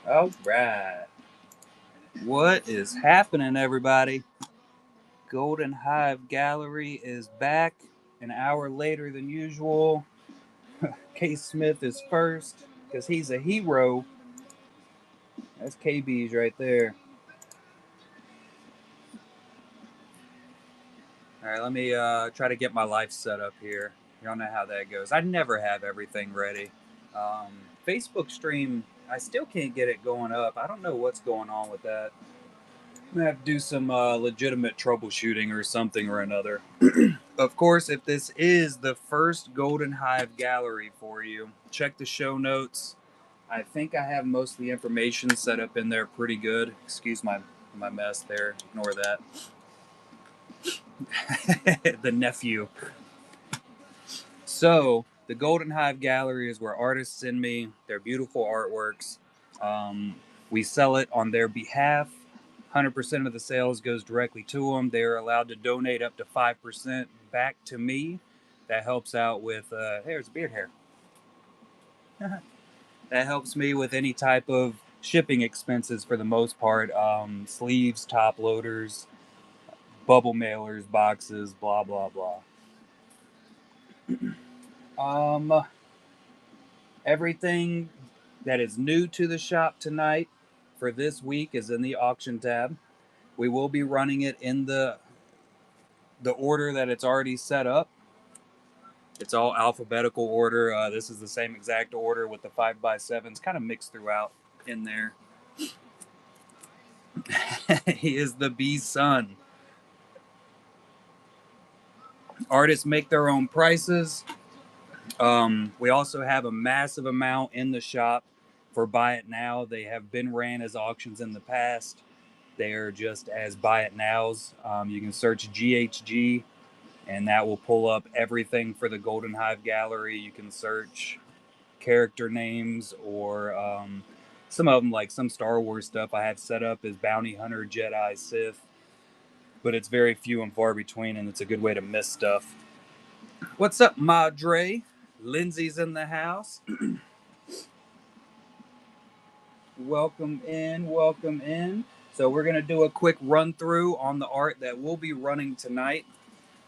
All right. What is happening, everybody? Golden Hive Gallery is back an hour later than usual. K Smith is first because he's a hero. That's KB's right there. All right, let me try to get my life set up here. Y'all know how that goes. I never have everything ready. Um, Facebook stream, I still can't get it going up. I don't know what's going on with that. I'm gonna have to do some legitimate troubleshooting or something or another. Of course, if this is the first Golden Hive Gallery for you, check the show notes. I think I have most of the information set up in there pretty good. Excuse my mess there. Ignore that. The nephew. So, the Golden Hive Gallery is where artists send me their beautiful artworks. Um, we sell it on their behalf. 100% of the sales goes directly to them. They are allowed to donate up to 5% back to me. That helps out with, there's beard hair. That helps me with any type of shipping expenses for the most part. Sleeves, top loaders, bubble mailers, boxes, blah, blah, blah. Um, Everything that is new to the shop tonight for this week is in the auction tab. We will be running it in the order that it's already set up. It's all alphabetical order. This is the same exact order with the 5x7s kind of mixed throughout in there. He is the bee's son. Artists make their own prices. We also have a massive amount in the shop for buy it now. They have been ran as auctions in the past. They are just as buy it nows. You can search GHG and that will pull up everything for the Golden Hive Gallery. You can search character names or some of them, like some Star Wars stuff I have set up as Bounty Hunter, Jedi, Sith, but it's very few and far between, and it's a good way to miss stuff. What's up, Madre? Lindsay's in the house. Welcome in, welcome in. So we're going to do a quick run through on the art that we'll be running tonight.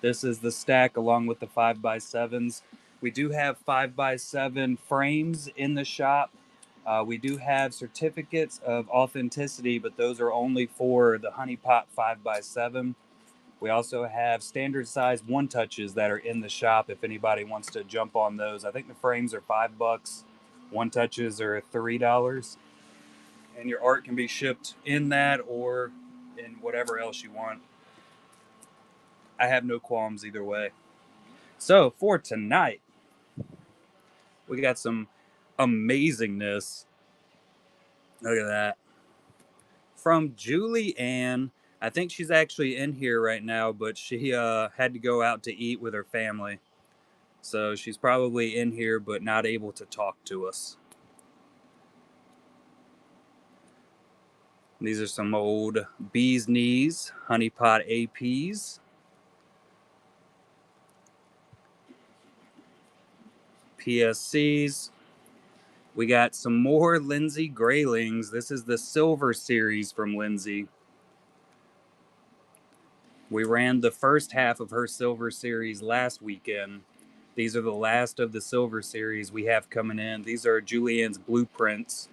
This is the stack along with the 5x7s. We do have 5x7 frames in the shop. We do have certificates of authenticity, but those are only for the Honeypot 5x7. We also have standard size one touches that are in the shop if anybody wants to jump on those. I think the frames are $5. One touches are $3. And your art can be shipped in that or in whatever else you want. I have no qualms either way. So for tonight, we got some amazingness. Look at that. From Julie Ann. I think she's actually in here right now, but she had to go out to eat with her family. So she's probably in here, but not able to talk to us. These are some old Bee's Knees, Honeypot APs. PSCs. We got some more Lindsay Graylings. This is the Silver Series from Lindsay. We ran the first half of her Silver Series last weekend. These are the last of the Silver Series we have coming in. These are Julianne's blueprints.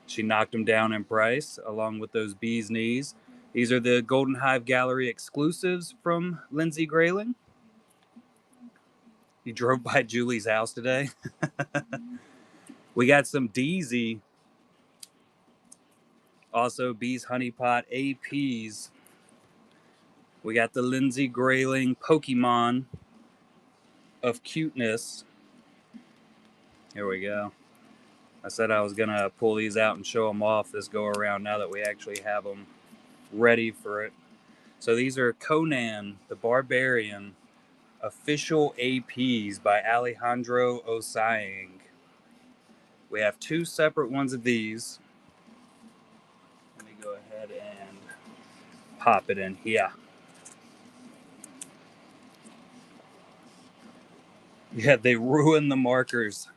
She knocked them down in price along with those Bee's Knees. These are the Golden Hive Gallery exclusives from Lindsay Grayling. You drove by Julie's house today. We got some DZ. Also, Bee's Honeypot APs. We got the Lindsay Grayling Pokemon of cuteness. Here we go. I said I was going to pull these out and show them off this go around now that we actually have them ready for it. So these are Conan the Barbarian official APs by Alejandro Osaying. We have two separate ones of these. Let me go ahead and pop it in here. Yeah, they ruined the markers.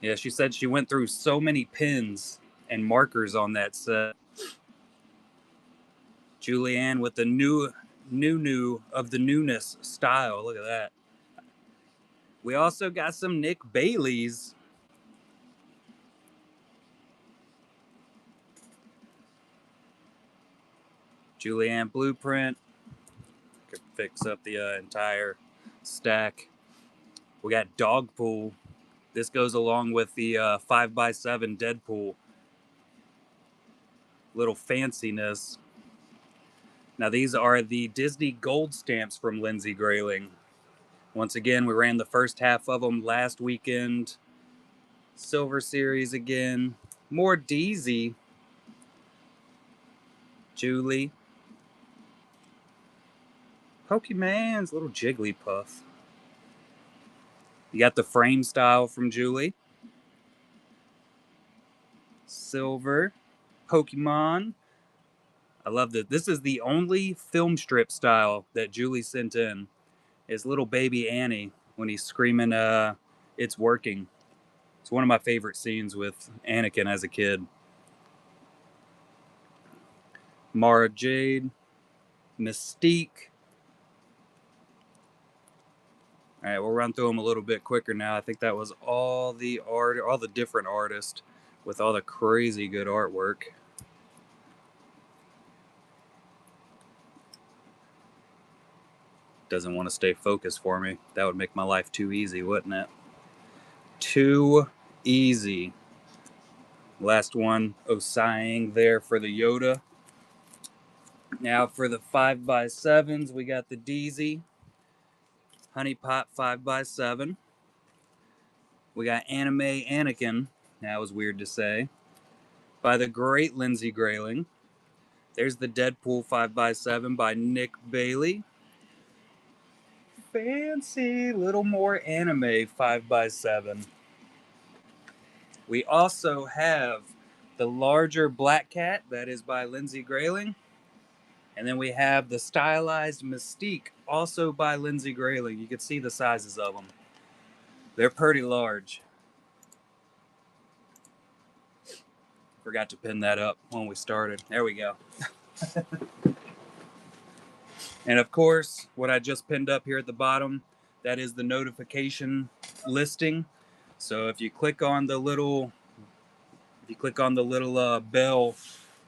Yeah, she said she went through so many pins and markers on that set. Julianne with the new of the newness style. Look at that. We also got some Nick Baileys. Julianne blueprint. Could fix up the entire stack. We got Dogpool. This goes along with the 5x7 Deadpool. Little fanciness. Now, these are the Disney gold stamps from Lindsay Grayling. Once again, we ran the first half of them last weekend. Silver Series again. More Deezy. Julie. Pokemon's little Jigglypuff. You got the frame style from Julie. Silver. Pokemon. I love that. This is the only film strip style that Julie sent in. Is little baby Annie when he's screaming, it's working. It's one of my favorite scenes with Anakin as a kid. Mara Jade. Mystique. All right, we'll run through them a little bit quicker now. I think that was all the art, all the different artists with all the crazy good artwork. Doesn't want to stay focused for me. That would make my life too easy, wouldn't it? Too easy. Last one, Osang there for the Yoda. Now for the 5x7s, we got the Deezy. Honey Pot 5x7. We got Anime Anakin. That was weird to say. By the great Lindsay Grayling. There's the Deadpool 5x7 by Nick Bailey. Fancy little more anime 5x7. We also have the larger Black Cat that is by Lindsay Grayling. And then we have the stylized Mystique, also by Lindsay Grayling. You can see the sizes of them. They're pretty large. Forgot to pin that up when we started. There we go. And of course, what I just pinned up here at the bottom, that is the notification listing. So if you click on the little, bell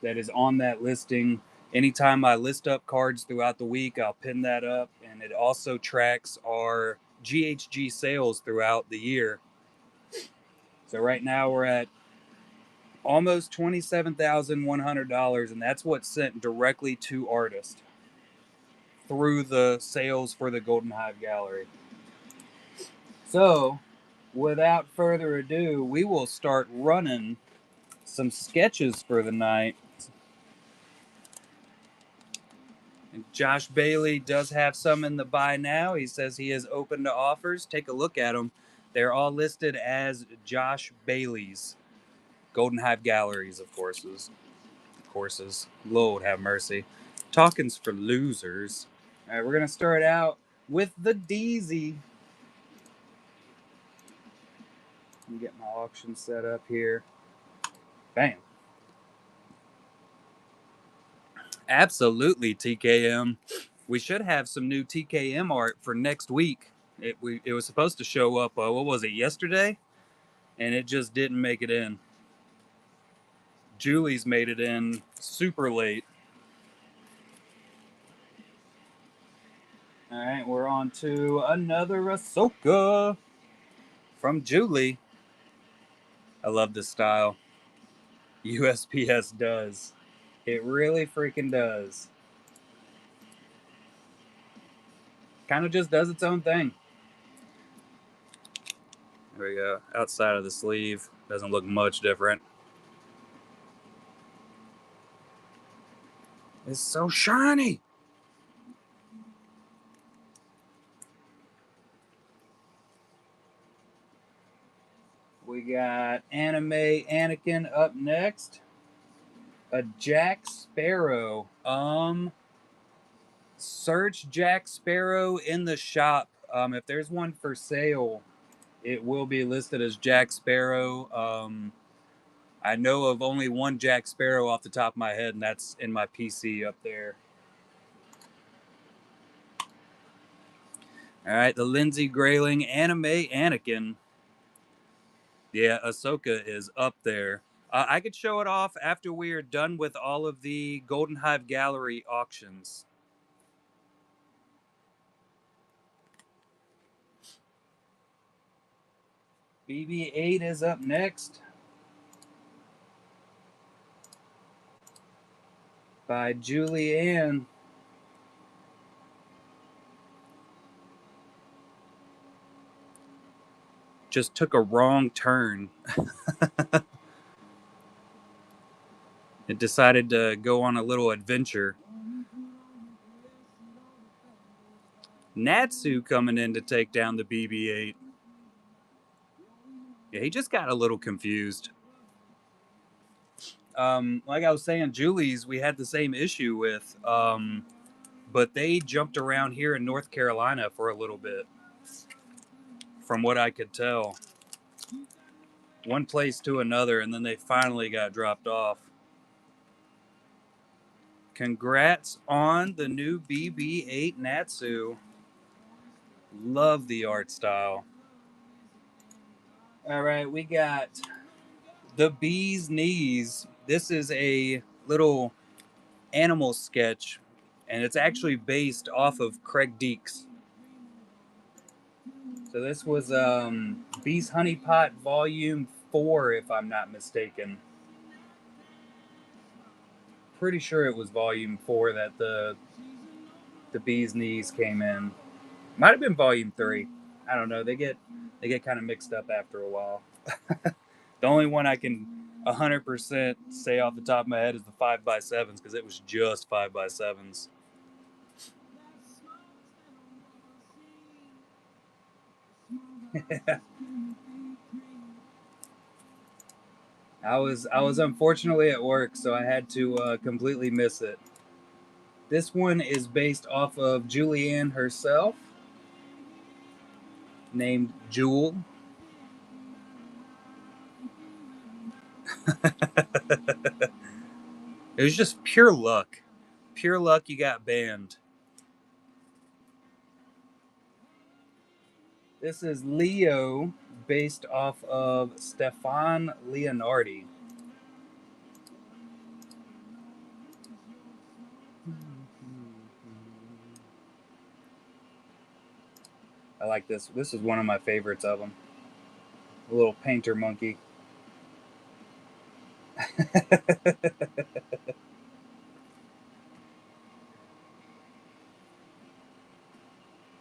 that is on that listing, anytime I list up cards throughout the week, I'll pin that up, and it also tracks our GHG sales throughout the year. So right now we're at almost $27,100, and that's what's sent directly to artists through the sales for the Golden Hive Gallery. So, without further ado, we will start running some sketches for the night. And Josh Bailey does have some in the buy now. He says he is open to offers. Take a look at them. They're all listed as Josh Bailey's. Golden Hive Galleries, of course. Lord have mercy. Talking's for losers. All right, we're going to start out with the Deezy. Let me get my auction set up here. Bam. Absolutely, TKM. We should have some new TKM art for next week. It was supposed to show up, what was it, yesterday? And it just didn't make it in. Julie's made it in super late. All right, we're on to another Ahsoka from Julie. I love this style. USPS does. It really freaking does. Kind of just does its own thing. There we go. Outside of the sleeve, doesn't look much different. It's so shiny. We got Anime Anakin up next. A Jack Sparrow. Search Jack Sparrow in the shop. If there's one for sale, It will be listed as Jack Sparrow. I know of only one Jack Sparrow off the top of my head, and that's in my PC up there. All right, the Lindsay Grayling anime Anakin. Yeah, Ahsoka is up there. I could show it off after we are done with all of the Golden Hive Gallery auctions. BB-8 is up next. By Julianne. Just took a wrong turn. It decided to go on a little adventure. Natsu coming in to take down the BB-8. Yeah, he just got a little confused. Like I was saying, Julie's we had the same issue with, but they jumped around here in North Carolina for a little bit, from what I could tell. One place to another, and then they finally got dropped off. Congrats on the new BB-8 Natsu. Love the art style. All right, we got the Bee's Knees. This is a little animal sketch, and it's actually based off of Craig Deeks. So this was Bee's Honeypot Volume 4, if I'm not mistaken. Pretty sure it was Volume 4 that the Bee's Knees came in. Might have been Volume 3. I don't know. They get kind of mixed up after a while. The only one I can 100% say off the top of my head is the 5x7s, because it was just 5x7s. I was unfortunately at work, so I had to completely miss it. This one is based off of Julianne herself, named Jewel. It was just pure luck. Pure luck you got banned. This is Leo, based off of Stefan Leonardi. I like this. This is one of my favorites of them. A little painter monkey.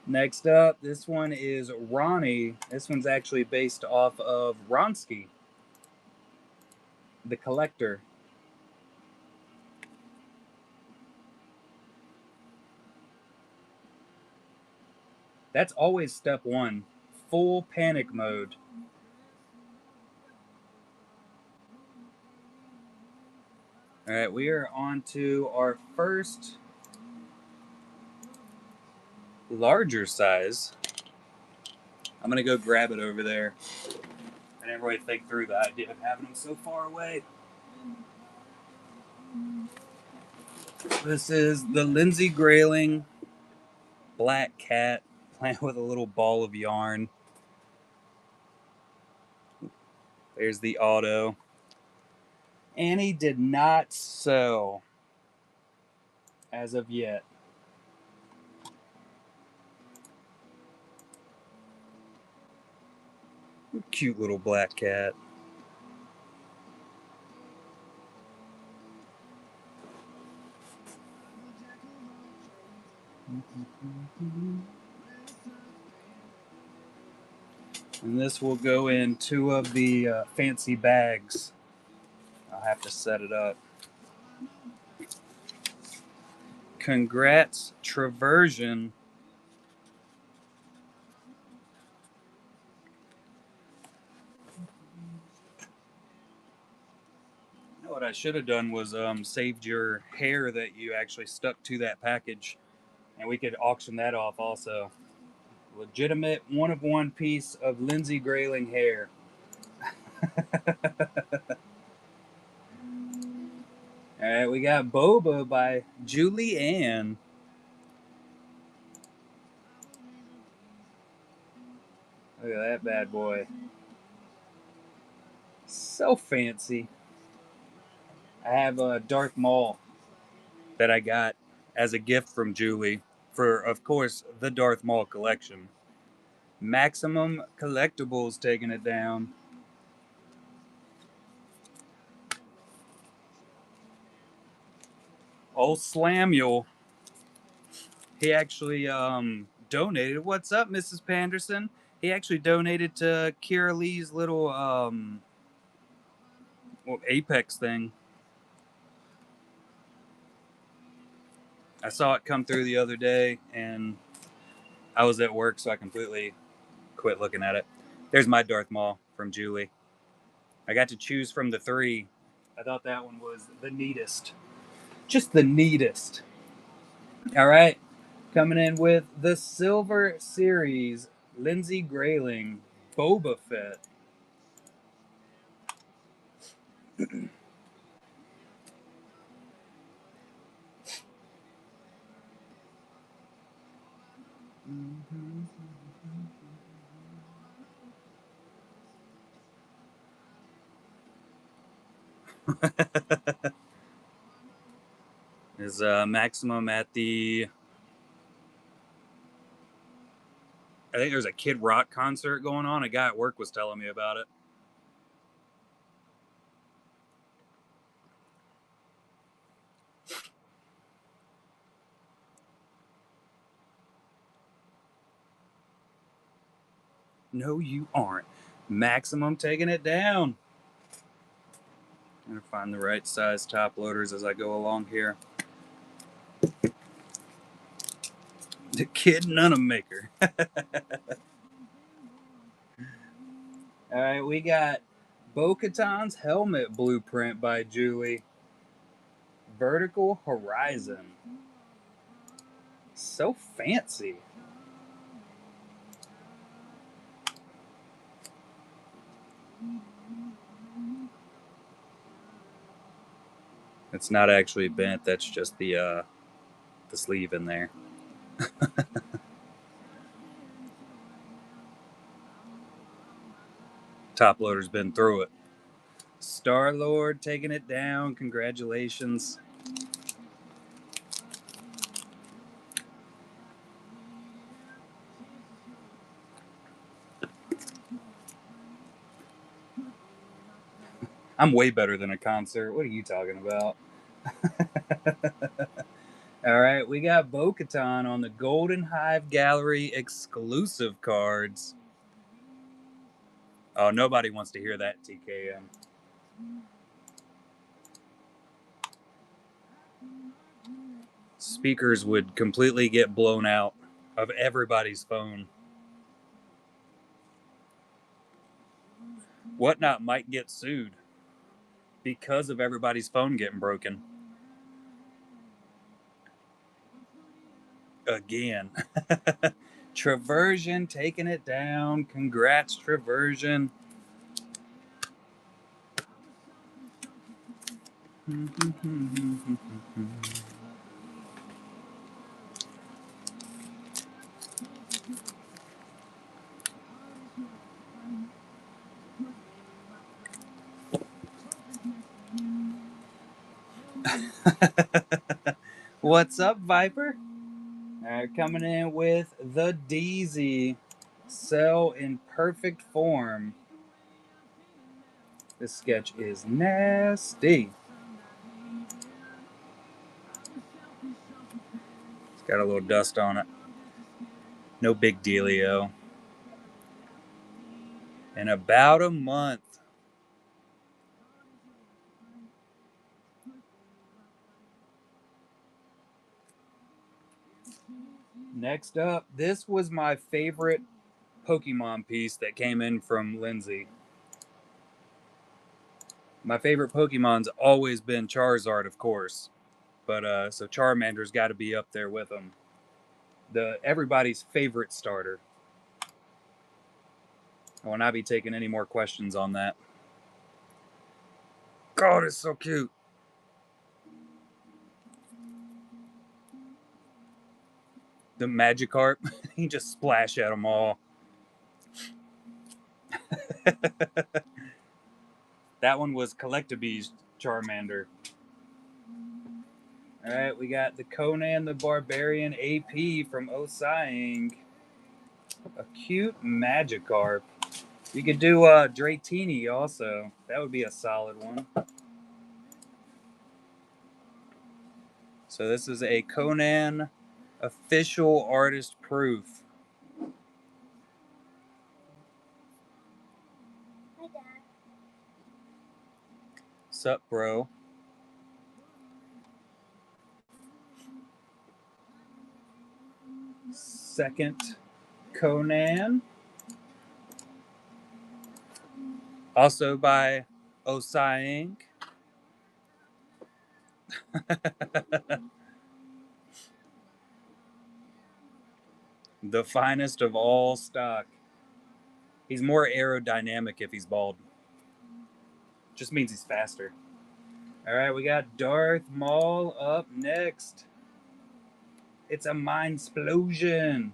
Next up, this one is Ronnie. This one's actually based off of Ronsky, the collector. That's always step one. Full panic mode. All right, we are on to our first larger size. I'm going to go grab it over there. I didn't really think through the idea of having them so far away. This is the Lindsay Grayling black cat playing with a little ball of yarn. There's the auto. Annie did not sell as of yet. Cute little black cat. And this will go in 2 of the fancy bags. I'll have to set it up. Congrats, Traversion. You know what I should have done was saved your hair that you actually stuck to that package, and we could auction that off also. Legitimate one-of-one piece of Lindsay Grayling hair. All right, we got Boba by Julie Ann. Look at that bad boy. So fancy. I have a Darth Maul that I got as a gift from Julie for, of course, the Darth Maul collection. Maximum Collectibles taking it down. Old Slamuel. He actually donated. What's up, Mrs. Panderson? He actually donated to Kira Lee's little Apex thing. I saw it come through the other day, and I was at work, so I completely quit looking at it. There's my Darth Maul from Julie. I got to choose from the three. I thought that one was the neatest. Just the neatest. All right. Coming in with the Silver Series, Lindsay Grayling, Boba Fett. Is Maximum at the... I think there's a Kid Rock concert going on. A guy at work was telling me about it. No, you aren't. Maximum taking it down. I'm going to find the right size top loaders as I go along here. The Kid Nunham Maker. All right, we got Bo-Katan's Helmet Blueprint by Julie. Vertical Horizon. So fancy. It's not actually bent. That's just the sleeve in there. Top loader's been through it. Star-Lord taking it down. Congratulations. I'm way better than a concert. What are you talking about? All right, we got Bo-Katan on the Golden Hive Gallery exclusive cards. Oh, nobody wants to hear that, TKM. Speakers would completely get blown out of everybody's phone. Whatnot might get sued because of everybody's phone getting broken. Again. Traversion taking it down. Congrats, Traversion. What's up, Viper? Coming in with the DZ Cell in perfect form. This sketch is nasty. It's got a little dust on it. No big dealio. In about a month. Next up, this was my favorite Pokemon piece that came in from Lindsay. My favorite Pokemon's always been Charizard, of course. But so Charmander's got to be up there with them. Everybody's favorite starter. I will not be taking any more questions on that. God, it's so cute. The Magikarp, he just splash at them all. That one was Collectabee's Charmander. All right, we got the Conan the Barbarian AP from Osaying. A cute Magikarp. You could do Dratini also. That would be a solid one. So this is a Conan official artist proof. Hi, Dad. Sup, bro? Second Conan. Also by Osaying. The finest of all stock. He's more aerodynamic if he's bald. Just means he's faster. All right, we got Darth Maul up next. It's a mind explosion.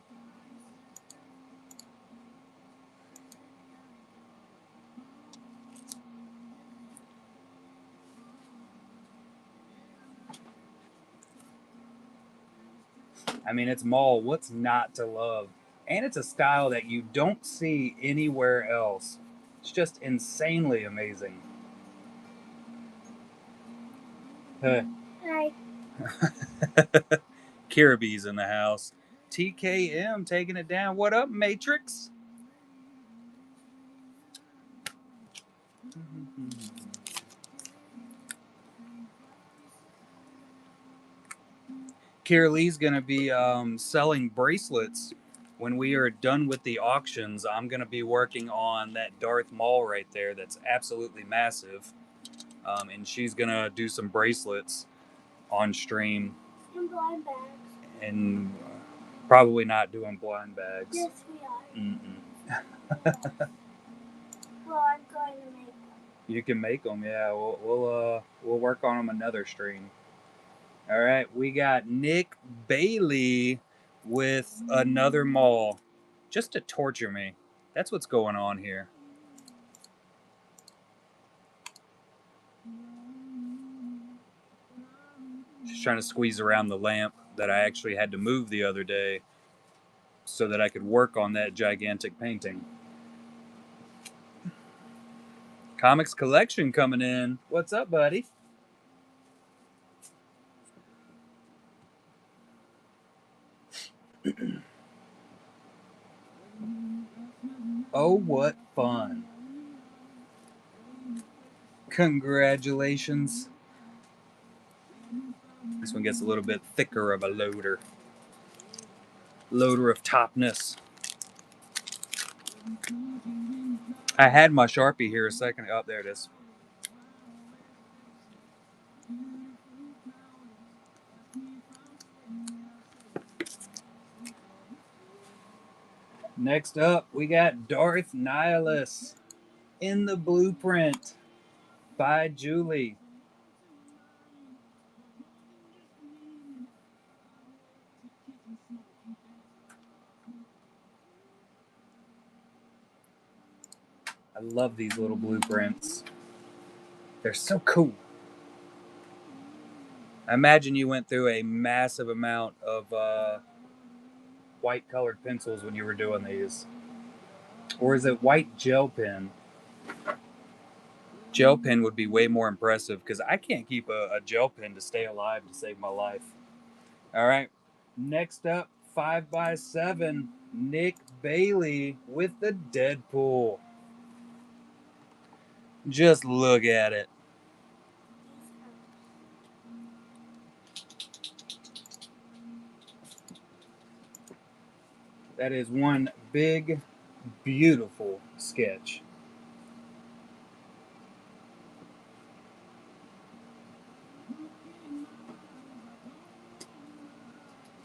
I mean, it's Maul. What's not to love? And it's a style that you don't see anywhere else. It's just insanely amazing. Hi. Kirabee's in the house. TKM taking it down. What up, Matrix? Kira Lee's going to be selling bracelets. When we are done with the auctions, I'm going to be working on that Darth Maul right there that's absolutely massive. And she's going to do some bracelets on stream. And blind bags. And probably not doing blind bags. Yes, we are. Well, I'm going to make them. You can make them, yeah. We'll work on them another stream. All right, we got Nick Bailey with another Maul, just to torture me. That's what's going on here. Just trying to squeeze around the lamp that I actually had to move the other day so that I could work on that gigantic painting. Comics Collection coming in. What's up, buddy? Oh, what fun. Congratulations. This one gets a little bit thicker of a loader. Loader of topness. I had my Sharpie here a second. Oh, there it is. Next up, we got Darth Nihilus in the blueprint by Julie. I love these little blueprints. They're so cool. I imagine you went through a massive amount of white colored pencils when you were doing these. Or is it white gel pen? Gel pen would be way more impressive because I can't keep a gel pen to stay alive to save my life. All right. Next up, 5x7, Nick Bailey with the Deadpool. Just look at it. That is one big, beautiful sketch.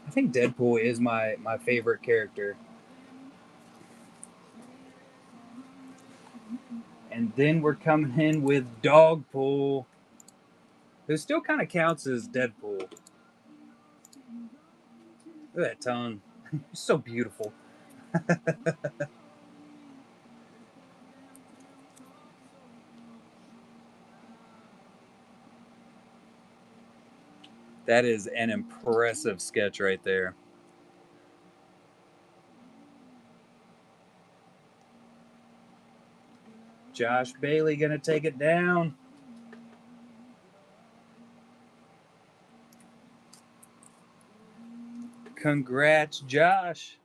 I think Deadpool is my favorite character. And then we're coming in with Dogpool, who still kind of counts as Deadpool. Look at that tongue. It's so beautiful. That is an impressive sketch right there. Josh Bailey gonna take it down. Congrats, Josh.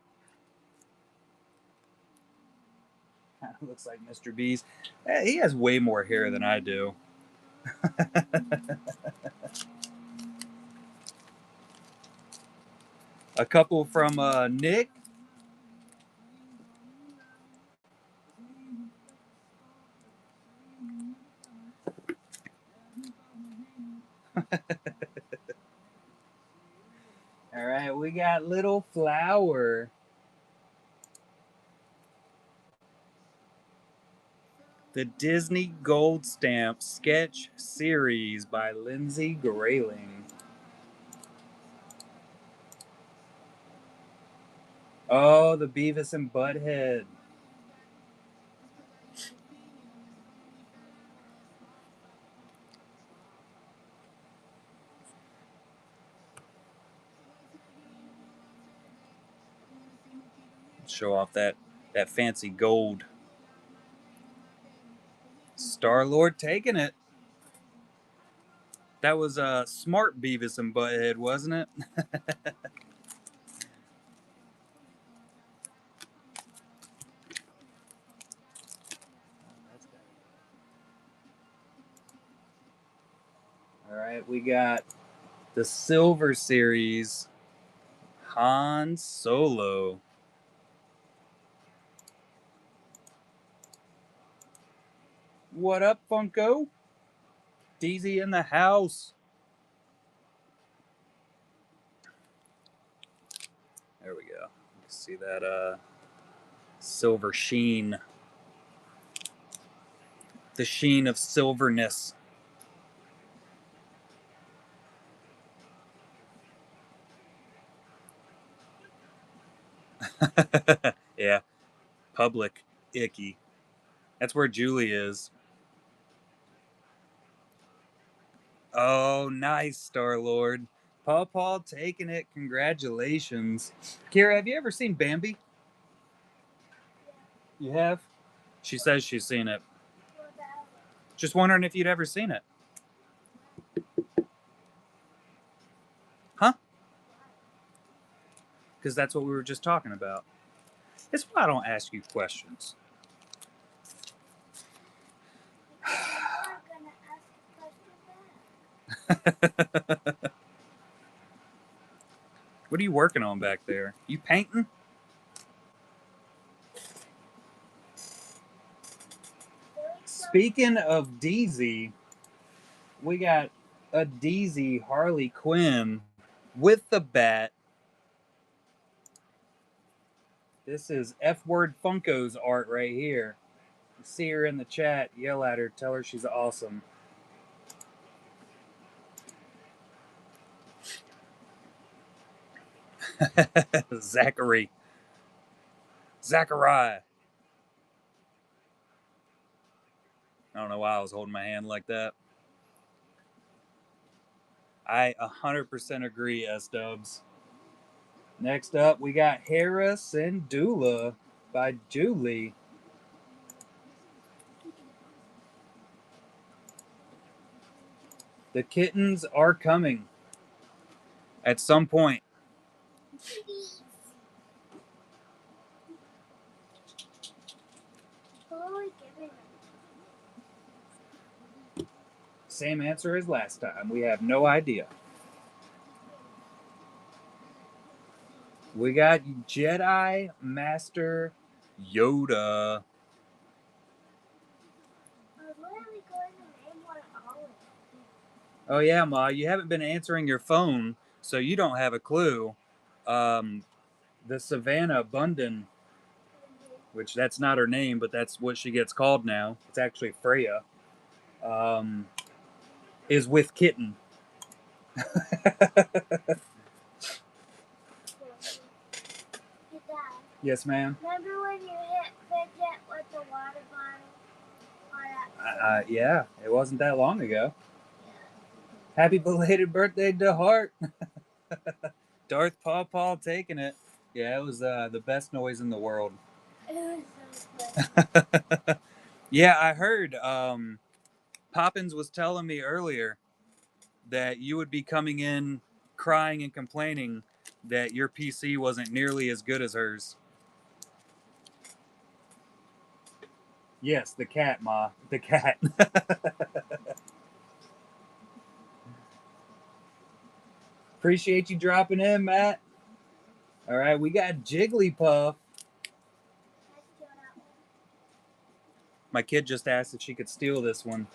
Looks like Mr. Beast. He has way more hair than I do. A couple from Nick. All right, we got Little Flower. The Disney Gold Stamp Sketch Series by Lindsay Grayling. Oh, the Beavis and Butthead. Show off that fancy gold. Star-Lord taking it. That was a smart Beavis and Butthead, wasn't it? All right, we got the Silver Series, Han Solo. What up, Funko? DZ in the house. There we go. You can see that silver sheen. The sheen of silverness. Yeah, public icky. That's where Julie is. Oh, nice, Star-Lord. Paw taking it. Congratulations. Kira, have you ever seen Bambi? You have? She says she's seen it. Just wondering if you'd ever seen it. Huh? Because that's what we were just talking about. It's why I don't ask you questions. What are you working on back there? You painting? Speaking of DZ, we got a DZ Harley Quinn with the bat. This is F Word Funko's art right here. You see her in the chat, yell at her, tell her she's awesome. Zachary. I don't know why I was holding my hand like that. I 100% agree, S-Dubs. Next up, we got Hera Syndulla by Julie. The kittens are coming at some point. Same answer as last time. We have no idea. We got Jedi Master Yoda. Oh yeah, Ma, you haven't been answering your phone, so you don't have a clue. The Savannah Bundon. which that's not her name, but that's what she gets called now. It's actually Freya. Is with Kitten. Hey, Dad. Yes, ma'am. Remember when you hit Fidget with the water bottle on that? Yeah, it wasn't that long ago. Happy belated birthday to Hart. Darth Paw Paw taking it. Yeah, it was the best noise in the world. It was so funny. Yeah, I heard Poppins was telling me earlier that you would be coming in crying and complaining that your PC wasn't nearly as good as hers. Yes, the cat, Ma. The cat. Appreciate you dropping in, Matt. All right, we got Jigglypuff. My kid just asked if she could steal this one.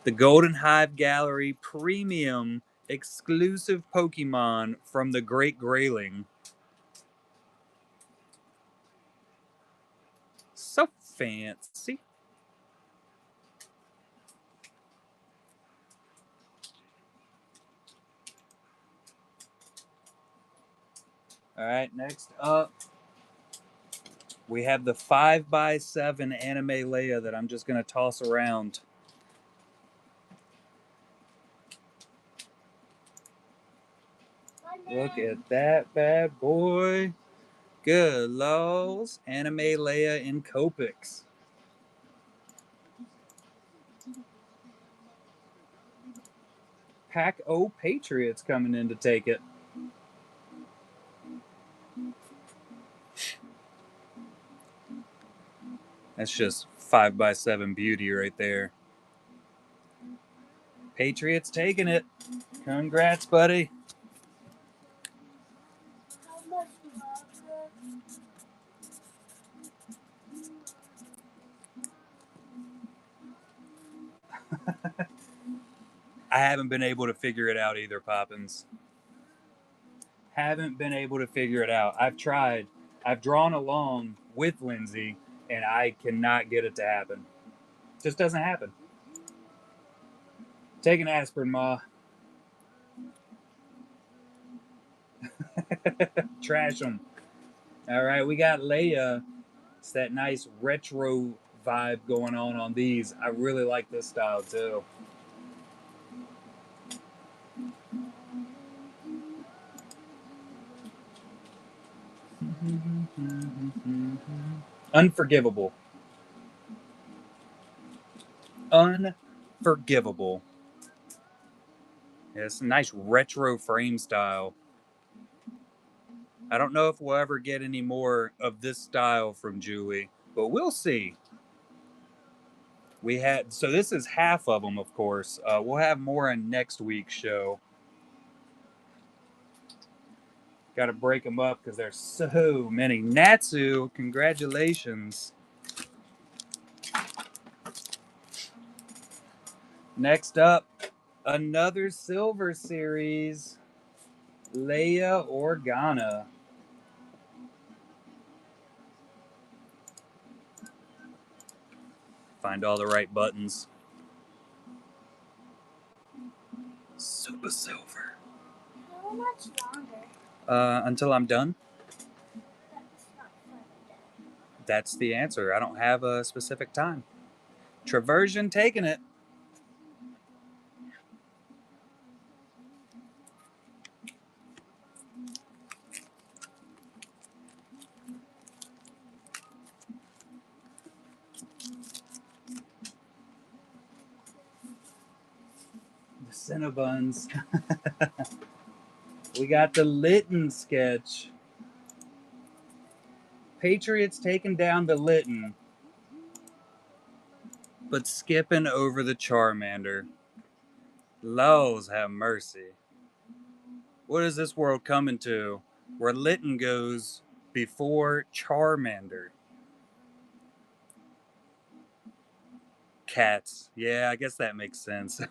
The Golden Hive Gallery premium exclusive Pokemon from the Great Grayling. So fancy. All right, next up, we have the 5x7 anime Leia that I'm just going to toss around. Look at that bad boy. Good lows. Anime Leia in Copics. Pack O Patriots coming in to take it. That's just 5x7 beauty right there. Patriots taking it. Congrats, buddy. How much longer? I haven't been able to figure it out either, Poppins. Haven't been able to figure it out. I've tried. I've drawn along with Lindsay, and I cannot get it to happen. Just doesn't happen. Take an aspirin, Ma. Trash them. All right, we got Leia. It's that nice retro vibe going on these. I really like this style too. Unforgivable. Unforgivable. Yeah, it's a nice retro frame style. I don't know if we'll ever get any more of this style from Julie, but we'll see. We had so this is half of them, of course. We'll have more in next week's show. Got to break them up because there's so many. Natsu, congratulations. Next up, another Silver Series, Leia Organa. Find all the right buttons. Super Silver. How much longer? Until I'm done. That's not funny, Dad. That's the answer. I don't have a specific time. Traversion taking it. The Cinnabons. We got the Lytton sketch. Patriots taking down the Lytton, but skipping over the Charmander. Laws have mercy. What is this world coming to where Lytton goes before Charmander? Cats. Yeah, I guess that makes sense.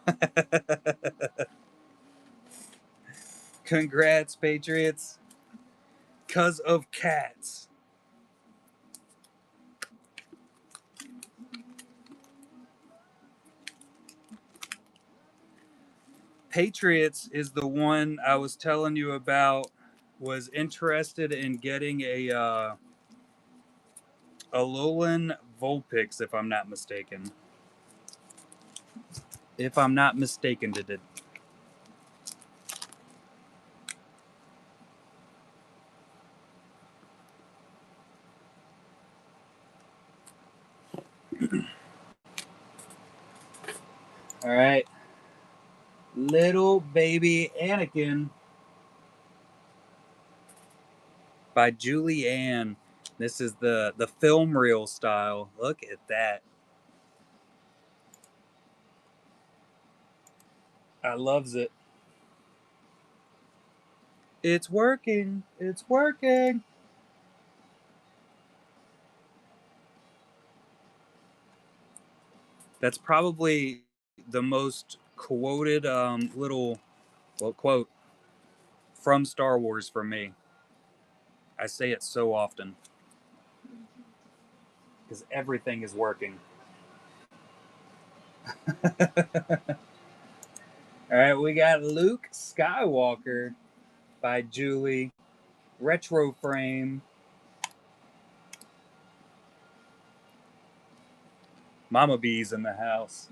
Congrats, Patriots. 'Cause of cats. Patriots is the one I was telling you about. Was interested in getting a Alolan Vulpix, if I'm not mistaken. If I'm not mistaken, did it? All right, Little Baby Anakin by Julie Ann. This is the film reel style. Look at that. I loves it. It's working. It's working. That's probably the most quoted little quote from Star Wars for me. I say it so often because everything is working. All right, we got Luke Skywalker by Julie. Retro frame. Mama Bee's in the house.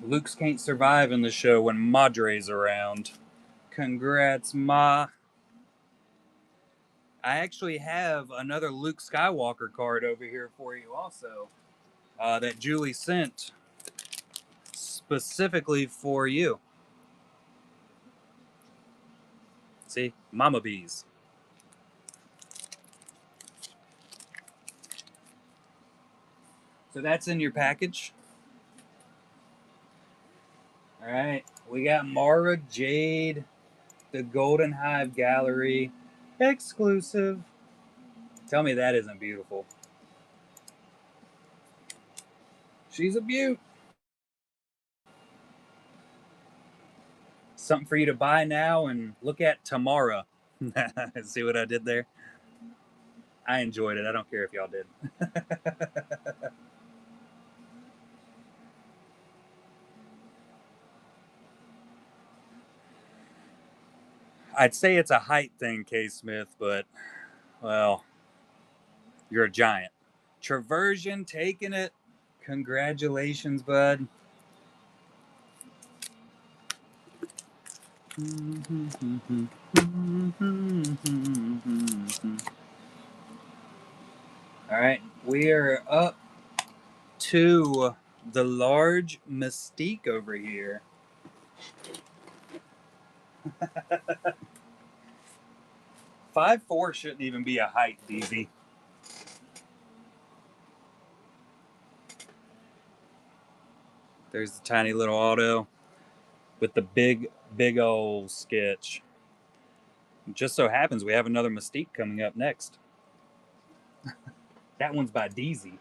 Luke's can't survive in the show when Madre's around. Congrats, Ma. I actually have another Luke Skywalker card over here for you also that Julie sent specifically for you. See, Mama Bees. So that's in your package. All right, we got Mara Jade, the Golden Hive Gallery, exclusive. Tell me that isn't beautiful. She's a beaut. Something for you to buy now and look at tomorrow. See what I did there? I enjoyed it. I don't care if y'all did. I'd say it's a height thing, K. Smith, but, well, you're a giant. Traversion taking it. Congratulations, bud. All right, we are up to the large Mystique over here. 5'4" shouldn't even be a height, DZ. There's the tiny little auto with the big old sketch. It just so happens we have another Mystique coming up next. That one's by DZ.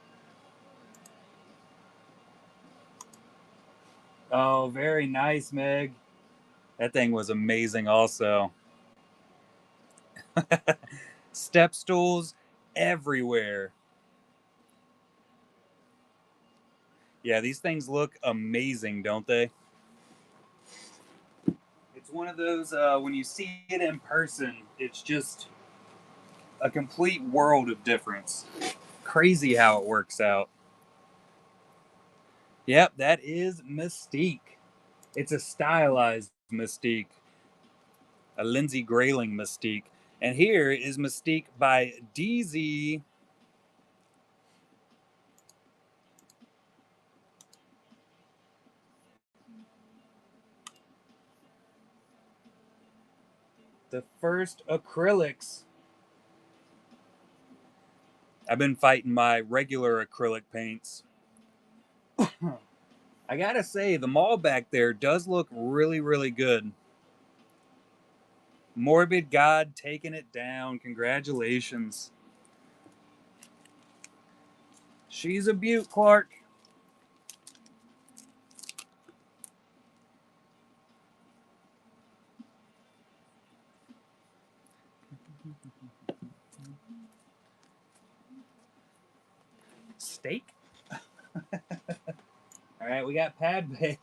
Oh, very nice, Meg. That thing was amazing also. Step stools everywhere. Yeah, these things look amazing, don't they? It's one of those, when you see it in person, it's just a complete world of difference. Crazy how it works out. Yep, that is Mystique. It's a stylized Mystique, a Lindsay Grayling Mystique. And here is Mystique by DZ. The first acrylics. I've been fighting my regular acrylic paints. I gotta say, the mall back there does look really, really good. Morbid God taking it down. Congratulations. She's a beaut, Clark. Steak? All right, we got Padme.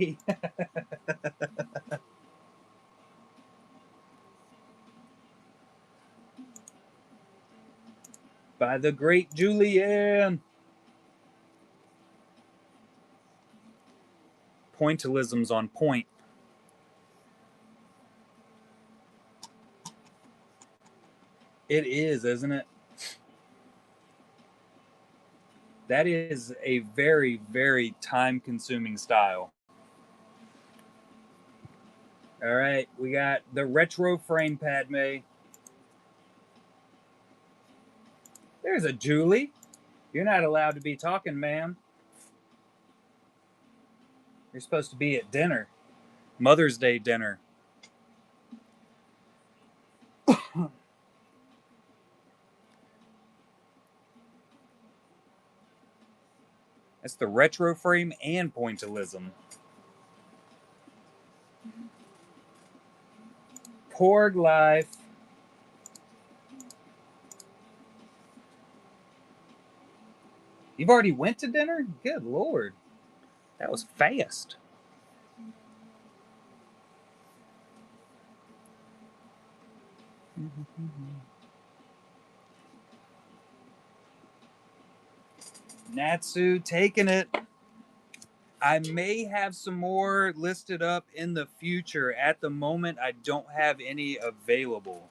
By the great Julianne. Pointillism's on point. It is, isn't it? That is a very, very time-consuming style. All right, we got the retro frame Padme. There's a Julie. You're not allowed to be talking, ma'am. You're supposed to be at dinner. Mother's Day dinner. That's the retro frame and pointillism. Porg life. You've already went to dinner? Good Lord. That was fast. Natsu taking it. I may have some more listed up in the future. At the moment, I don't have any available.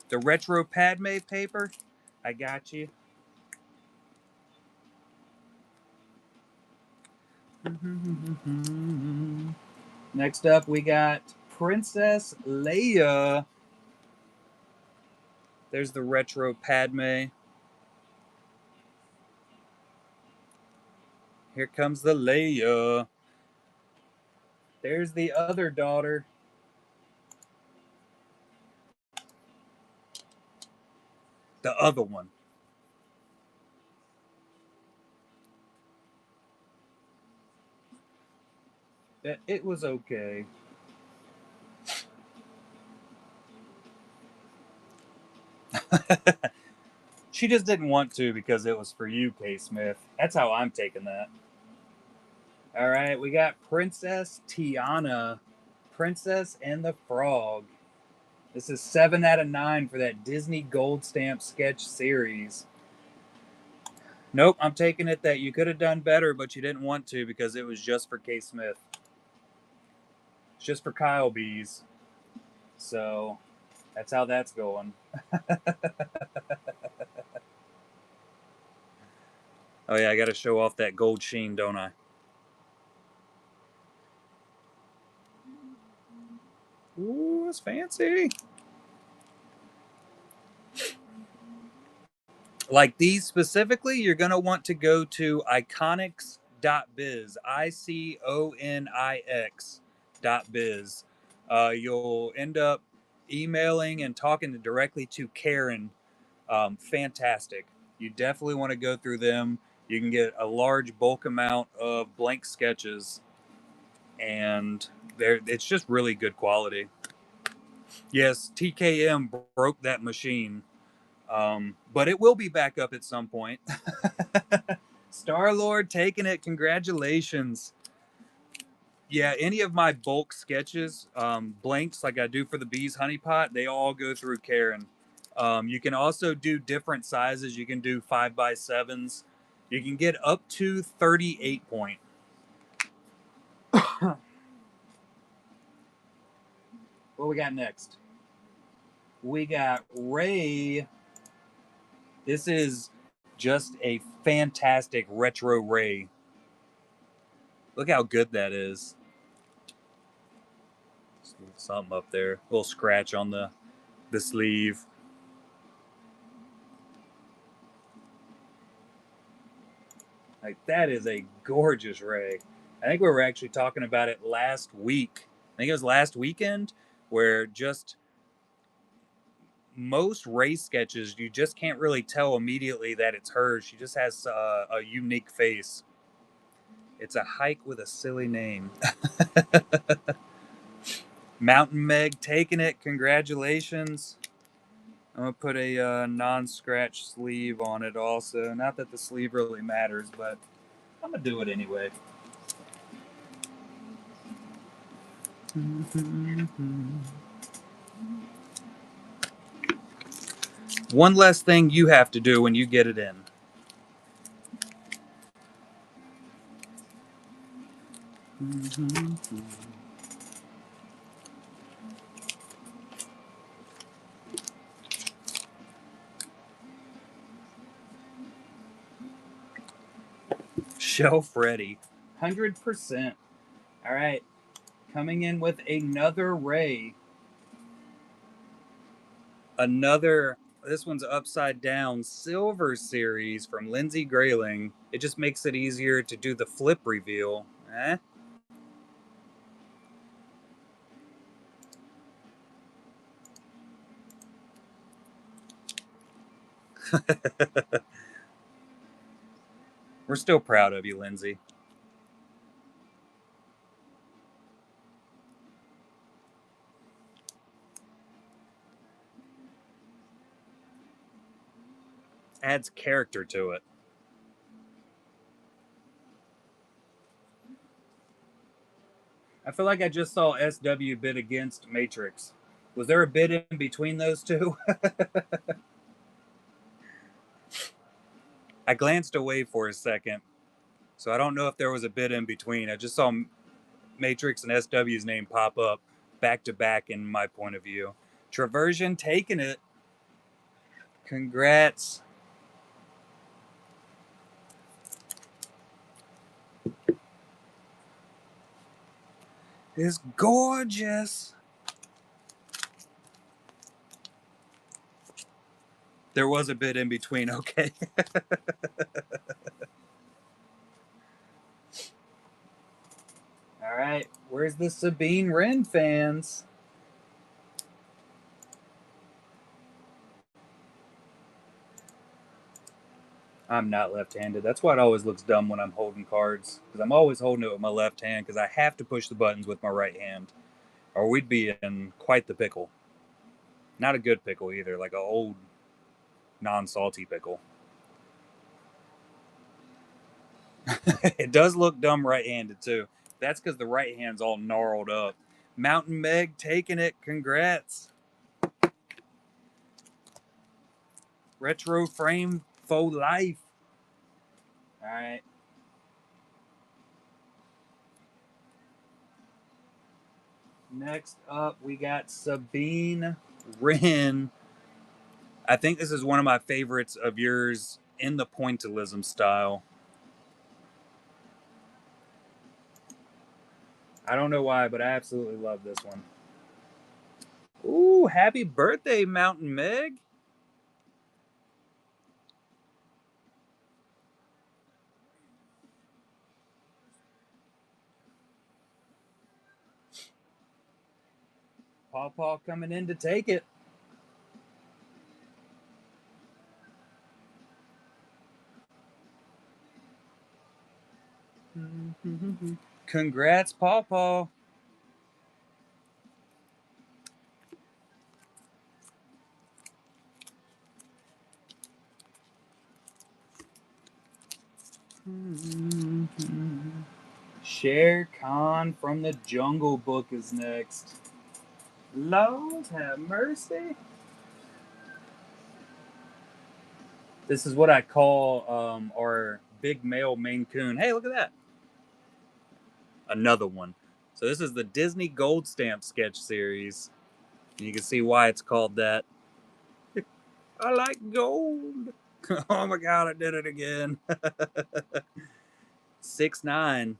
The retro Padme paper, I got you. Next up, we got Princess Leia. There's the retro Padme. Here comes the Leia. There's the other daughter. The other one. It was okay. She just didn't want to because it was for you, K. Smith. That's how I'm taking that. All right, we got Princess Tiana. Princess and the Frog. This is 7 out of 9 for that Disney Gold Stamp sketch series. Nope, I'm taking it that you could have done better, but you didn't want to because it was just for K. Smith. It's just for Kyle Bees. So that's how that's going. Oh yeah, I got to show off that gold sheen, don't I? Ooh, that's fancy. Like these specifically, you're going to want to go to iconics.biz. ICONIX.biz. You'll end up emailing and talking directly to Karen. Fantastic. You definitely want to go through them. You can get a large bulk amount of blank sketches, and it's just really good quality. Yes, TKM broke that machine, but it will be back up at some point. Star-Lord taking it. Congratulations. Yeah, any of my bulk sketches, blanks like I do for the Bees Honeypot, they all go through Karen. You can also do different sizes. You can do 5x7s. You can get up to 38 point. What we got next? We got Ray. This is just a fantastic retro Ray. Look how good that is. Something up there. A little scratch on the sleeve. Like that is a gorgeous Ray. I think we were actually talking about it last week. I think it was last weekend where just most Ray sketches, you just can't really tell immediately that it's her. She just has a unique face. It's a hike with a silly name. Mountain Meg taking it. Congratulations. I'm going to put a non-scratch sleeve on it also. Not that the sleeve really matters, but I'm going to do it anyway. One less thing you have to do when you get it in. Shelf ready. 100%. All right. Coming in with another ray. This one's upside down silver series from Lindsay Grayling. It just makes it easier to do the flip reveal. Eh? We're still proud of you, Lindsay. Adds character to it. I feel like I just saw SW bid against Matrix. Was there a bid in between those two? I glanced away for a second, so I don't know if there was a bid in between. I just saw Matrix and SW's name pop up back to back in my point of view. Traversion taking it. Congrats. It's gorgeous. There was a bit in between, okay. All right, where's the Sabine Wren fans? I'm not left-handed. That's why it always looks dumb when I'm holding cards, because I'm always holding it with my left hand because I have to push the buttons with my right hand, or we'd be in quite the pickle. Not a good pickle either, like an old non-salty pickle. It does look dumb right-handed too. That's because the right hand's all gnarled up. Mountain Meg taking it. Congrats. Retro frame for life. All right. Next up, we got Sabine Wren. I think this is one of my favorites of yours in the pointillism style. I don't know why, but I absolutely love this one. Ooh, happy birthday, Mountain Meg. Paw Paw coming in to take it. Congrats, Paw Paw. Shere Khan from the Jungle Book is next. Lord have mercy. This is what I call our big male Maine Coon. Hey, look at that. Another one. So this is the Disney Gold Stamp sketch series. And you can see why it's called that. I like gold. Oh my god, I did it again. 6'9".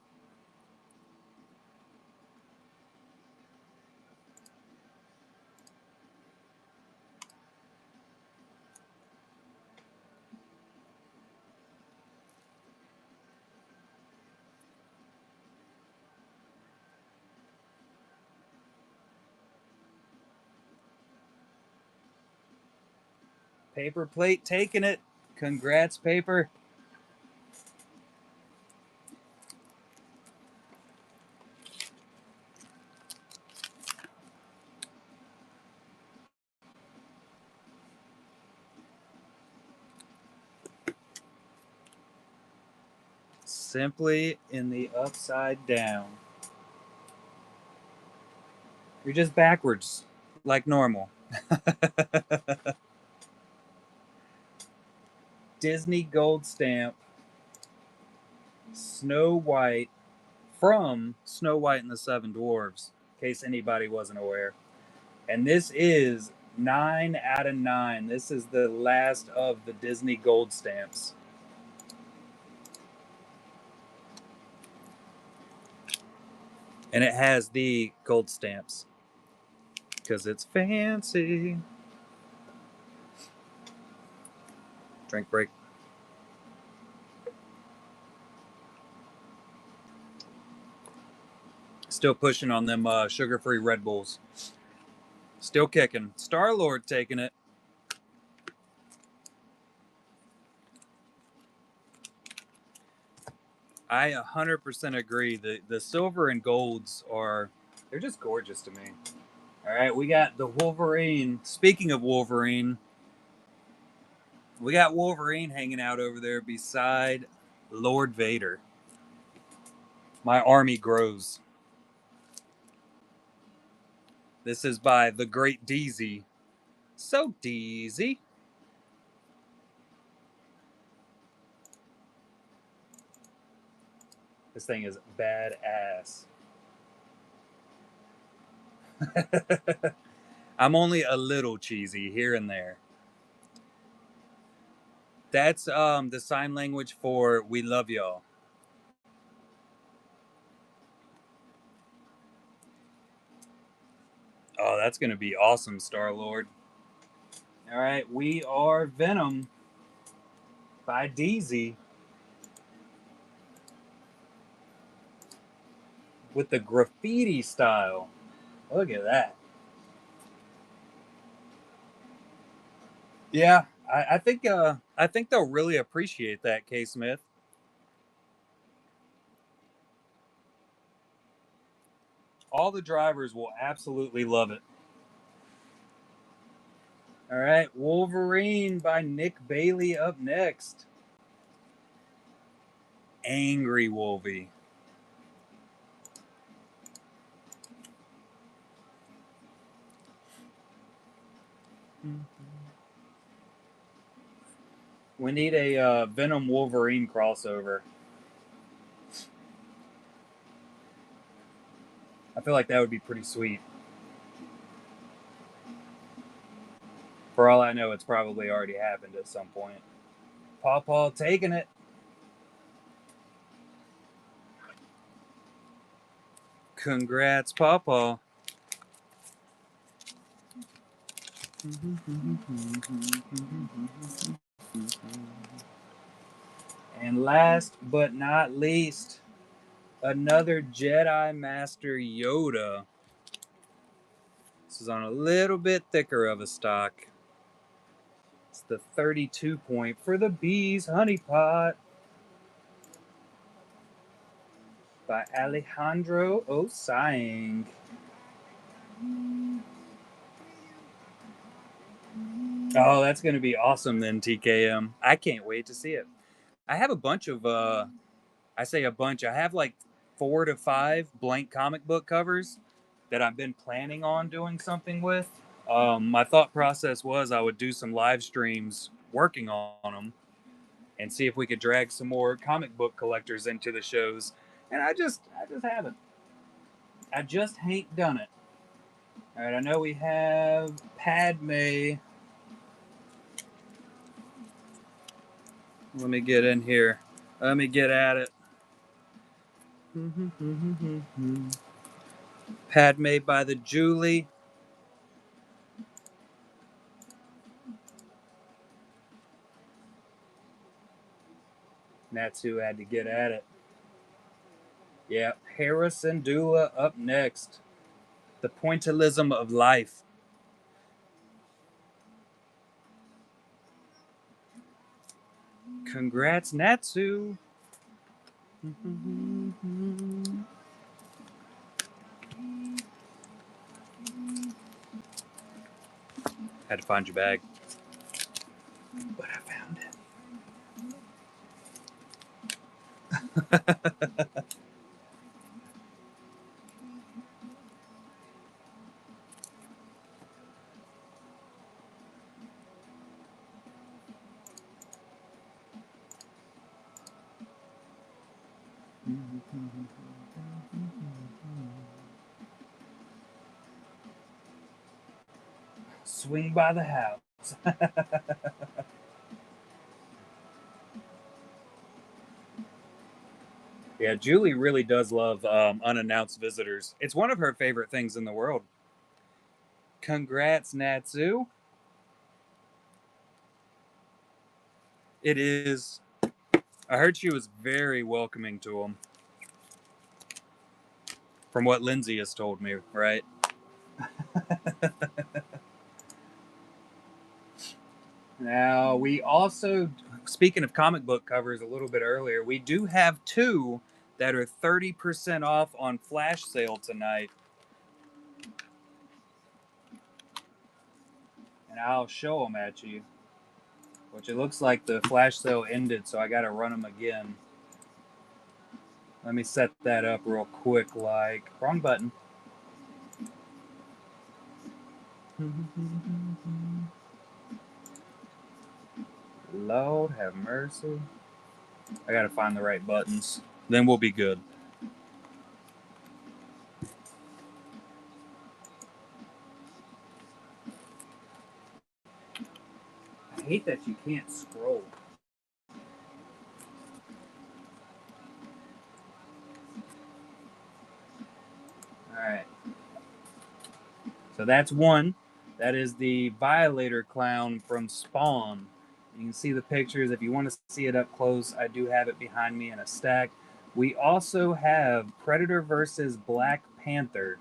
Paper plate taking it. Congrats, Paper. Simply in the upside down. You're just backwards, like normal. Disney Gold Stamp, Snow White, from Snow White and the Seven Dwarfs, in case anybody wasn't aware. And this is 9 out of 9. This is the last of the Disney Gold Stamps. And it has the gold stamps because it's fancy. Drink break. Still pushing on them sugar-free Red Bulls. Still kicking. Star-Lord taking it. I 100% agree. The silver and golds they're just gorgeous to me. All right, we got the Wolverine. Speaking of Wolverine, we got Wolverine hanging out over there beside Lord Vader. My army grows. This is by the Great Deezy. So Deezy. This thing is badass. I'm only a little cheesy here and there. That's the sign language for "we love y'all." Oh, that's gonna be awesome, Star-Lord. All right, we are Venom by Deezy with the graffiti style. Look at that. Yeah, I think they'll really appreciate that, K. Smith. All the drivers will absolutely love it. All right, Wolverine by Nick Bailey up next. Angry Wolvie. We need a Venom Wolverine crossover. I feel like that would be pretty sweet. For all I know, it's probably already happened at some point. Paw Paw taking it. Congrats, Paw Paw. And last but not least, another Jedi Master Yoda. This is on a little bit thicker of a stock. It's the 32 point for the Bees Honey Pot by Alejandro Osang. Oh, that's going to be awesome then, TKM. I can't wait to see it. I have a bunch of, I say a bunch, I have like 4 to 5 blank comic book covers that I've been planning on doing something with. My thought process was I would do some live streams working on them and see if we could drag some more comic book collectors into the shows. And I just haven't. I just ain't done it. All right, I know we have Padme. Let me get in here. Let me get at it. Padme by the Julie. That's who had to get at it. Yeah, Harrison Dula up next. The pointillism of life. Congrats, Natsu. Had to find your bag. But I found Swing by the house. Yeah, Julie really does love unannounced visitors. It's one of her favorite things in the world. Congrats, Natsu. It is. I heard she was very welcoming to him. From what Lindsay has told me, right? Now, we also, speaking of comic book covers a little bit earlier, we do have two that are 30% off on flash sale tonight. And I'll show them at you. Which it looks like the flash sale ended, so I got to run them again. Let me set that up real quick, like, wrong button. Lord have mercy. I gotta find the right buttons. Then we'll be good. I hate that you can't scroll. Alright. So that's one. That is the Violator Clown from Spawn. You can see the pictures. If you want to see it up close, I do have it behind me in a stack. We also have Predator versus Black Panther.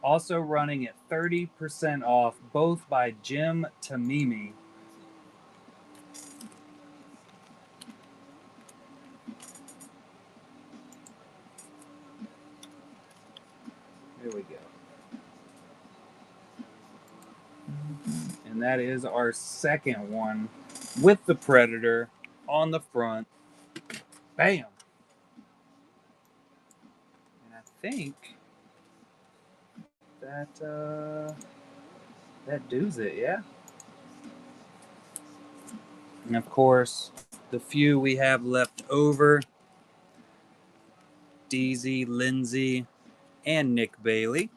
Also running at 30% off, both by Jim Tamimi. Here we go. And that is our second one with the Predator on the front. Bam! And I think that does it, yeah? And of course, the few we have left over, DZ, Lindsay, and Nick Bailey.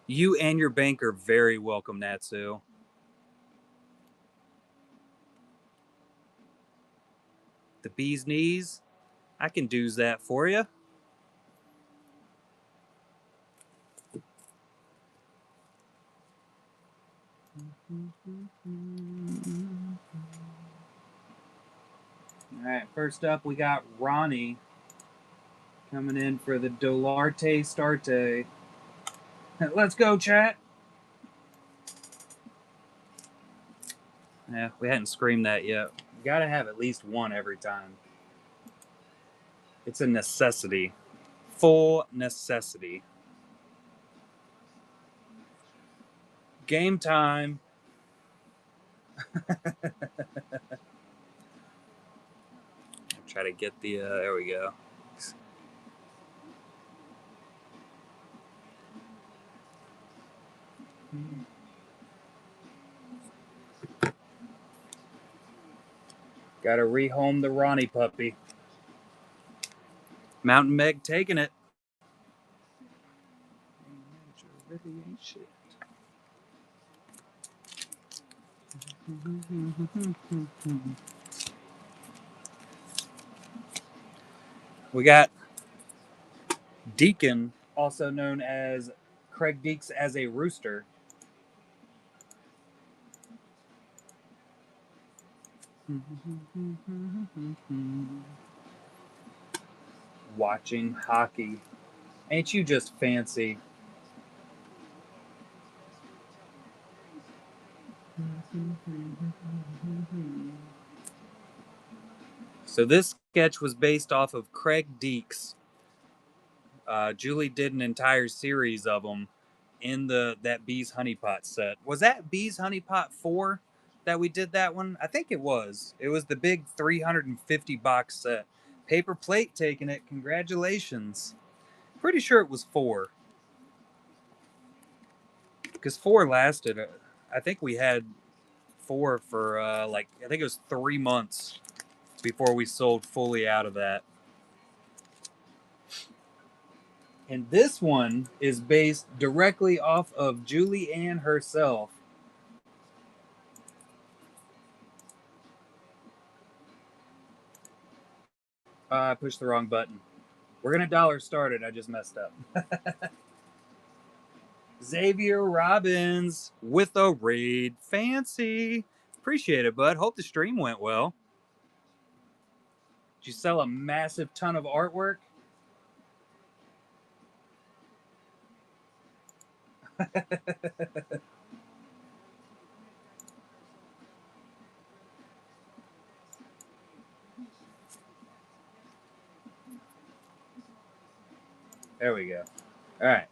You and your bank are very welcome, Natsu. The bee's knees, I can do that for you. All right, first up we got Ronnie coming in for the Dolarte Starte. Let's go, chat. Yeah, we hadn't screamed that yet. You gotta have at least one every time. It's a necessity. Full necessity. Game time. Try to get the, there we go. Gotta rehome the Ronnie puppy. Mountain Meg taking it. We got Deacon, also known as Craig Deeks as a rooster. Watching hockey. Ain't you just fancy? So this sketch was based off of Craig Deeks. Julie did an entire series of them in that Bees Honeypot set. Was that Bees Honeypot 4 that we did that one? I think it was. It was the big 350 box set. Paper Plate taking it. Congratulations. Pretty sure it was 4. Because 4 lasted. I think we had 4 for I think it was 3 months before we sold fully out of that. And this one is based directly off of Julie Ann herself. I pushed the wrong button. We're going to dollar start it. I just messed up. Xavier Robbins with a raid. Fancy. Appreciate it, bud. Hope the stream went well. Did you sell a massive ton of artwork? There we go. All right.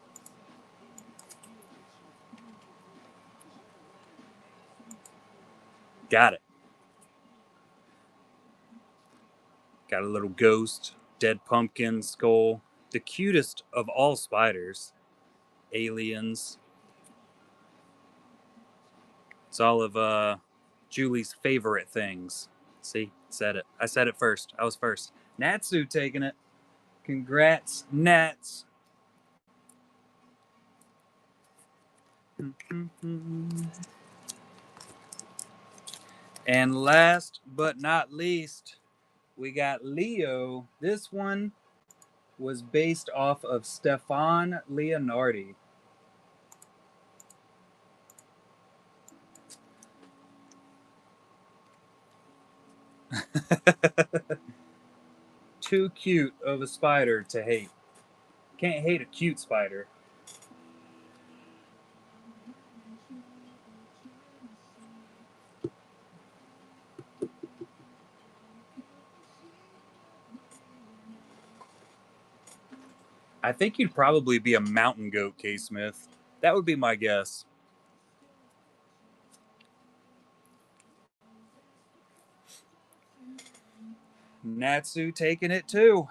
Got it. Got a little ghost, dead pumpkin, skull. The cutest of all spiders. Aliens. It's all of Julie's favorite things. See, said it. I said it first. I was first. Natsu taking it. Congrats, Nats. And last but not least, we got Leo. This one was based off of Stefan Leonardi. Too cute of a spider to hate. Can't hate a cute spider. I think you'd probably be a mountain goat, K. Smith. That would be my guess. Natsu taking it too.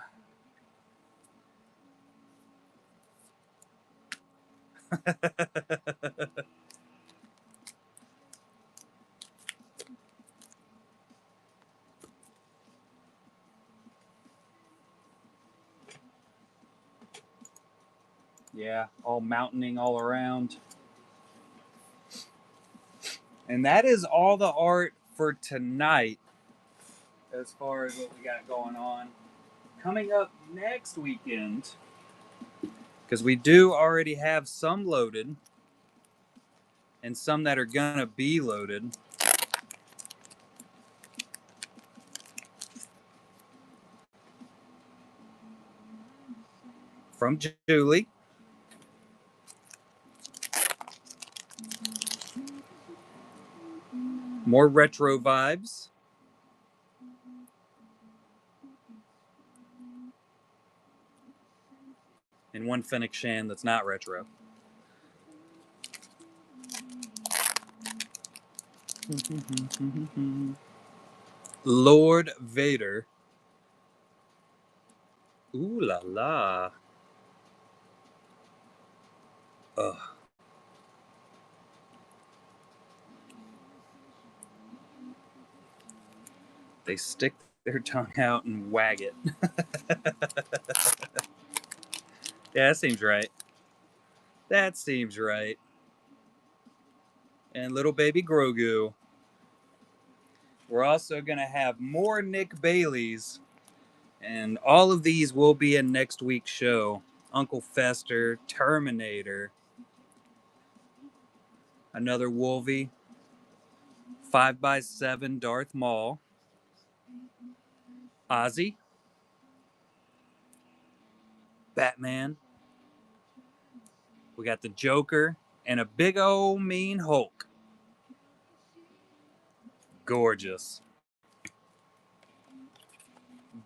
Yeah, all mountaining all around. And that is all the art for tonight as far as what we got going on. Coming up next weekend, because we do already have some loaded and some that are going to be loaded. From Julie. More retro vibes. And one Fennec Shan that's not retro. Lord Vader. Ooh la la. Ugh. They stick their tongue out and wag it. Yeah, that seems right. That seems right. And little baby Grogu. We're also going to have more Nick Baileys. And all of these will be in next week's show. Uncle Fester, Terminator, another Wolvie, 5x7 Darth Maul, Ozzy, Batman. We got the Joker and a big old mean Hulk. Gorgeous.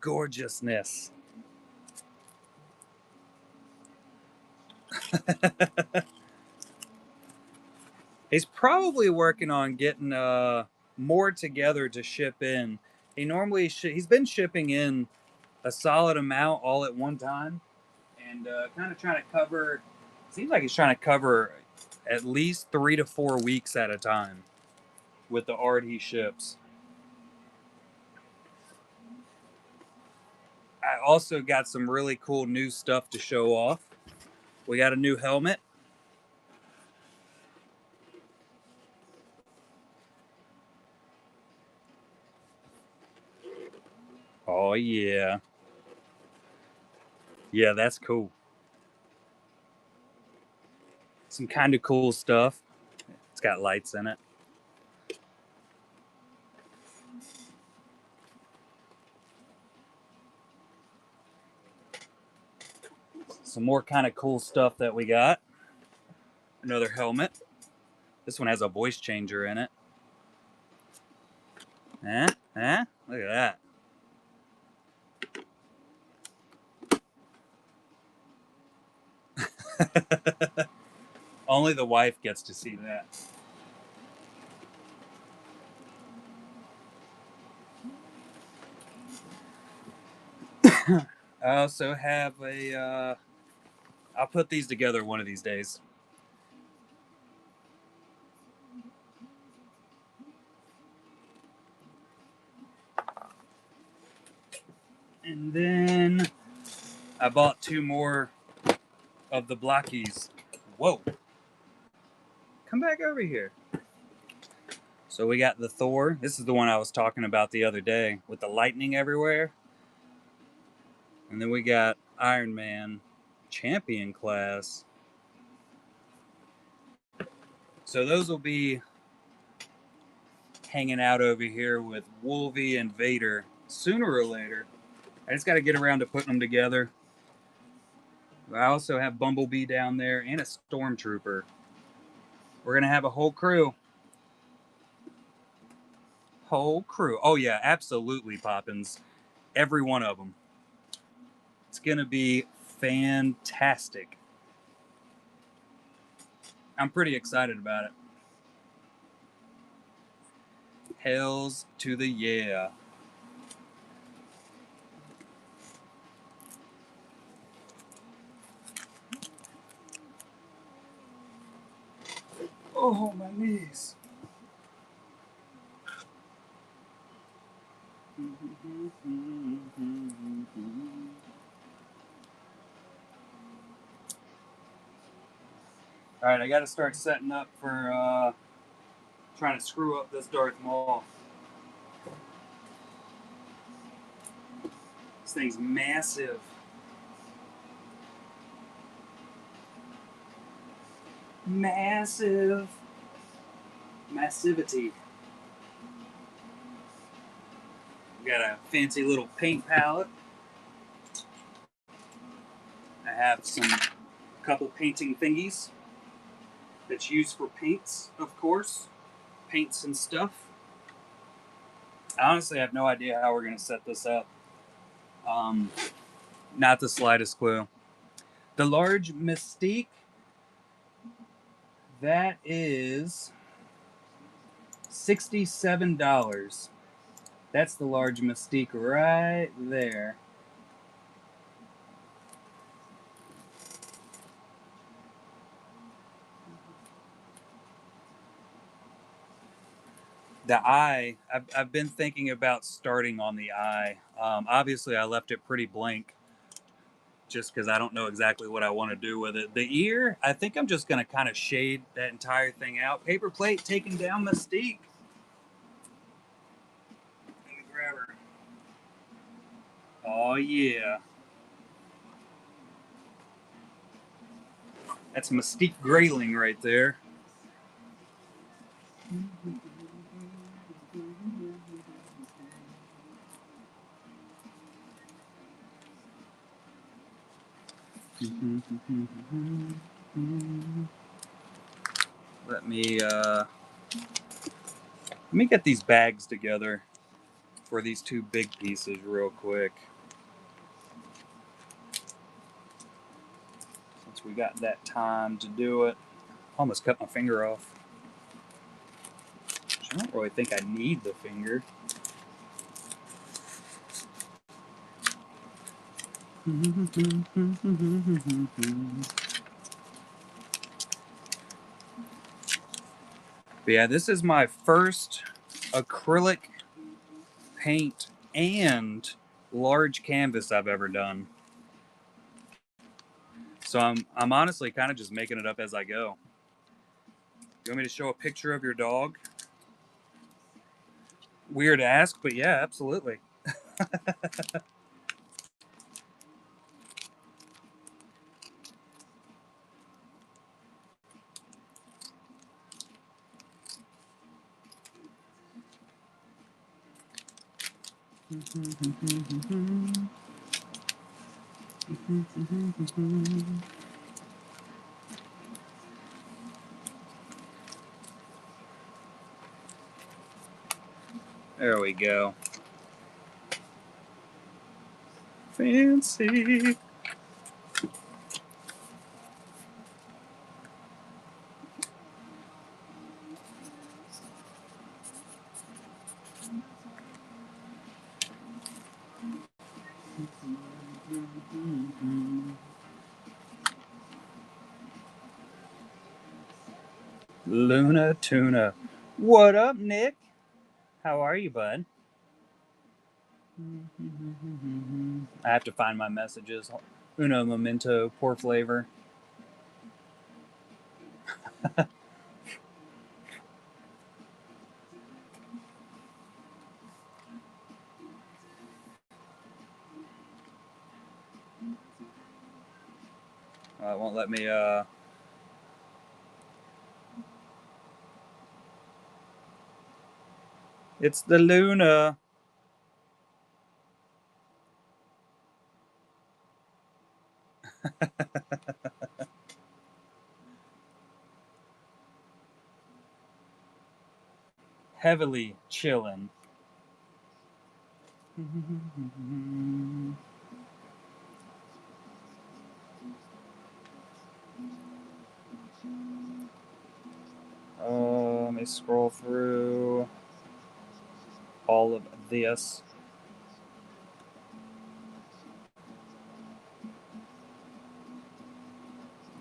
gorgeousness. He's probably working on getting more together to ship in. He's been shipping in a solid amount all at one time, and kind of trying to cover. Seems like he's trying to cover at least 3 to 4 weeks at a time with the art he ships. I also got some really cool new stuff to show off. We got a new helmet. Oh yeah. Yeah, that's cool. Some kind of cool stuff. It's got lights in it. Some more kind of cool stuff that we got. Another helmet. This one has a voice changer in it. Look at that. Only the wife gets to see that. I also have I'll put these together one of these days. And then I bought 2 more of the blockies. Whoa. Come back over here. So we got the Thor. This is the one I was talking about the other day with the lightning everywhere. And then we got Iron Man Champion class. So those will be hanging out over here with Wolvie and Vader sooner or later. I just got to get around to putting them together. I also have Bumblebee down there and a Stormtrooper. We're going to have a whole crew. Whole crew. Oh, yeah, absolutely, Poppins. Every one of them. It's going to be fantastic. I'm pretty excited about it. Hells to the yeah. Oh, my knees. All right, I got to start setting up for trying to screw up this Darth Maul. This thing's massive. Massive. Massivity. We got a fancy little paint palette. I have a couple painting thingies that's used for paints, of course. Paints and stuff. I honestly have no idea how we're going to set this up. Not the slightest clue. The large Mystique, that is $67. That's the large Mystique right there. The eye, I've been thinking about starting on the eye. Obviously, I left it pretty blank just because I don't know exactly what I want to do with it. The ear, I think I'm just going to kind of shade that entire thing out. Paper plate taking down Mystique. Let me grab her. Oh, yeah. That's Mystique Grayling right there. Let me get these bags together for these 2 big pieces real quick. So we got that time to do it. Almost cut my finger off. I don't really think I need the finger. But yeah, this is my first acrylic paint and large canvas I've ever done. So I'm honestly kind of just making it up as I go. You want me to show a picture of your dog? Weird to ask, but yeah, absolutely. There we go. Fancy. Luna Tuna. What up, Nick? How are you, bud? I have to find my messages. Uno momento, poor flavor. It won't let me. It's the Luna. Heavily chillin'. Let me scroll through all of this.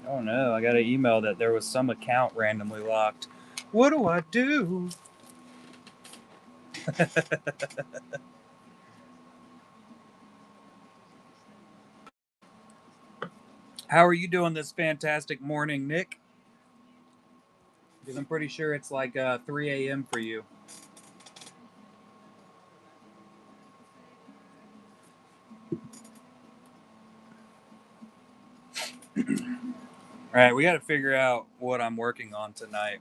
Oh no, I got an email that there was some account randomly locked. What do I do? How are you doing this fantastic morning, Nick? Because I'm pretty sure it's like 3 a.m. for you. All right, we got to figure out what I'm working on tonight.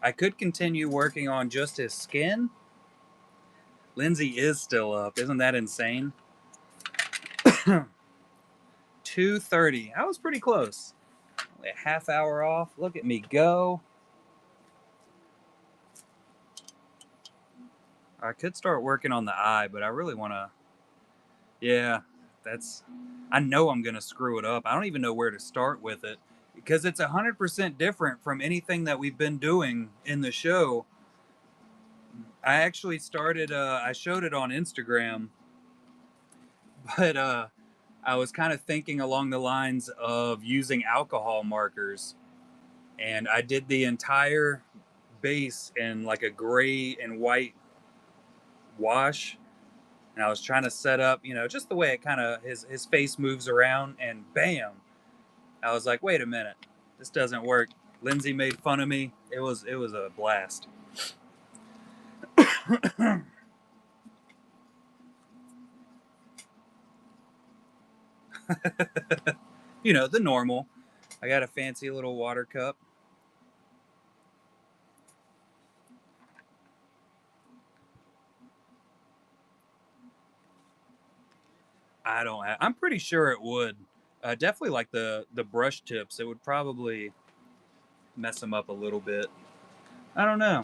I could continue working on just his skin. Lindsay is still up. Isn't that insane? 2:30. I was pretty close. Only a half hour off. Look at me go. I could start working on the eye, but I really want to. Yeah, that's. I know I'm going to screw it up. I don't even know where to start with it because it's 100% different from anything that we've been doing in the show. I actually started, I showed it on Instagram, but I was kind of thinking along the lines of using alcohol markers. And I did the entire base in like a gray and white wash. And I was trying to set up, just the way it kind of his face moves around, and bam, I was like, wait a minute, this doesn't work. Lindsay made fun of me. It was a blast. The normal. I got a fancy little water cup. I'm pretty sure it would. Definitely like the brush tips. It would probably mess them up a little bit. I don't know.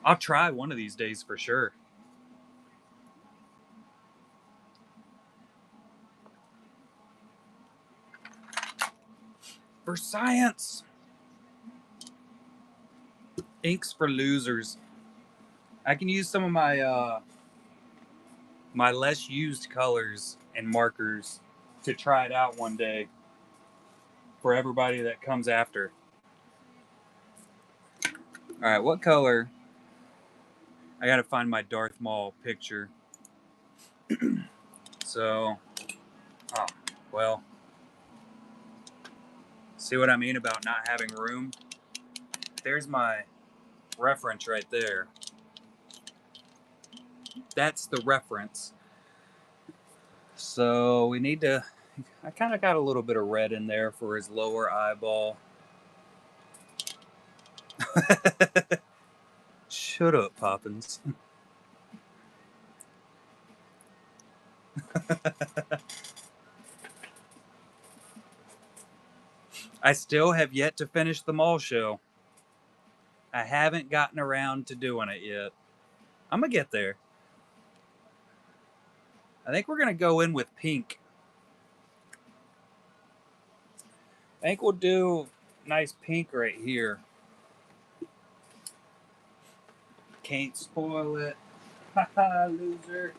I'll try one of these days for sure. For science. Inks for losers. I can use some of my my less used colors and markers to try it out one day for everybody that comes after. All right, what color? I gotta find my Darth Maul picture. So, oh, well, see what I mean about not having room? There's my reference right there. That's the reference. So we need to, I kind of got a little bit of red in there for his lower eyeball. Shut up, Poppins. I still have yet to finish the mall show. I haven't gotten around to doing it yet. I'm gonna get there. I think we're gonna go in with pink. I think we'll do nice pink right here. Can't spoil it. Haha, loser.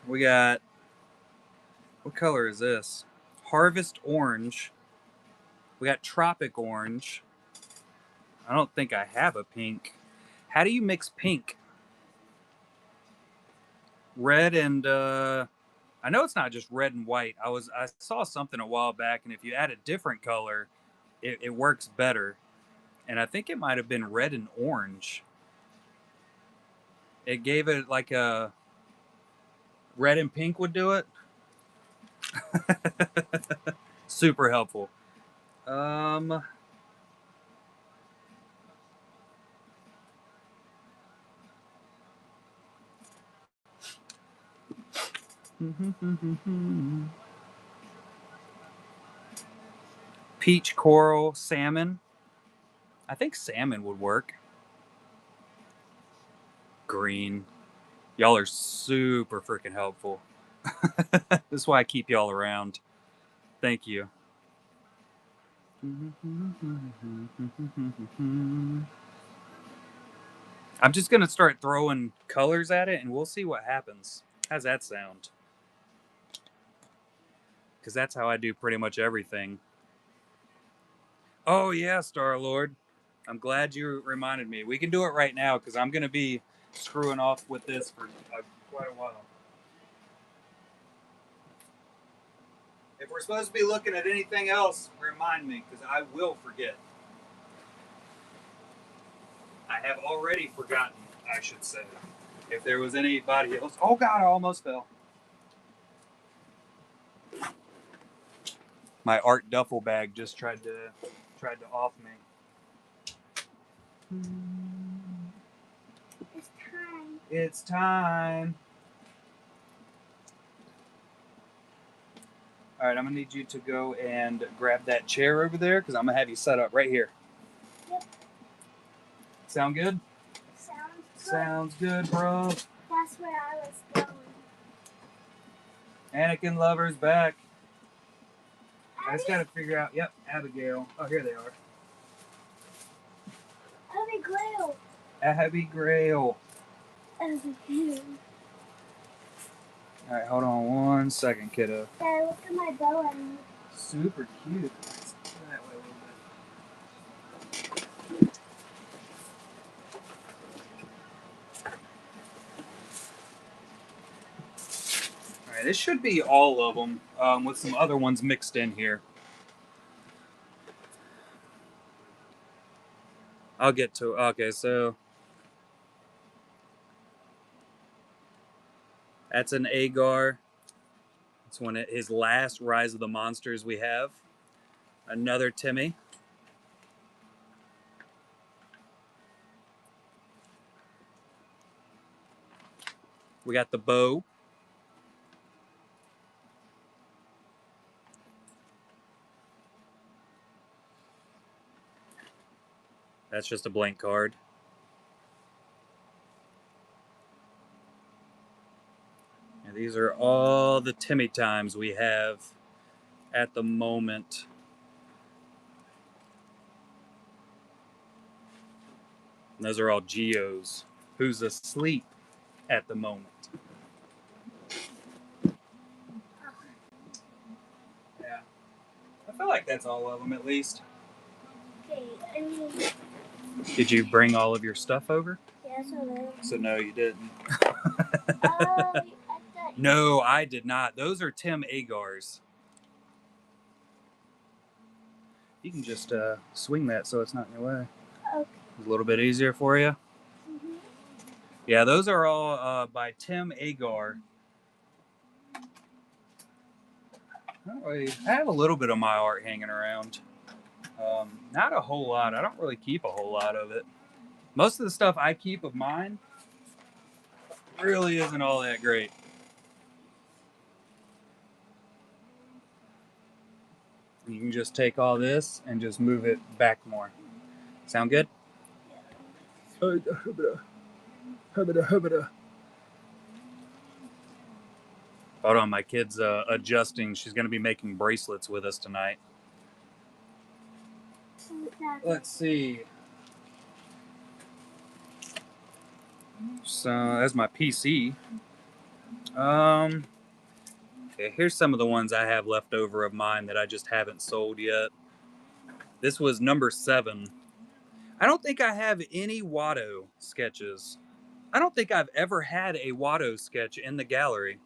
We got, what color is this? Harvest orange. We got tropic orange. I don't think I have a pink. How do you mix pink? Red and I know it's not just red and white. I saw something a while back, and if you add a different color, it works better. And I think it might have been red and orange. It gave it like a red and pink would do it. Super helpful. Peach coral salmon. I think salmon would work. Green. Y'all are super freaking helpful. This is why I keep y'all around. Thank you. I'm just going to start throwing colors at it and we'll see what happens. How's that sound? Because that's how I do pretty much everything. Oh, yeah, Star-Lord. I'm glad you reminded me. We can do it right now because I'm going to be screwing off with this for quite a while. If we're supposed to be looking at anything else, remind me because I will forget. I have already forgotten, I should say. If there was anybody else. Oh, God, I almost fell. My art duffel bag just tried to off me. It's time. It's time. All right, I'm gonna need you to go and grab that chair over there because I'm gonna have you set up right here. Yep. Sound good? Sounds good. Sounds good, bro. That's where I was going. Anakin Lover's back. I just gotta figure out. Yep, Abigail. Oh, here they are. Abigail. Abigail. Abigail. All right, hold on one second, kiddo. Dad, look at my bow and Super cute. Let's go that way a little bit. All right, this should be all of them with some other ones mixed in here. I'll get to. Okay, so that's an Agar. It's his last Rise of the Monsters we have. Another Timmy. We got the bow. That's just a blank card. These are all the Timmy times we have at the moment. And those are all Geos, who's asleep at the moment. Yeah. I feel like that's all of them at least. Okay, Did you bring all of your stuff over? Yes, I did. So no, you didn't. I thought No, I did not. Those are Tim Agar's. You can just swing that so it's not in your way. Okay. It's a little bit easier for you. Mm-hmm. Yeah, those are all by Tim Agar. I have a little bit of my art hanging around. Not a whole lot. I don't really keep a whole lot of it. Most of the stuff I keep of mine really isn't all that great. You can just take all this and just move it back more. Sound good? Hold on, my kid's adjusting. She's going to be making bracelets with us tonight. Let's see. So that's my PC. Okay, here's some of the ones I have left over of mine that I just haven't sold yet. This was number 7. I don't think I have any Watto sketches. I don't think I've ever had a Watto sketch in the gallery.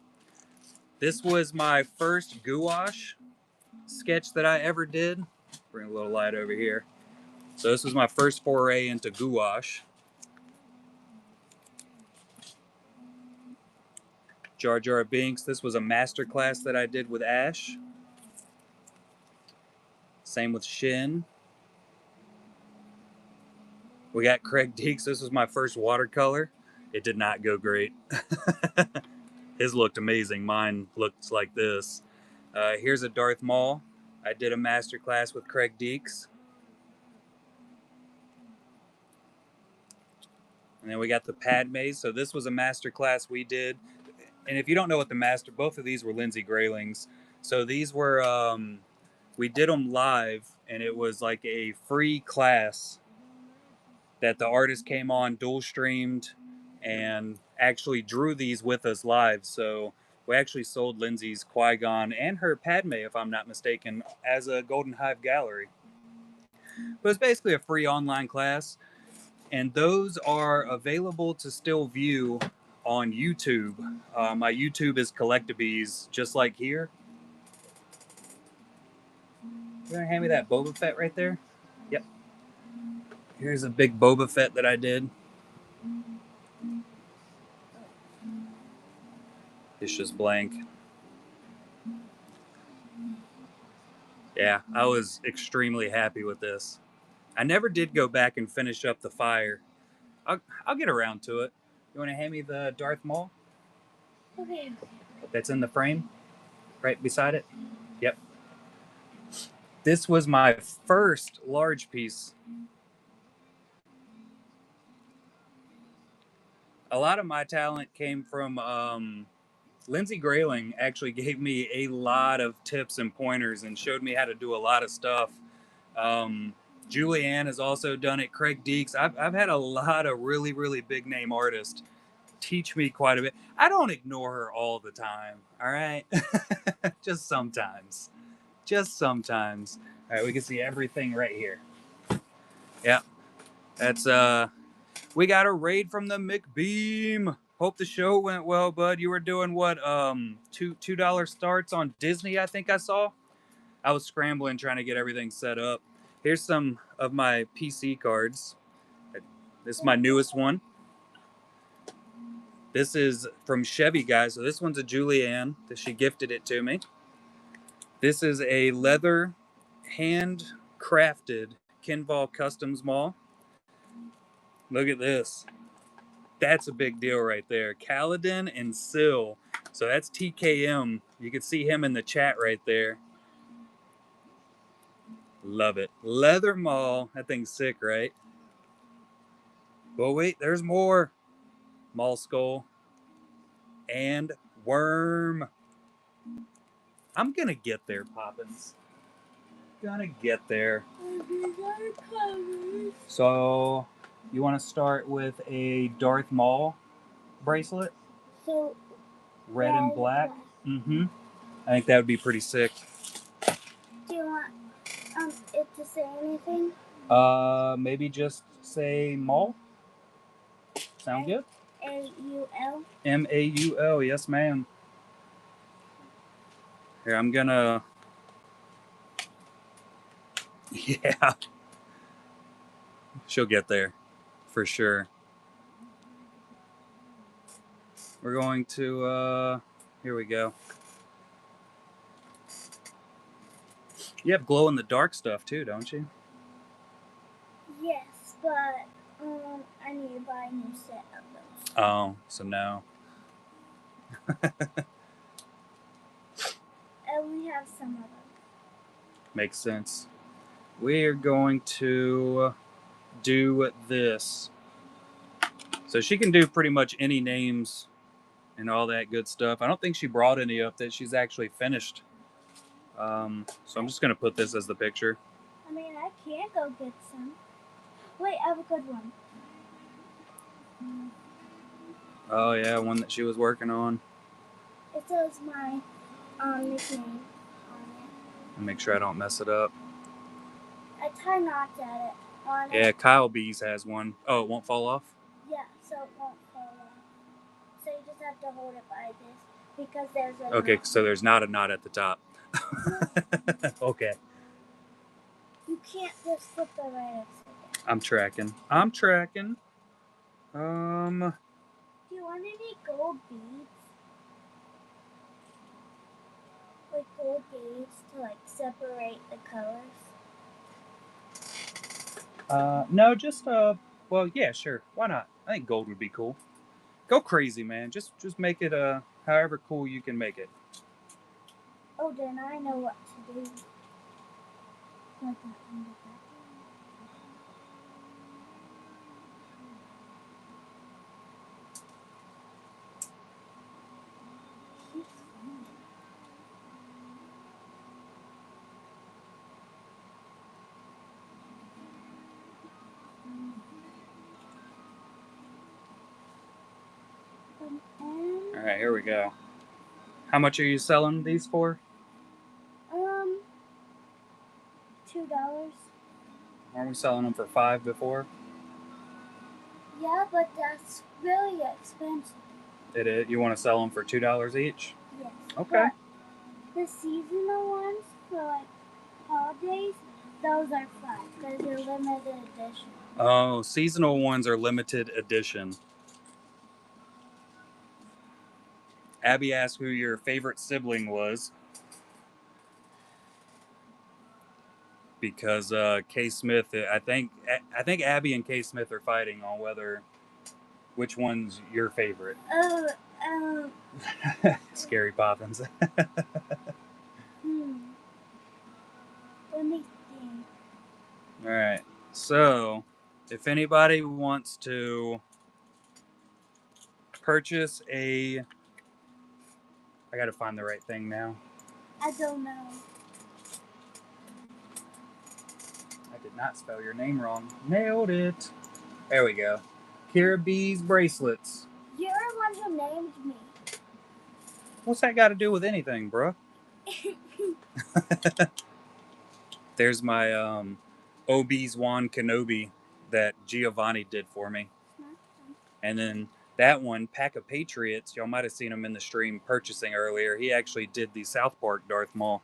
This was my first gouache sketch that I ever did. Bring a little light over here. So this was my first foray into gouache. Jar Jar Binks. This was a master class that I did with Ash. Same with Shin. We got Craig Deeks. This was my first watercolor. It did not go great. His looked amazing. Mine looks like this. Here's a Darth Maul. I did a master class with Craig Deeks. And then we got the Padmes. So this was a master class we did. And if you don't know what both of these were Lindsay Graylings. So these were, we did them live, and it was like a free class that the artist came on, dual streamed, and actually drew these with us live. So we actually sold Lindsay's Qui-Gon and her Padme, if I'm not mistaken, as a Golden Hive Gallery. But it's basically a free online class, and those are available to still view on YouTube. My YouTube is Collectabees, just like here. You gonna hand me that Boba Fett right there? Yep. Here's a big Boba Fett that I did. It's just blank. Yeah, I was extremely happy with this. I never did go back and finish up the fire. I'll get around to it. You want to hand me the Darth Maul? Okay. That's in the frame? Right beside it? Yep. This was my first large piece. A lot of my talent came from Lindsay Grayling actually gave me a lot of tips and pointers and showed me how to do a lot of stuff. Julianne has also done it. Craig Deeks. I've had a lot of really, really big name artists teach me quite a bit. I don't ignore her all the time. All right. Just sometimes. Just sometimes. All right. We can see everything right here. Yeah. That's, we got a raid from the McBeam. Hope the show went well, bud. You were doing what? $2 starts on Disney, I think I saw. I was scrambling trying to get everything set up. Here's some of my PC cards. This is my newest one. This is from Chevy, guys. So this one's a Julianne that she gifted it to me. This is a leather handcrafted Kinval Customs Mall. Look at this. That's a big deal right there. Kaladin and Syl. So that's TKM. You can see him in the chat right there. Love it. Leather Mall. That thing's sick, right? Well, wait, there's more. Mall Skull. And Worm. I'm gonna get there, Poppins. Gonna get there. So, you want to start with a Darth Maul bracelet? So, red and black? Mm-hmm. I think that would be pretty sick. Do you want it to say anything? Maybe just say Maul. Sound good? A-U-L? M-A-U-L, yes ma'am. Here, I'm gonna... Yeah. She'll get there. For sure. We're going to, here we go. You have glow-in-the-dark stuff too, don't you? Yes, but I need to buy a new set of those. Oh, so no. We have some of them. Makes sense. We are going to do this. So she can do pretty much any names and all that good stuff. I don't think she brought any up that she's actually finished. So I'm just going to put this as the picture. I mean, I can go get some. Wait, I have a good one. Oh, yeah, one that she was working on. It says my nickname on it. And make sure I don't mess it up. I tie knots at it on Yeah, it. Kyle Bees has one. Oh, it won't fall off? Yeah, so it won't fall off. So you just have to hold it by this because there's a Okay, knot. so there's not a knot at the top. Okay. You can't just flip it right upside down. I'm tracking. I'm tracking. Do you want any gold beads? Like gold beads to like separate the colors? No, just, well, yeah, sure. Why not? I think gold would be cool. Go crazy, man. Just make it, however cool you can make it. Oh, then I know what to do. Like that one, like that. All right, here we go. How much are you selling these for? $2. Aren't we selling them for $5 before? Yeah, but that's really expensive. It is. You want to sell them for $2 each? Yes. Okay. But the seasonal ones for like holidays, those are $5 because they're limited edition. Oh, seasonal ones are limited edition. Abby asked who your favorite sibling was. Because K. Smith, I think Abby and K. Smith are fighting on which one's your favorite. Scary Poppins. Let me think. All right. So, if anybody wants to purchase I got to find the right thing now. I don't know. I did not spell your name wrong. Nailed it. There we go. Kira B's bracelets. You're the one who named me. What's that got to do with anything, bruh? There's my Obi-Wan Kenobi that Giovanni did for me. And then that one, Pack of Patriots, y'all might have seen him in the stream purchasing earlier. He actually did the South Park Darth Maul.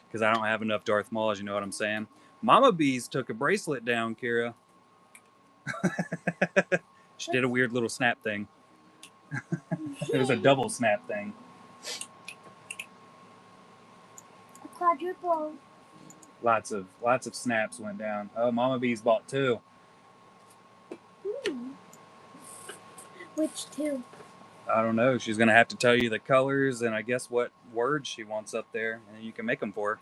Because I don't have enough Darth Mauls, you know what I'm saying? Mama Bees took a bracelet down, Kira. She did a weird little snap thing. It was a double snap thing. A quadruple. Lots of snaps went down. Oh, Mama Bees bought 2. Which 2? I don't know. She's going to have to tell you the colors and I guess what words she wants up there. And you can make them for her.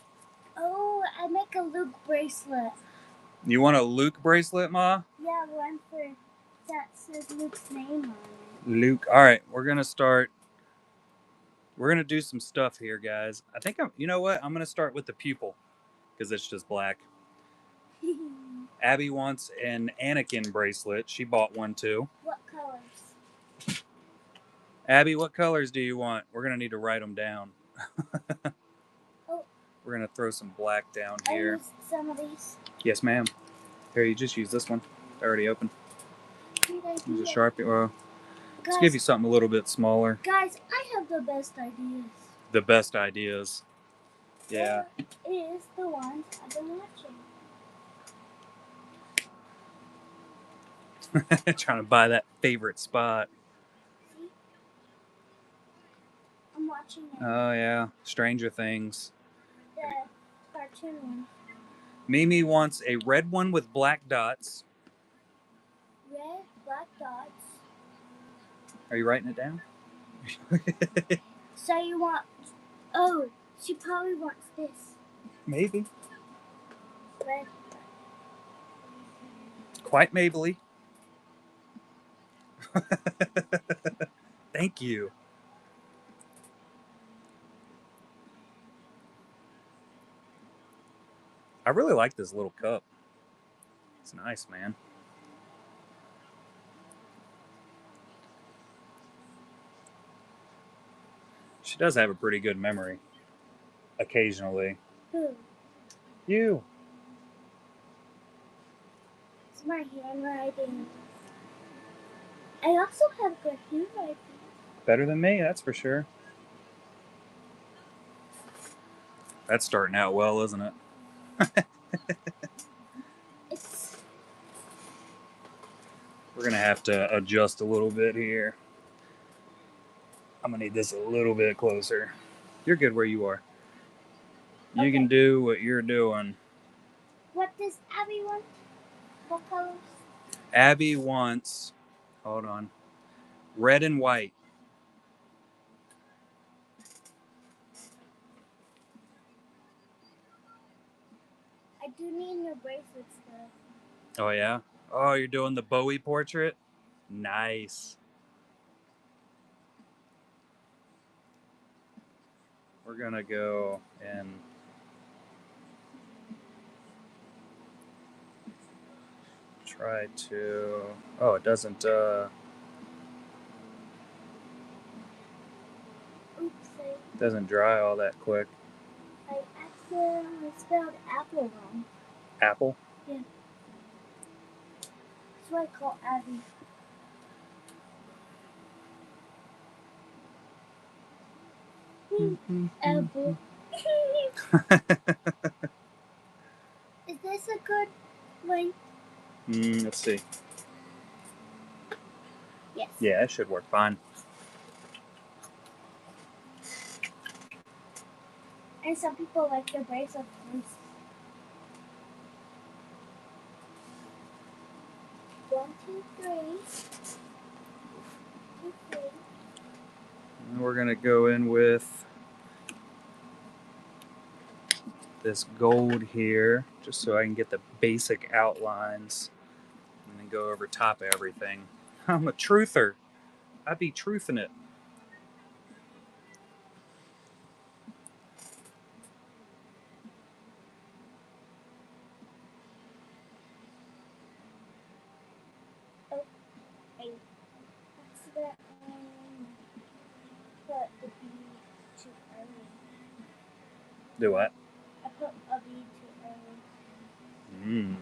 Oh, I make a Luke bracelet. You want a Luke bracelet, Ma? Yeah, one that says Luke's name on it. Luke. All right, we're gonna start. We're gonna do some stuff here, guys. I think I'm. You know what? I'm gonna start with the pupil because it's just black. Abby wants an Anakin bracelet. She bought one too. What colors? Abby, what colors do you want? We're gonna need to write them down. Oh. We're gonna throw some black down I here. used some of these. Yes, ma'am. Here, you just use this one. Already open. Use a Sharpie. Well, let's give you something a little bit smaller. Guys, I have the best ideas. The best ideas. Yeah. Where is the ones I've been watching? Trying to buy that favorite spot. See? I'm watching it. Oh, yeah. Stranger Things. The cartoon one. Mimi wants a red one with black dots. Red, black dots. Are you writing it down? So you want... Oh, she probably wants this. Maybe. Red. Quite maybe. Thank you. I really like this little cup. It's nice, man. She does have a pretty good memory. Occasionally. Who? You. It's my handwriting. I also have good handwriting. Better than me, that's for sure. That's starting out well, isn't it? We're going to have to adjust a little bit here. I'm going to need this a little bit closer. You're good where you are. You can do what you're doing. What does Abby want? What colors? Abby wants, hold on, red and white. I do need new bracelets though. Oh, yeah? Oh, you're doing the Bowie portrait? Nice. We're going to go and try to... Oh, it doesn't... doesn't dry all that quick. I accidentally spelled apple wrong. Apple? Yeah. That's what I call Abby. Apple. Is this a good length? Let's see. Yes. Yeah, it should work fine. And some people like the bracelet ones. 1, 2, 3. 2, 3. And we're going to go in with this gold here, just so I can get the basic outlines and then go over top of everything. I'm a truther. I be truthing it. Put the bead too early. Do what? I put a bead too early.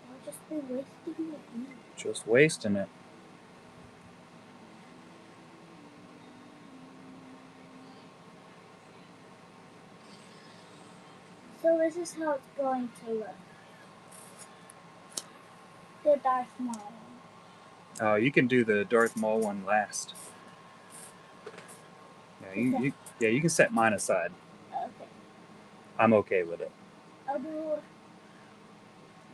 I'll just be wasting it. Just wasting it. So this is how it's going to look. The Darth Maul one. Oh, you can do the Darth Maul one last. Yeah, you can set mine aside. Okay. I'm okay with it. I'll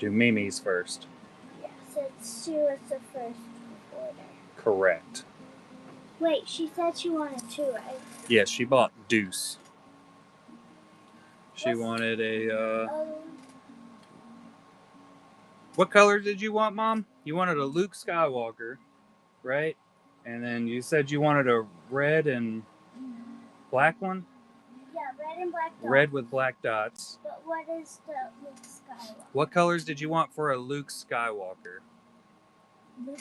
do Mimi's first. Yeah, since she was the first order. Correct. Wait, she said she wanted 2, right? Yes, she bought Deuce. She wanted a What color did you want, Mom? You wanted a Luke Skywalker, right? And then you said you wanted a red and black one? Yeah, red and black dots. Red with black dots. But what is the Luke Skywalker? What colors did you want for a Luke Skywalker? Luke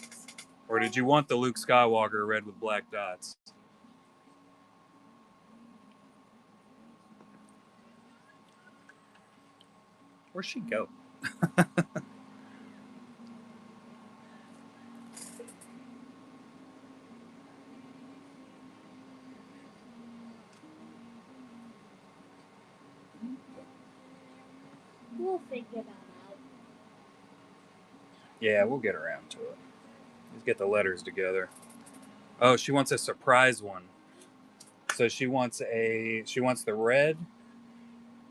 Or did you want the Luke Skywalker red with black dots? Where'd she go? We'll figure that out. Yeah, we'll get around to it. Let's get the letters together. Oh, she wants a surprise one. So she wants the red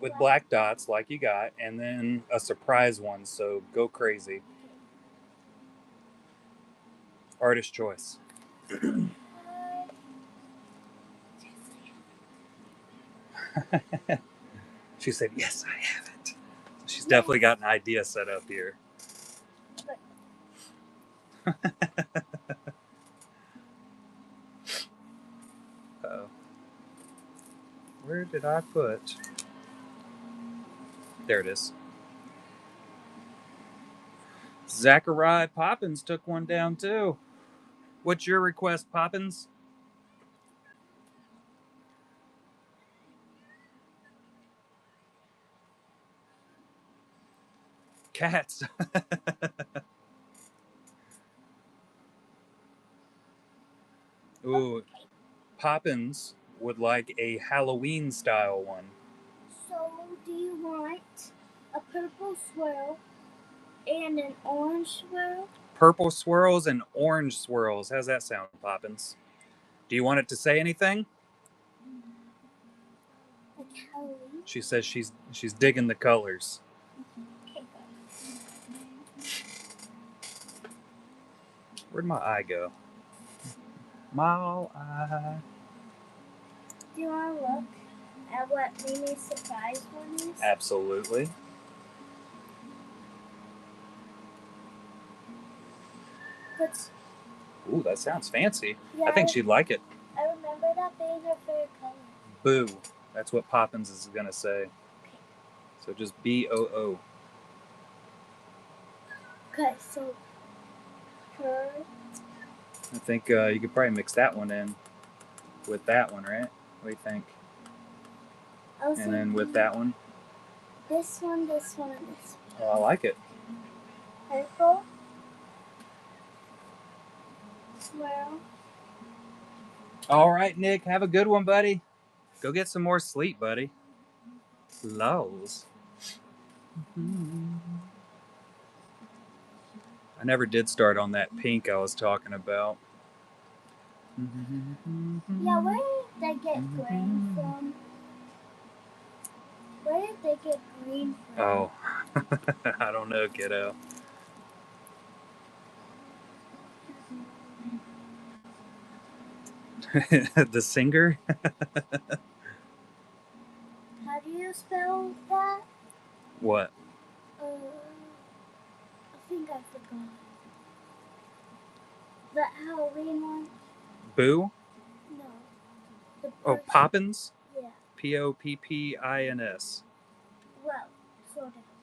with black dots like you got, and then a surprise one, so go crazy. Artist choice. She said, yes, I have it. She's definitely got an idea set up here. Uh-oh. Where did I put? There it is. Zachariah Poppins took one down too. What's your request, Poppins? Cats. Ooh, Poppins would like a Halloween style one. So, do you want a purple swirl and an orange swirl? Purple swirls and orange swirls. How's that sound, Poppins? Do you want it to say anything? Like Halloween? She says she's digging the colors. Okay, Where'd my eye go? My eye. do you want to look at what Mimi's surprise one is? Absolutely. But, Ooh, that sounds fancy. yeah, I think she'd like it. I remember that being her favorite color. Boo. That's what Poppins is going to say. So just B-O-O. Okay, so her. I think you could probably mix that one in with that one, right? What do you think? And then with that one? This one, and this one. Oh, I like it. Purple. Swirl. All right, Nick. Have a good one, buddy. Go get some more sleep, buddy. Lols. I never did start on that pink I was talking about. Yeah, where did they get green from? Where did they get green from? Oh, I don't know, kiddo. The singer? How do you spell that? What? I think I forgot. The Halloween one? Boo? No. The Oh, person- Poppins? Yeah. Poppins. Well, sort of.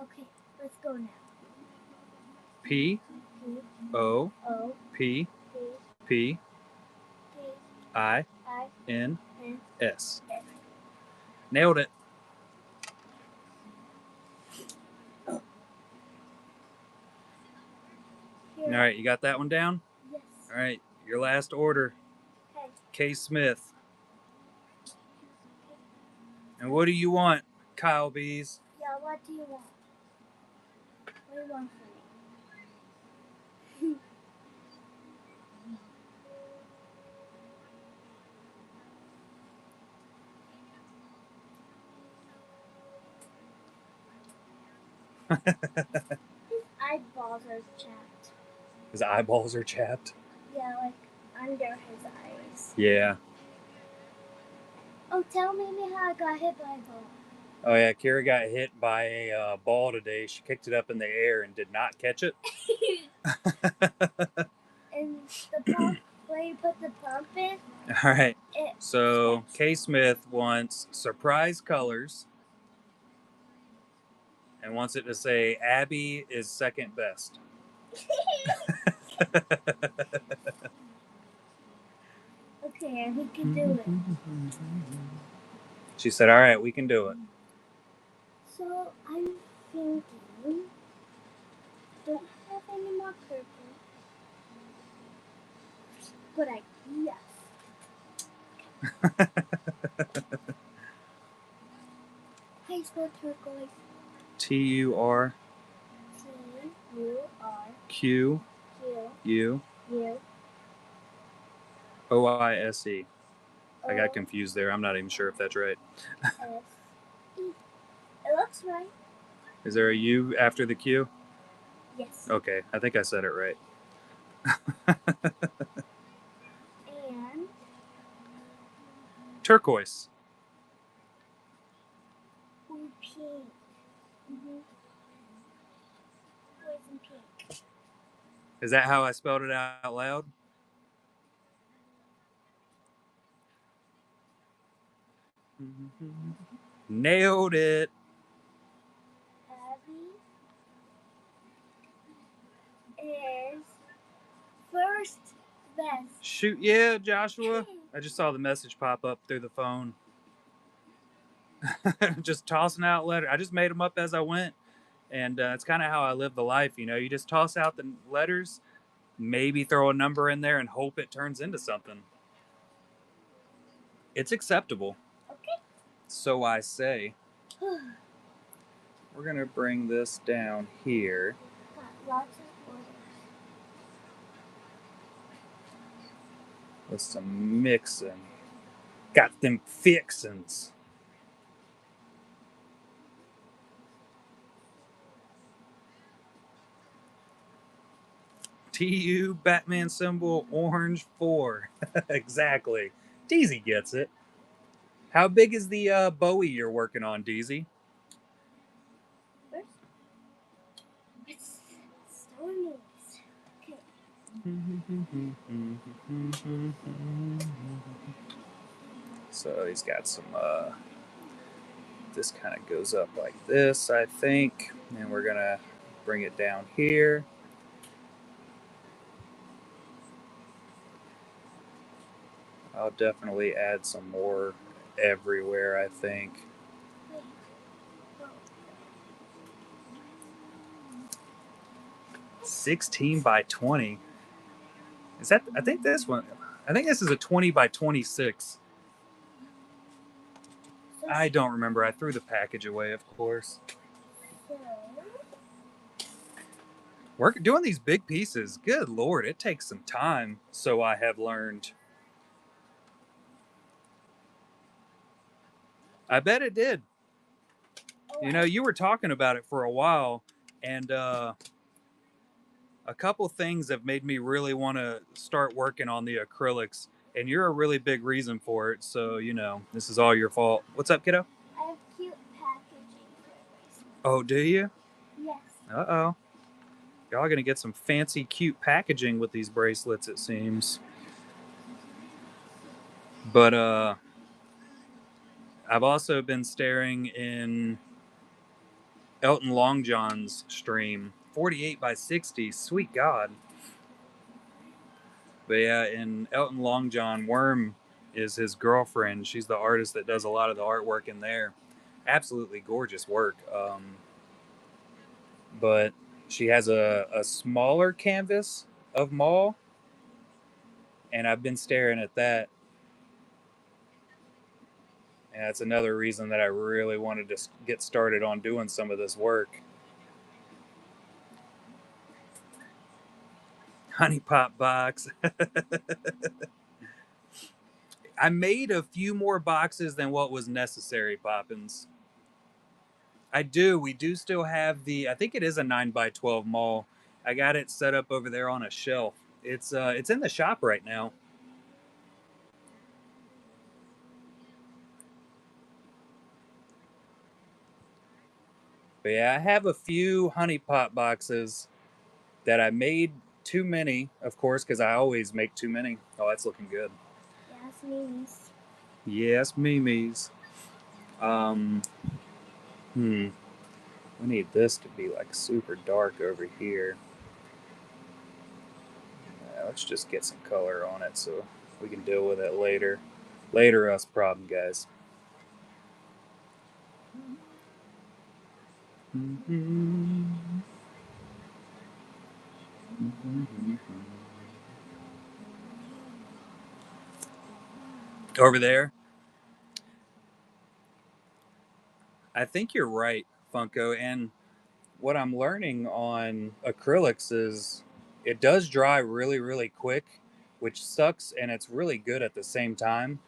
Okay, let's go now. P P O O P P P P I I N N S. S. Nailed it. Here. All right, you got that one down? Yes. All right, your last order. Okay. K. Smith. And what do you want, Kyle Bees? Yeah, what do you want? What do you want from me? His eyeballs are chapped. His eyeballs are chapped? Yeah, like under his eyes. Yeah. Oh, tell me how I got hit by a ball. Oh yeah, Kira got hit by a ball today. She kicked it up in the air and did not catch it. And the pump, where you put the pump in. All right. So K Smith wants surprise colors and wants it to say Abby is second best. Okay, we can do it. She said, "All right, we can do it." So I'm thinking, don't have any more purple, but yes. How you spell turquoise? T-U-R T-U-R Q-U U O-I-S-E. I got confused there. I'm not even sure if that's right. S-E. It looks right. Is there a U after the Q? Yes. Okay, I think I said it right. And Turquoise. pink. Turquoise and pink. Is that how I spelled it out loud? Nailed it. Abby is first best. Shoot, yeah, Joshua. I just saw the message pop up through the phone. Just tossing out letters. I just made them up as I went. And it's kind of how I live the life. You know, you just toss out the letters, maybe throw a number in there and hope it turns into something. It's acceptable. Okay. So I say. We're going to bring this down here. Got lots of orders. With some mixing. Got them fixins'. TU Batman symbol orange 4. Exactly. Deezy gets it. How big is the Bowie you're working on, Deezy? It's so nice. Okay. So he's got some, this kind of goes up like this, I think. And we're going to bring it down here. I'll definitely add some more everywhere, I think. 16 by 20. Is that, I think this one, I think this is a 20 by 26. I don't remember. I threw the package away, of course. We're doing these big pieces. Good Lord, it takes some time, so I have learned. I bet it did. You know, you were talking about it for a while, and a couple things have made me really want to start working on the acrylics, and you're a really big reason for it, so, you know, this is all your fault. What's up, kiddo? I have cute packaging for this. Oh, do you? Yes. Uh-oh. Y'all gonna get some fancy, cute packaging with these bracelets, it seems. But, I've also been staring in Elton Longjohn's stream. 48 by 60, sweet God. But yeah, in Elton Longjohn, Worm is his girlfriend. She's the artist that does a lot of the artwork in there. Absolutely gorgeous work. But she has a smaller canvas of Maul, and I've been staring at that. And that's another reason that I really wanted to get started on doing some of this work. Honey Pop box. I made a few more boxes than what was necessary, Poppins. I do. We do still have the. I think it is a 9x12 mall. I got it set up over there on a shelf. It's in the shop right now. But yeah, I have a few honey pot boxes that I made too many, of course, because I always make too many. Oh, that's looking good. Yes, Mimi's. Yes, Mimi's. Um, we need this to be like super dark over here. Let's just get some color on it so we can deal with it later. Later, us problem, guys. Over there, I think you're right, Funko. And what I'm learning on acrylics is it does dry really, really quick, which sucks, and it's really good at the same time.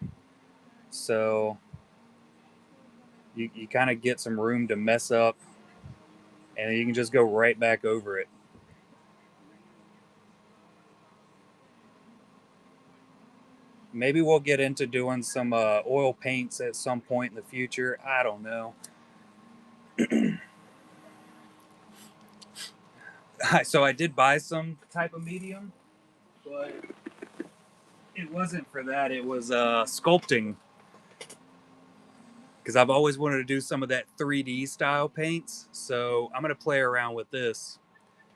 So you kind of get some room to mess up, and you can just go right back over it. Maybe we'll get into doing some oil paints at some point in the future. I don't know. So I did buy some type of medium, but it wasn't for that. It was sculpting because I've always wanted to do some of that 3D style paints. So I'm gonna play around with this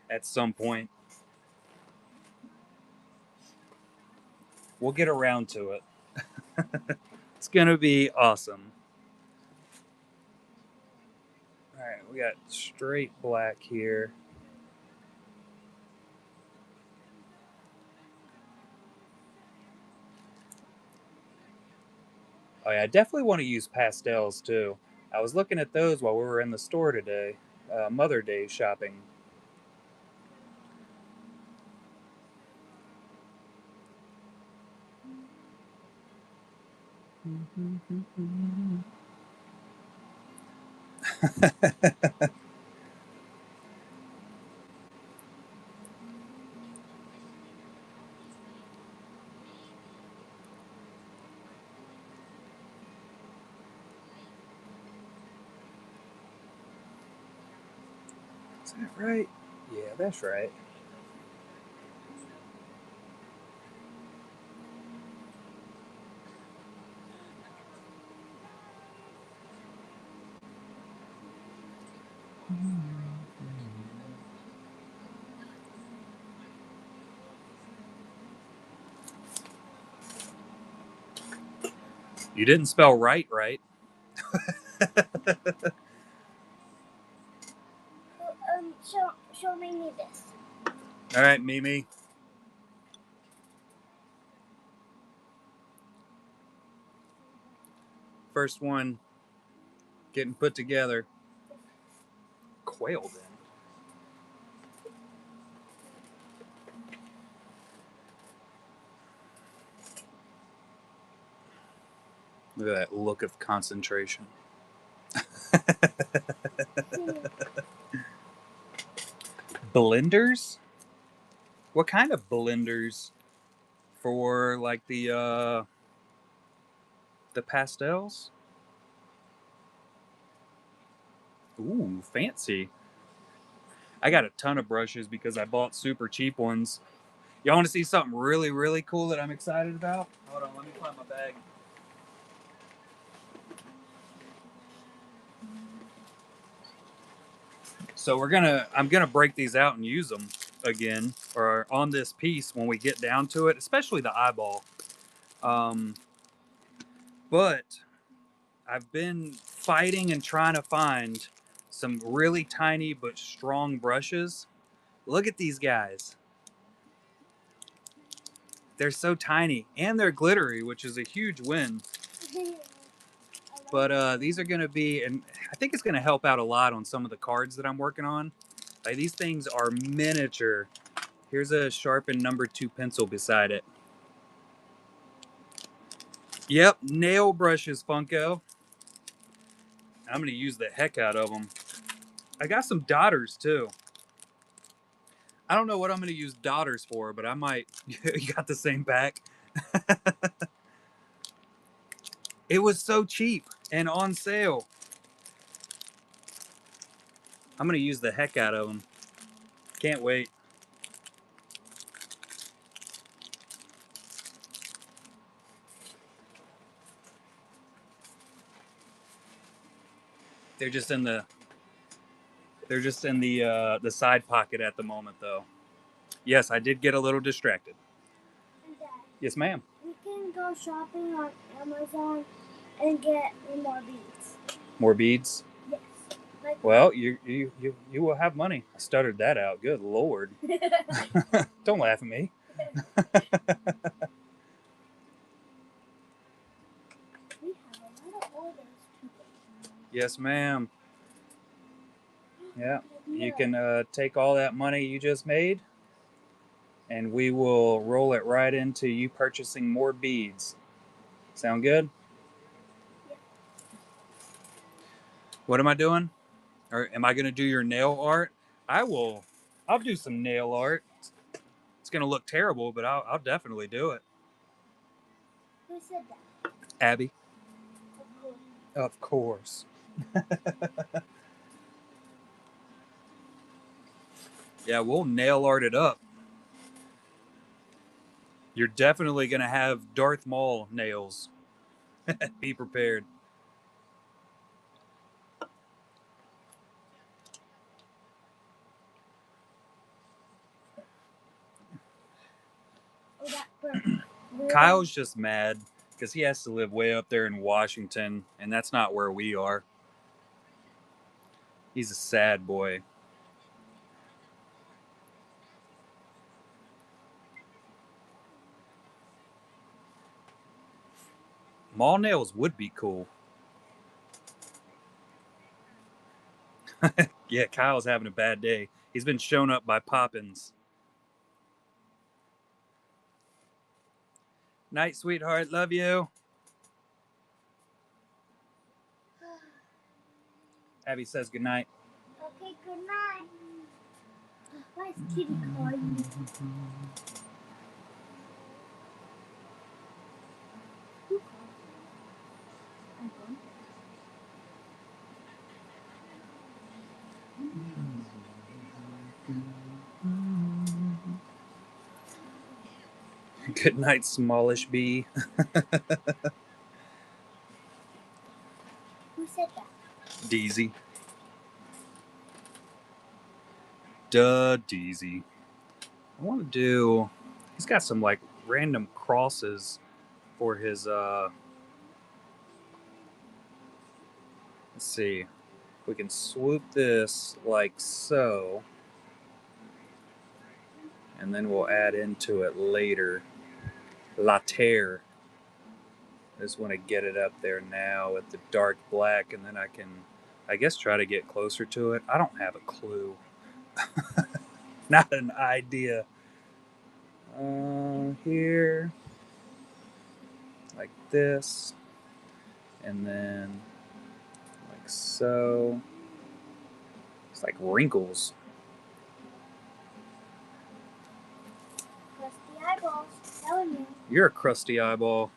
at some point. We'll get around to it. It's gonna be awesome. All right, we got straight black here. Oh yeah, I definitely want to use pastels too. I was looking at those while we were in the store today, Mother Day shopping. Is that right? Yeah, that's right. You didn't spell right, right? Show Mimi this. All right, Mimi. First one getting put together. Quail then. Look at that look of concentration. Blenders? What kind of blenders? For like the pastels? Ooh, fancy. I got a ton of brushes because I bought super cheap ones. Y'all want to see something really, really cool that I'm excited about? Hold on, let me find my bag. So I'm gonna break these out and use them again, or on this piece when we get down to it, especially the eyeball. Um, but I've been fighting and trying to find some really tiny but strong brushes. Look at these guys. They're so tiny and they're glittery, which is a huge win. But these are going to be, and I think it's going to help out a lot on some of the cards that I'm working on. Like, these things are miniature. Here's a sharpened #2 pencil beside it. Yep, nail brushes, Funko. I'm going to use the heck out of them. I got some daughters too. I don't know what I'm going to use daughters for, but I might. You got the same pack. It was so cheap and on sale. I'm going to use the heck out of them. Can't wait. They're just in the the side pocket at the moment, though. Yes, I did get a little distracted. Dad, Yes, ma'am. we can go shopping on Amazon and get more beads. More beads? Yes. Like well, you will have money. I stuttered that out. Good Lord. Don't laugh at me. We have a lot of orders today. Yes, ma'am. Yeah. You can take all that money you just made, and we will roll it right into you purchasing more beads. Sound good? Yeah. What am I doing? Or am I going to do your nail art? I'll do some nail art. It's going to look terrible, but I'll definitely do it. Who said that? Abby? Of course. Of course. Yeah, we'll nail art it up. You're definitely going to have Darth Maul nails. Be prepared. Oh, that bird. Kyle's just mad because he has to live way up there in Washington, and that's not where we are. He's a sad boy. Maul nails would be cool. Yeah, Kyle's having a bad day. He's been shown up by Poppins. Night, sweetheart. Love you. Abby says goodnight. Okay, good night. Why is Kitty calling me? Who called? I don't. Good night, smallish bee. Who said that? Deezy. Duh, Deezy. I want to do. He's got some like random crosses for his. Let's see. We can swoop this like so, and then we'll add into it later. Later. I just want to get it up there now with the dark black, and then I can, I guess, try to get closer to it. I don't have a clue. Not an idea. Here, like this, and then like so. It's like wrinkles. Crusty eyeballs. Telling you. You're a crusty eyeball,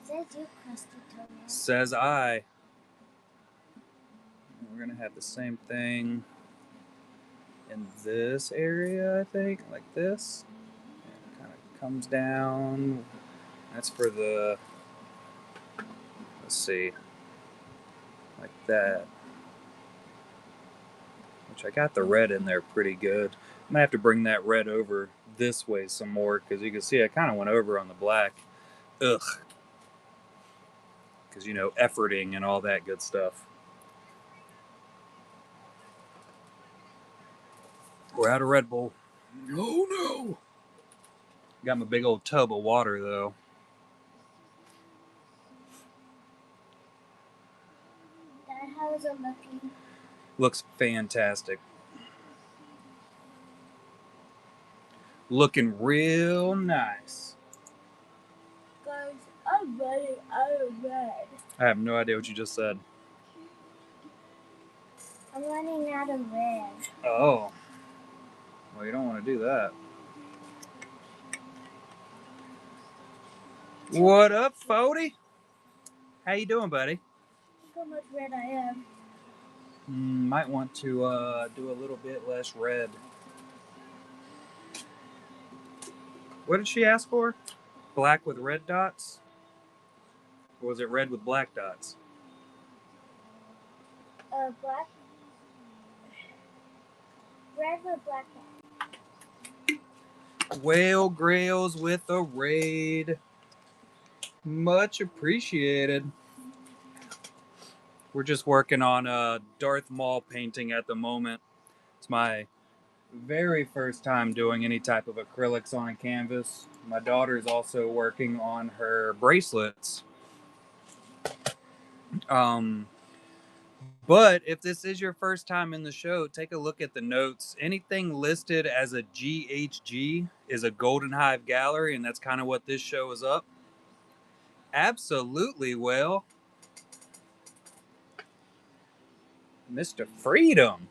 Says you crusty toenail. says I. We're gonna have the same thing in this area, I think, like this. And it kind of comes down. That's for the, let's see, like that. Which I got the red in there pretty good. I'm gonna have to bring that red over this way some more because you can see I kind of went over on the black. Ugh. Because, you know, efforting and all that good stuff. We're out of Red Bull. Oh no! Got my big old tub of water though. Dad, how is it looking? Looks fantastic. Looking real nice. Guys, I'm running out of red. I have no idea what you just said. I'm running out of red. Oh. Well, you don't want to do that. What up, Fody? How you doing, buddy? Look how much red I am. Might want to do a little bit less red. What did she ask for? Black with red dots? Or was it red with black dots? Black. Red with black. Whale grails with a raid. Much appreciated. We're just working on a Darth Maul painting at the moment. It's my very first time doing any type of acrylics on a canvas. My daughter's also working on her bracelets. But if this is your first time in the show, take a look at the notes. Anything listed as a GHG is a Golden Hive Gallery, and that's kind of what this show is up. Absolutely, well, Mr. Freedom.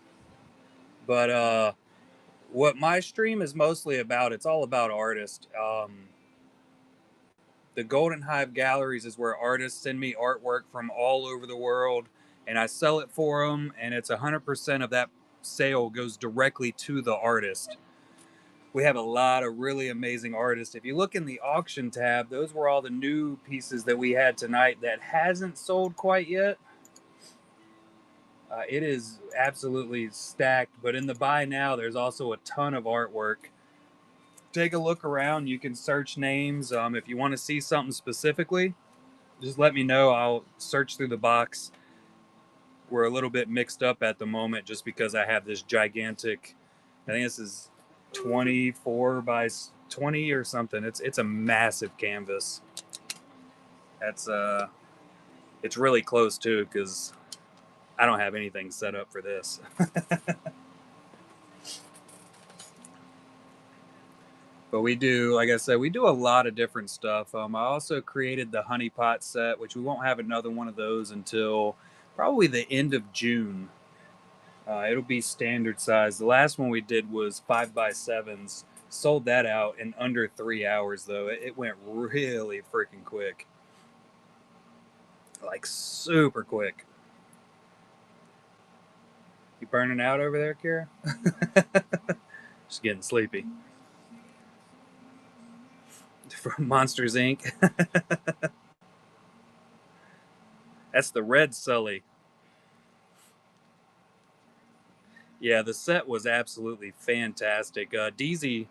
But what my stream is mostly about, it's all about artists. The Golden Hive Galleries is where artists send me artwork from all over the world, and I sell it for them, and it's 100% of that sale goes directly to the artist. We have a lot of really amazing artists. If you look in the auction tab, those were all the new pieces that we had tonight that hasn't sold quite yet. It is absolutely stacked, but in the buy now, there's also a ton of artwork. Take a look around. You can search names. If you want to see something specifically, just let me know. I'll search through the box. We're a little bit mixed up at the moment just because I have this gigantic, I think this is 24 by 20 or something. It's a massive canvas. That's it's really close too because I don't have anything set up for this. But we do, like I said, we do a lot of different stuff. I also created the honey pot set, which we won't have another one of those until probably the end of June. It'll be standard size. The last one we did was 5x7s. Sold that out in under 3 hours, though. It went really freaking quick. Like, super quick. You burning out over there, Kara? Just getting sleepy. From Monsters, Inc. That's the red Sully. Yeah, the set was absolutely fantastic. DZ,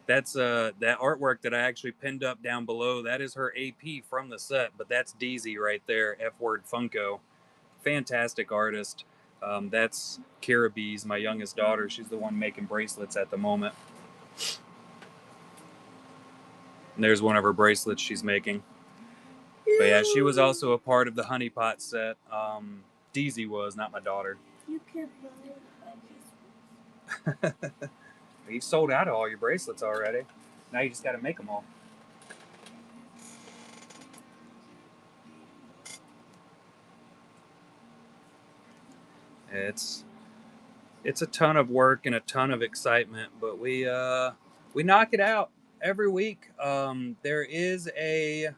that's that artwork that I actually pinned up down below. That is her AP from the set, but that's DZ right there, F Word Funko. Fantastic artist. That's Kira Bees, my youngest daughter. She's the one making bracelets at the moment. And there's one of her bracelets she's making. But yeah, she was also a part of the Honey Pot set. DZ was, not my daughter. You could buy You sold out of all your bracelets already. Now you just got to make them all. It's a ton of work and a ton of excitement, but we knock it out every week. There is a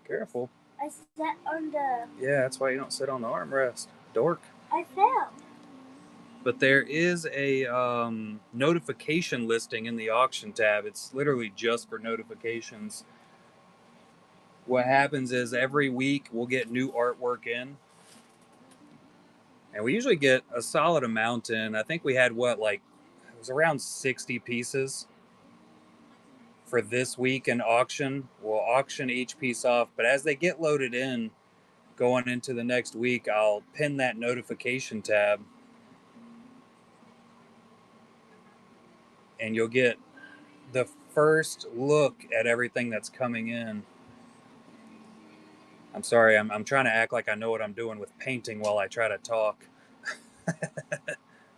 careful. I sat on the. Yeah, that's why you don't sit on the armrest, dork. I fell. But there is a notification listing in the auction tab. It's literally just for notifications. What happens is every week we'll get new artwork in. And we usually get a solid amount in. I think we had it was around 60 pieces for this week in auction. We'll auction each piece off, but as they get loaded in going into the next week, I'll pin that notification tab and you'll get the first look at everything that's coming in. I'm sorry, I'm trying to act like I know what I'm doing with painting while I try to talk.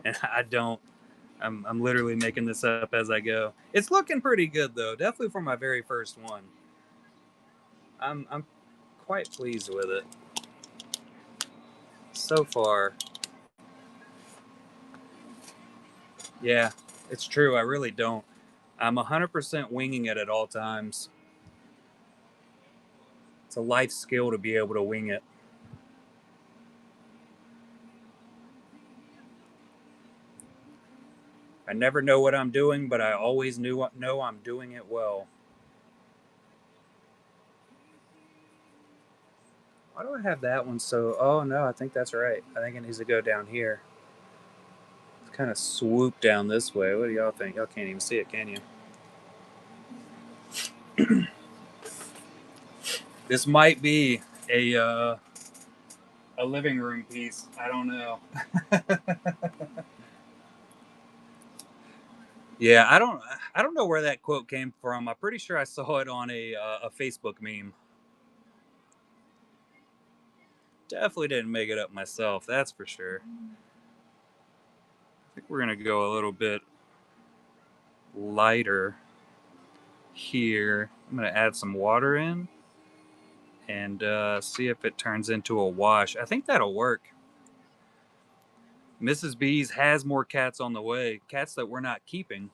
And I don't. I'm literally making this up as I go. It's looking pretty good though, definitely for my very first one. I'm quite pleased with it so far. Yeah, it's true. I really don't. I'm 100% winging it at all times. It's a life skill to be able to wing it. I never know what I'm doing, but I always know I'm doing it well. Why do I have that one so... Oh, no, I think that's right. I think it needs to go down here. It's kind of swoop down this way. What do y'all think? Y'all can't even see it, can you? This might be a living room piece. I don't know. Yeah, I don't know where that quote came from. I'm pretty sure I saw it on a Facebook meme. Definitely didn't make it up myself, that's for sure. I think we're gonna go a little bit lighter here. I'm gonna add some water in and see if it turns into a wash. I think that'll work. Mrs. Bees has more cats on the way. Cats that we're not keeping,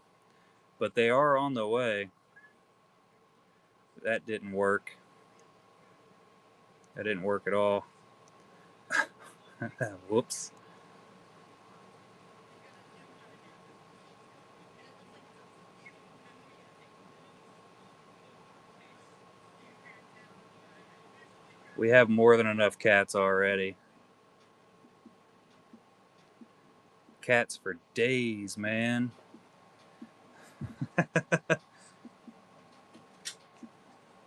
but they are on the way. That didn't work. That didn't work at all. Whoops. We have more than enough cats already. Cats for days, man.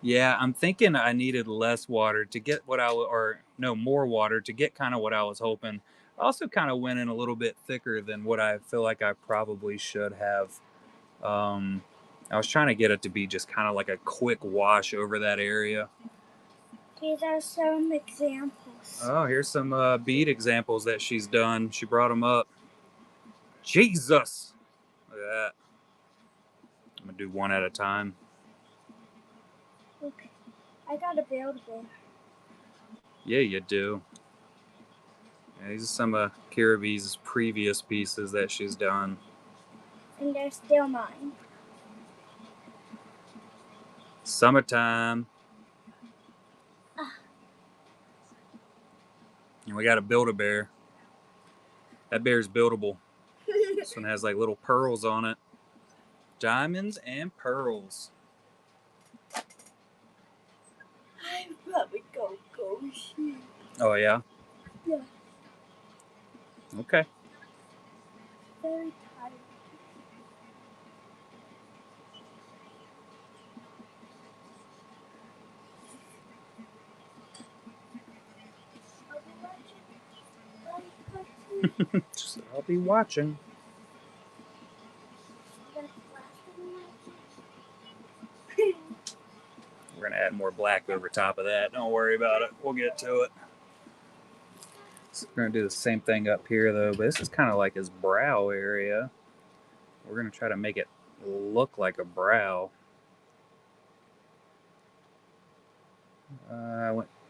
Yeah, I'm thinking I needed less water to get what or no, more water to get kind of what I was hoping. I also kind of went in a little bit thicker than what I feel like I probably should have. Um, I was trying to get it to be just kind of like a quick wash over that area. These are some examples. Oh, here's some bead examples that she's done. She brought them up. Jesus! Look at that. I'm going to do one at a time. Okay. I gotta build a bit. Yeah, you do. Yeah, these are some of Kirabee's previous pieces that she's done. And they're still mine. Summertime. And we got to build a bear. That bear's buildable. This one has like little pearls on it. Diamonds and pearls. I'm probably gonna go sleep. Oh, yeah? Yeah. Okay. Very tired. I'll be watching. We're going to add more black over top of that. Don't worry about it. We'll get to it. So we're going to do the same thing up here, though. But this is kind of like his brow area. We're going to try to make it look like a brow.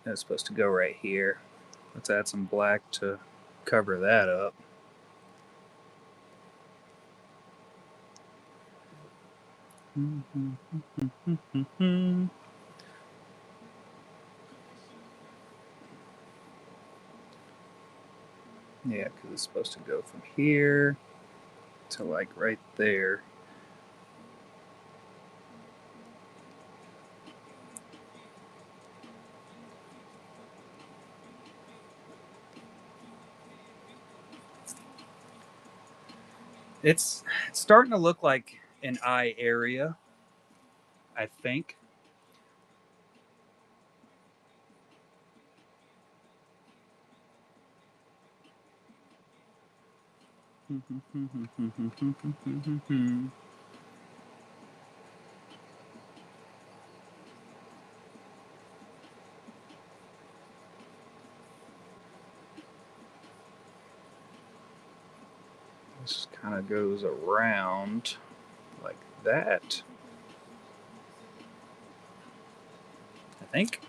That's supposed to go right here. Let's add some black to cover that up. Yeah, because it's supposed to go from here to like right there. It's starting to look like an eye area, I think. This kind of goes around like that, I think.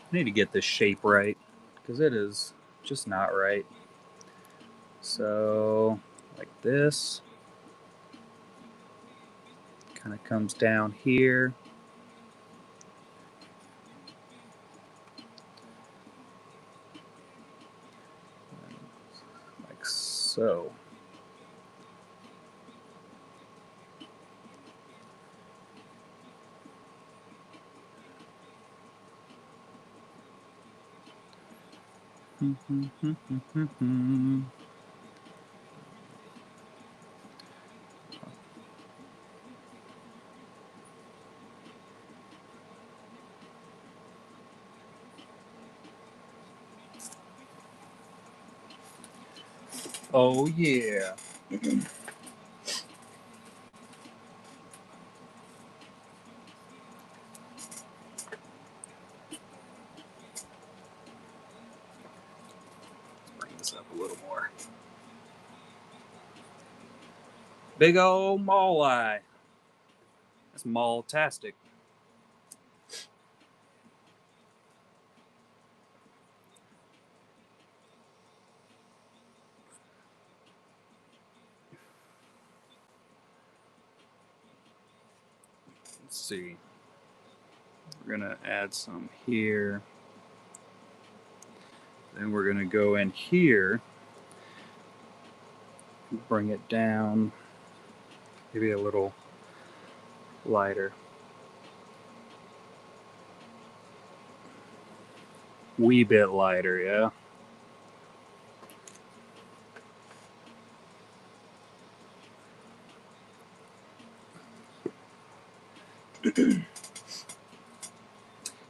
I need to get this shape right because it is just not right. So, like this. Kind of comes down here. So oh yeah. Bring this up a little more. Big old mall eye. That's mall-tastic. Let's see. We're gonna add some here. Then we're gonna go in here, bring it down, maybe a little lighter. Wee bit lighter, yeah.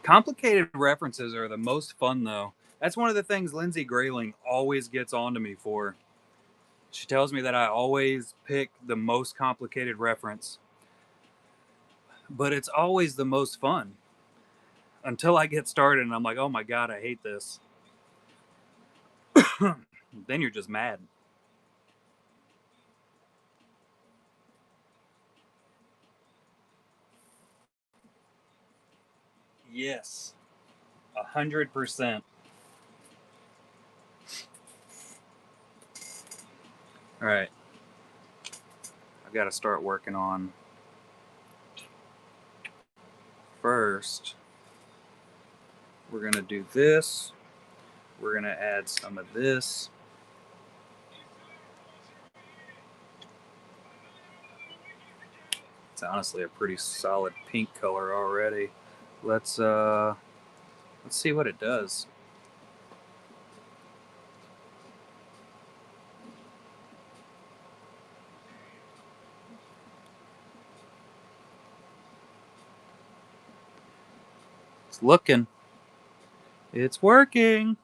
Complicated references are the most fun, though. That's one of the things Lindsay Grayling always gets onto me for. She tells me that I always pick the most complicated reference, but it's always the most fun until I get started and I'm like, oh my god, I hate this. Then you're just mad. Yes, 100%. All right, I've got to start working on first. We're gonna do this. We're gonna add some of this. It's honestly a pretty solid pink color already. Let's see what it does. It's looking. It's working.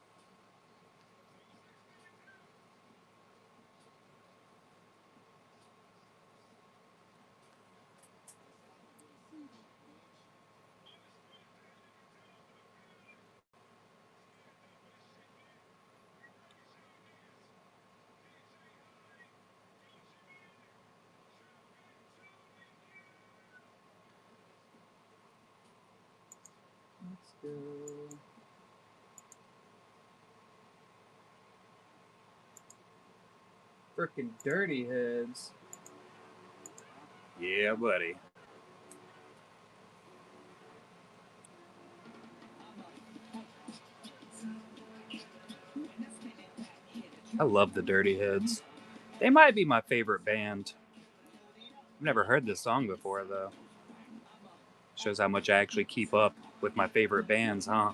Let's go. Frickin' dirty heads. Yeah, buddy. I love the Dirty Heads. They might be my favorite band. I've never heard this song before, though. Shows how much I actually keep up with my favorite bands, huh?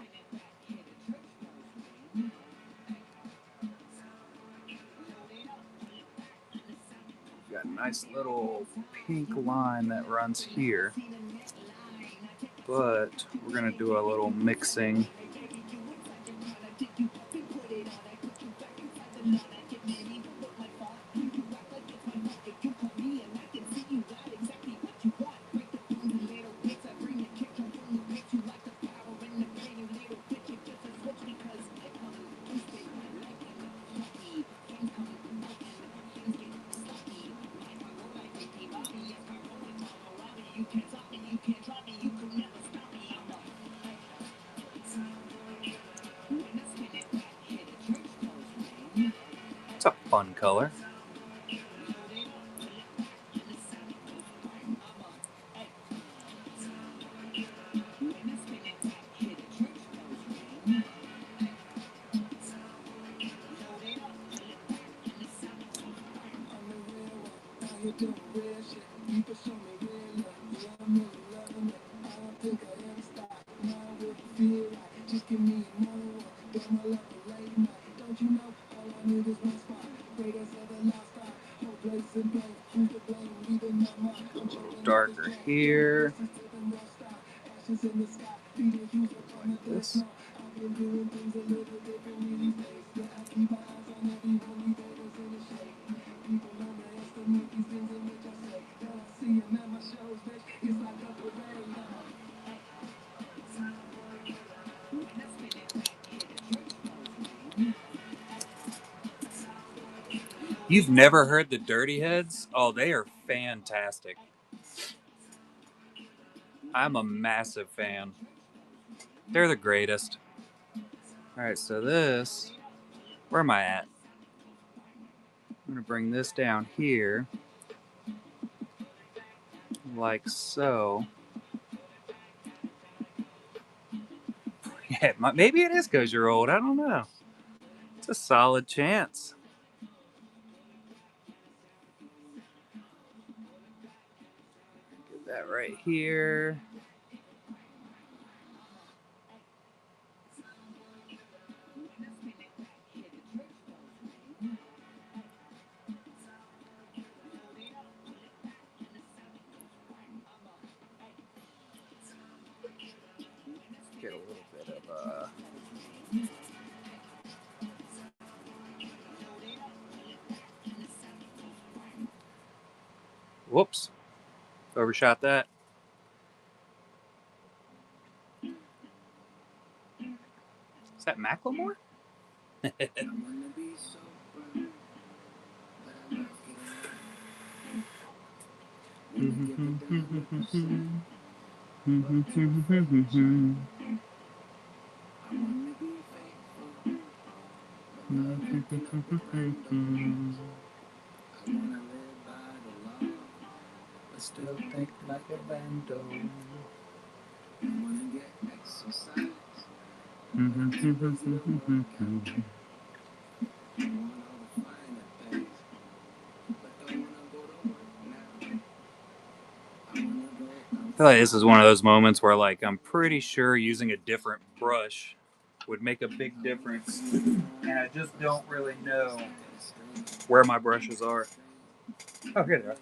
Got a nice little pink line that runs here. But we're going to do a little mixing. It's a fun color. A little darker here. Like this. You've never heard the Dirty Heads? Oh, they are fantastic. I'm a massive fan. They're the greatest. All right, so this, where am I at? I'm gonna bring this down here, like so. Yeah, maybe it is because you're old. I don't know. It's a solid chance. Get that right here. Get a little bit of whoops, overshot that. Is that Macklemore? Still think like a bando. I feel like this is one of those moments where, like, I'm pretty sure using a different brush would make a big difference, and I just don't really know where my brushes are. Oh, here they are.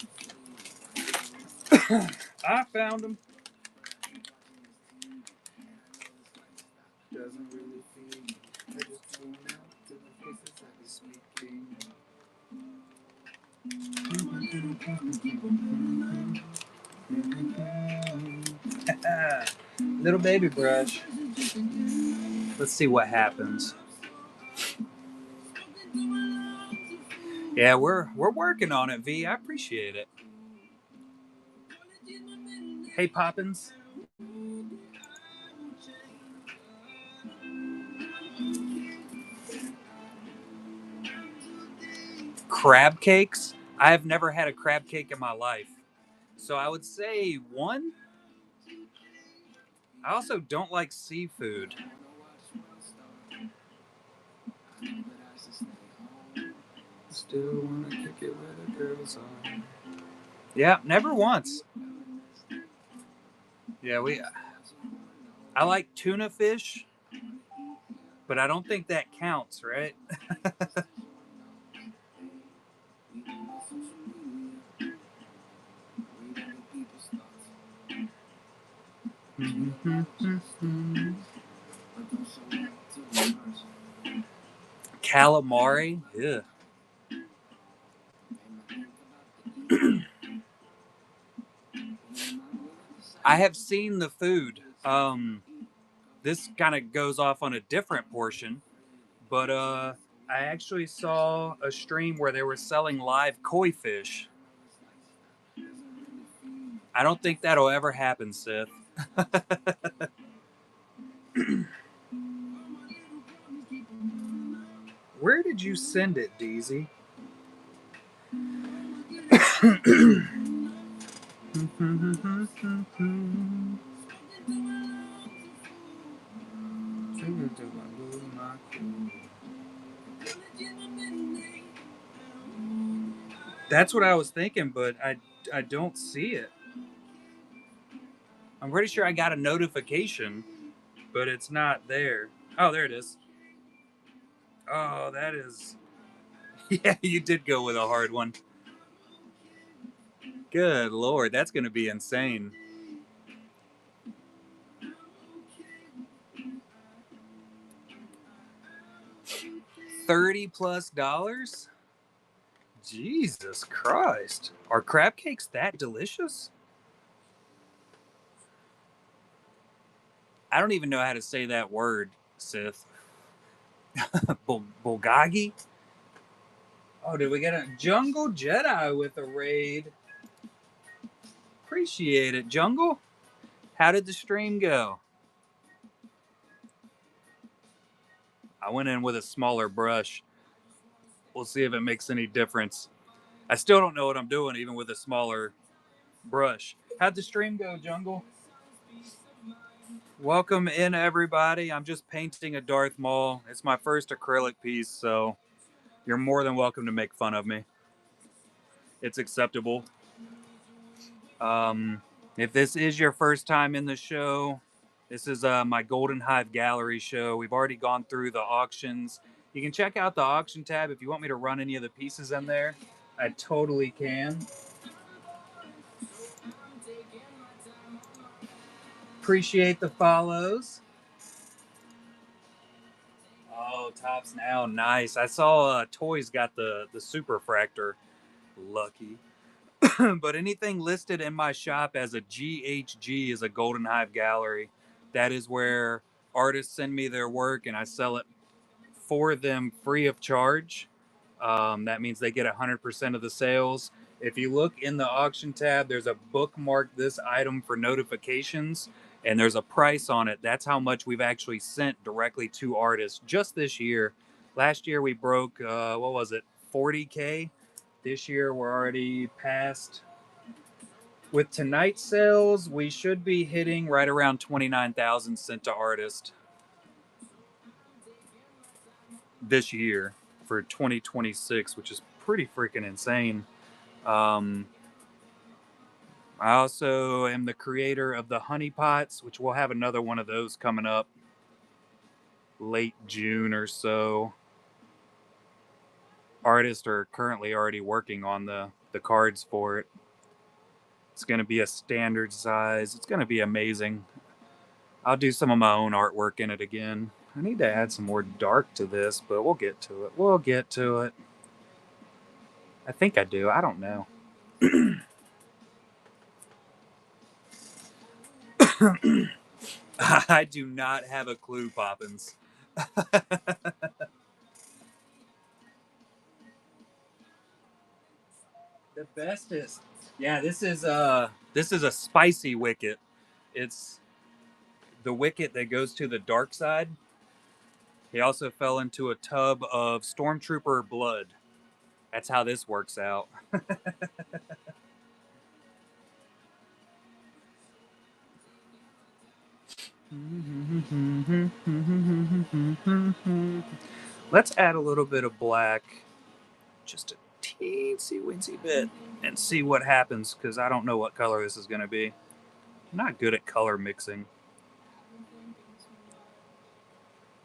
I found them. Doesn't really feel. I just tune out to the faces I be speaking. Little baby brush. Let's see what happens. Yeah, we're working on it, V. I appreciate it. Hey, Poppins. Crab cakes? I have never had a crab cake in my life. So I would say 1. I also don't like seafood. Still wanna kick it where the girls are. Yeah, never once. Yeah, I like tuna fish, but I don't think that counts, right? Calamari? Yeah. I have seen the food. This kind of goes off on a different portion, but I actually saw a stream where they were selling live koi fish. I don't think that'll ever happen, Seth. Where did you send it, Deezy? That's what I was thinking, but I don't see it. I'm pretty sure I got a notification, but it's not there. Oh, there it is. Oh, that is... Yeah, you did go with a hard one. Good Lord, that's going to be insane. $30+? Jesus Christ. Are crab cakes that delicious? I don't even know how to say that word, Sith. Bulgogi? Oh, did we get a Jungle Jedi with a raid? Appreciate it, Jungle. How did the stream go? I went in with a smaller brush. We'll see if it makes any difference. I still don't know what I'm doing, even with a smaller brush. How'd the stream go, Jungle? Welcome in, everybody. I'm just painting a Darth Maul. It's my first acrylic piece, so you're more than welcome to make fun of me. It's acceptable. If this is your first time in the show, this is my Golden Hive Gallery show. We've already gone through the auctions. You can check out the auction tab if you want me to run any of the pieces in there. I totally can. Appreciate the follows. Oh, Tops Now, nice. I saw Toys got the Super Fractor. Lucky. But anything listed in my shop as a GHG is a Golden Hive Gallery. That is where artists send me their work and I sell it for them free of charge. That means they get 100% of the sales. If you look in the auction tab, there's a bookmark this item for notifications, and there's a price on it. That's how much we've actually sent directly to artists just this year. Last year we broke, what was it, 40K? This year we're already past. With tonight's sales, we should be hitting right around 29,000 sent to artists this year for 2026, which is pretty freaking insane. I also am the creator of the honey pots, which we'll have another one of those coming up late June or so. Artists are currently already working on the cards for it. It's going to be a standard size. It's going to be amazing. I'll do some of my own artwork in it again. I need to add some more dark to this, but we'll get to it. We'll get to it. I think I do. I don't know. I do not have a clue, Poppins. The bestest. Yeah, this is a spicy wicket. It's the wicket that goes to the dark side. He also fell into a tub of stormtrooper blood. That's how this works out. Let's add a little bit of black, just a teensy weensy bit, and see what happens, because I don't know what color this is going to be. I'm not good at color mixing.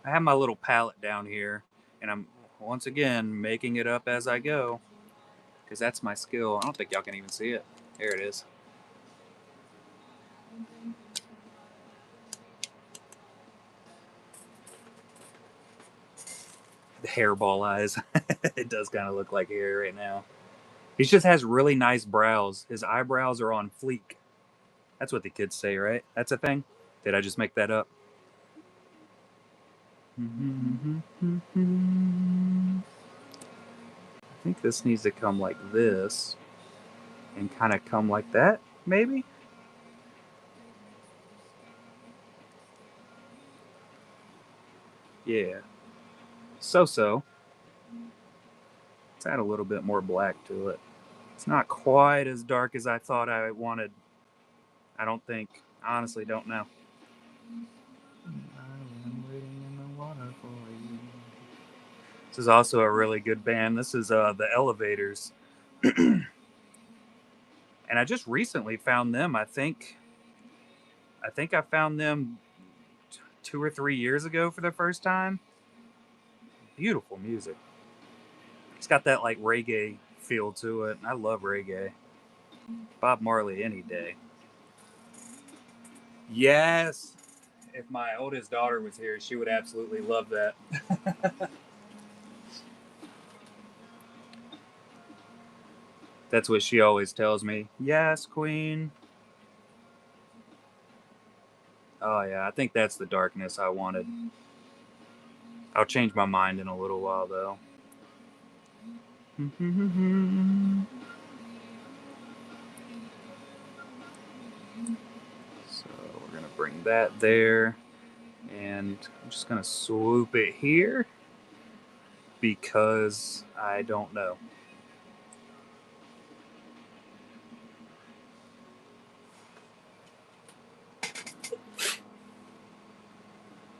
I have my little palette down here, and I'm, once again, making it up as I go, because that's my skill. I don't think y'all can even see it. There it is. The hairball eyes. It does kind of look like hair right now. He just has really nice brows. His eyebrows are on fleek. That's what the kids say, right? That's a thing? Did I just make that up? I think this needs to come like this and kind of come like that, maybe? Yeah. So. Let's add a little bit more black to it. It's not quite as dark as I thought I wanted. I don't think. I honestly don't know. This is also a really good band. This is the Elevators. And I just recently found them. I think I found them 2 or 3 years ago for the first time. Beautiful music. It's got that like reggae feel to it. I love reggae. Bob Marley any day. Yes. If my oldest daughter was here, she would absolutely love that. That's what she always tells me. Yes, Queen. Oh, yeah. I think that's the darkness I wanted. I'll change my mind in a little while, though. So we're going to bring that there. And I'm just going to swoop it here because I don't know.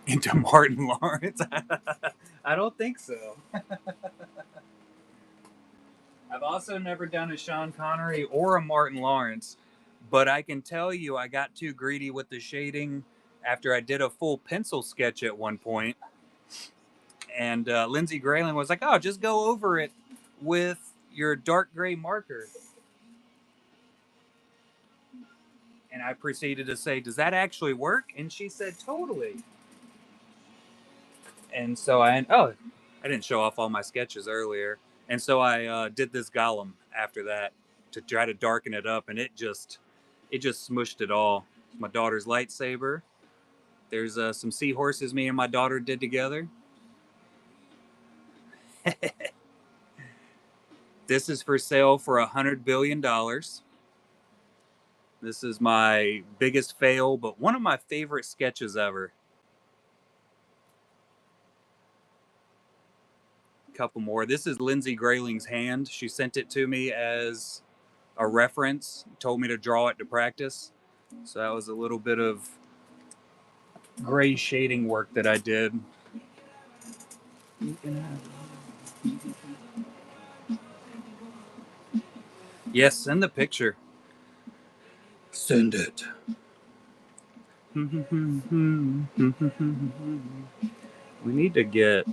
Into Martin Lawrence? I don't think so. I've also never done a Sean Connery or a Martin Lawrence, but I can tell you I got too greedy with the shading after I did a full pencil sketch at one point. And Lindsay Grayling was like, oh, just go over it with your dark gray marker. And I proceeded to say, does that actually work? And she said, totally. And so I didn't show off all my sketches earlier. And so I did this golem after that to try to darken it up, and it just smushed it all. My daughter's lightsaber. There's some seahorses me and my daughter did together. This is for sale for $100 billion. This is my biggest fail, but one of my favorite sketches ever. A couple more. This is Lindsay Grayling's hand. She sent it to me as a reference, told me to draw it to practice. So that was a little bit of gray shading work that I did. Yes, send the picture. Send it. We need to get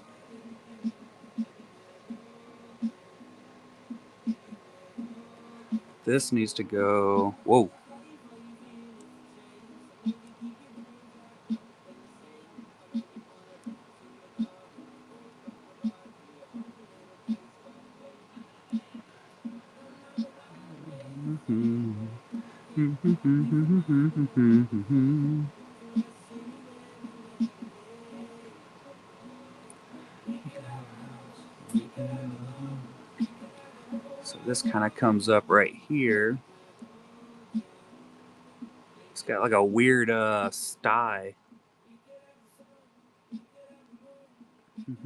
this needs to go. Whoa. So this kind of comes up right here. It's got like a weird sty. Need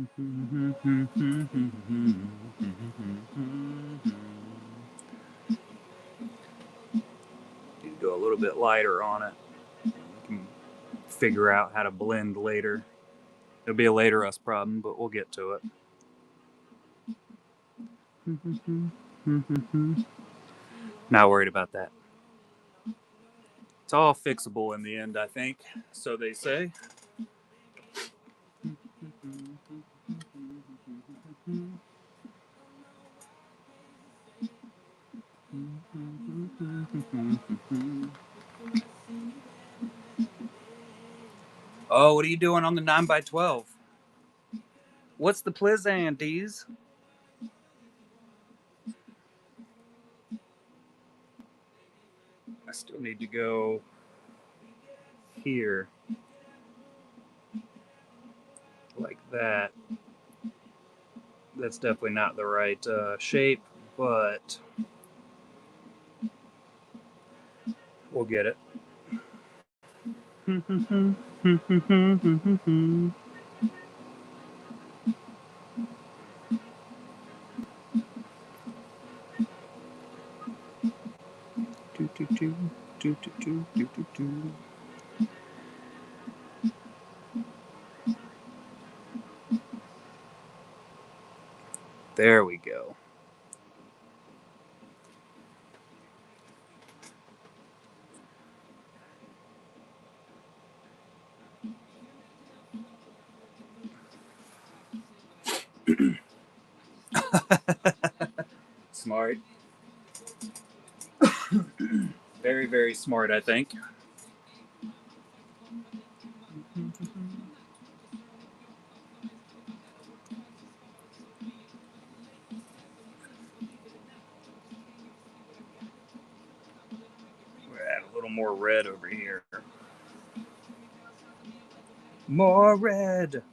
to go a little bit lighter on it. We can figure out how to blend later. It'll be a later us problem, but we'll get to it. Not worried about that. It's all fixable in the end, I think. So they say. Oh, what are you doing on the 9x12? What's the Plizandes? I still need to go here. Like that. That's definitely not the right shape, but we'll get it. There we go. right. Very, very smart, I think. We'll add a little more red over here. More red.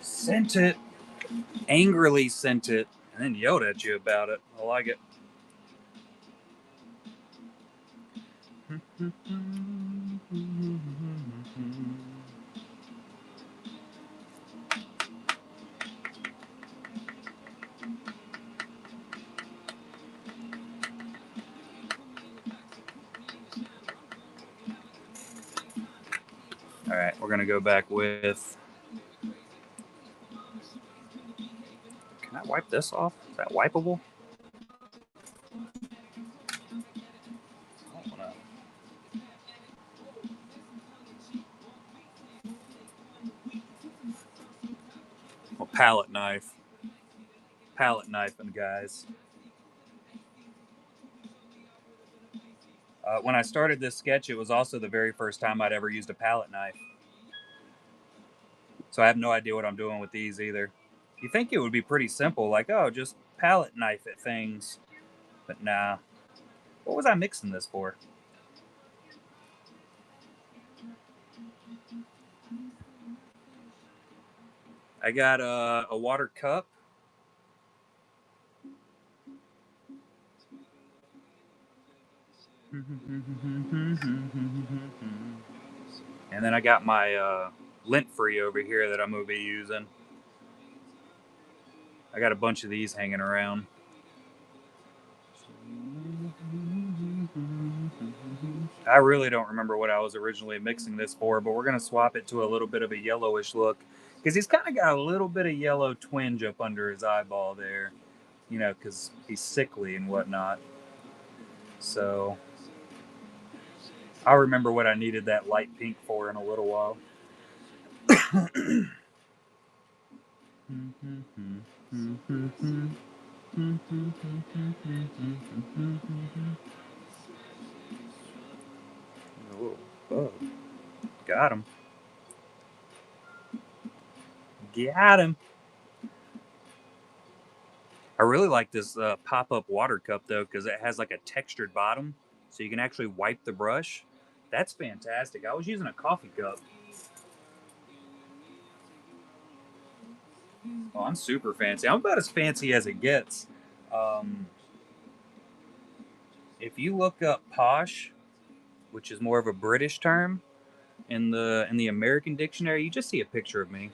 Sent it. Angrily sent it, and then yelled at you about it. I like it. All right, we're gonna go back with. Can I wipe this off? Is that wipeable? I don't know. Well, palette knife. Palette knifing, guys. When I started this sketch, it was also the very first time I'd ever used a palette knife. So I have no idea what I'm doing with these either. You think it would be pretty simple, like, oh, just palette knife at things. But nah. What was I mixing this for? I got a water cup. And then I got my lint free over here that I'm going to be using. I got a bunch of these hanging around. I really don't remember what I was originally mixing this for, but we're going to swap it to a little bit of a yellowish look because he's kind of got a little bit of yellow twinge up under his eyeball there, you know, because he's sickly and whatnot. So I'll remember what I needed that light pink for in a little while. Oh, bug. Got him. Got him. I really like this pop-up water cup though because it has like a textured bottom, so you can actually wipe the brush. That's fantastic. I was using a coffee cup. Oh, I'm super fancy. I'm about as fancy as it gets. Um, if you look up posh, which is more of a British term, in the American dictionary, you just see a picture of me.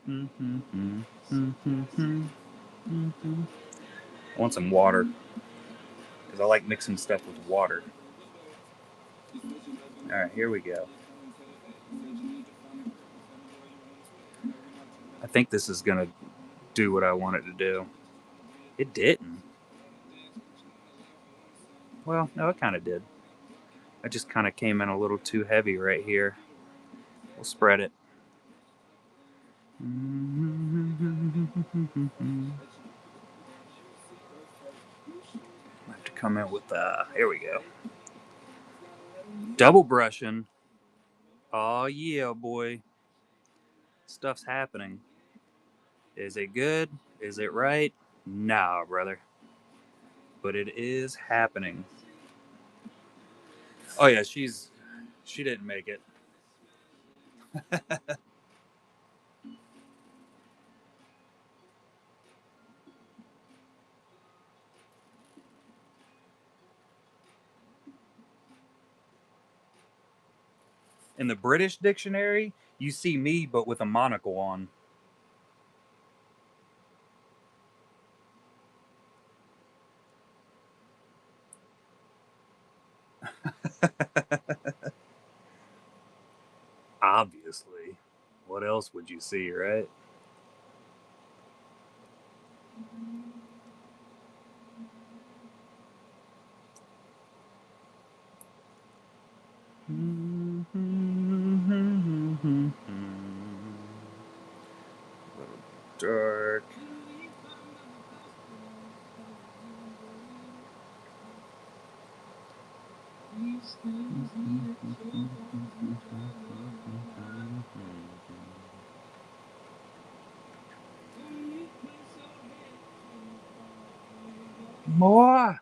I want some water because I like mixing stuff with water. All right, here we go. I think this is gonna do what I want it to do. It didn't. Well, no, it kind of did. I just kind of came in a little too heavy right here. We'll spread it. come in with, here we go. Double brushing. Oh, yeah, boy. Stuff's happening. Is it good? Is it right? Nah, brother. But it is happening. Oh, yeah, she didn't make it. In the British dictionary, you see me, but with a monocle on. Obviously. What else would you see, right? Dark. More.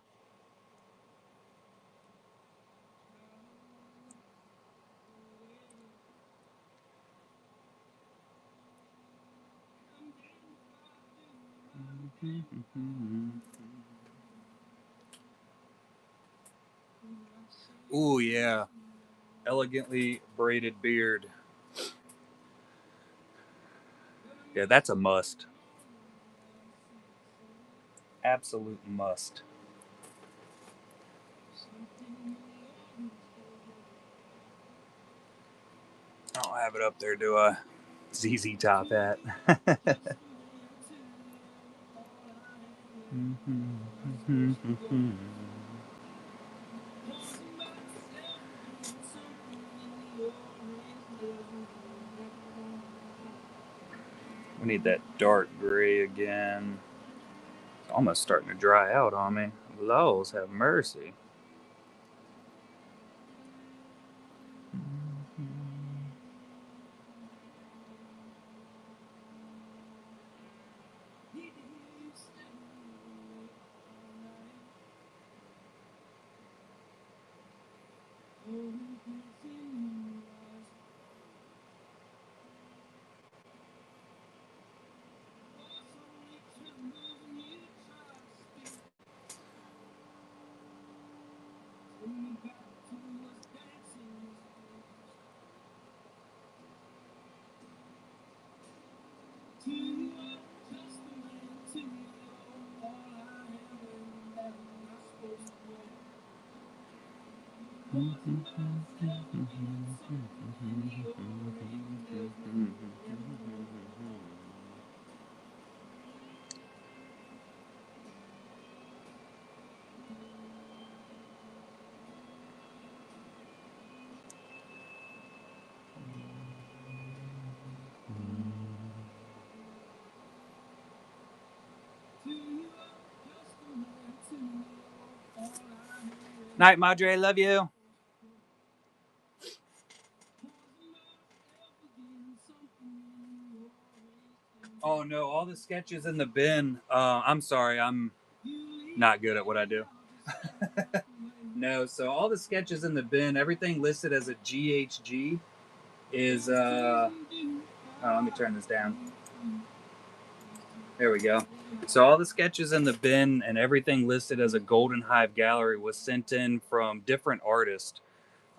Ooh, yeah. Elegantly braided beard. Yeah, that's a must. Absolute must. I don't have it up there, do I? ZZ Top hat. We need that dark gray again. It's almost starting to dry out on me. Laws have mercy. Night, Madre. Love you. Oh no, all the sketches in the bin. I'm sorry, I'm not good at what I do. No, so all the sketches in the bin, everything listed as a GHG is oh, let me turn this down. There we go. So all the sketches in the bin and everything listed as a Golden Hive Gallery was sent in from different artists.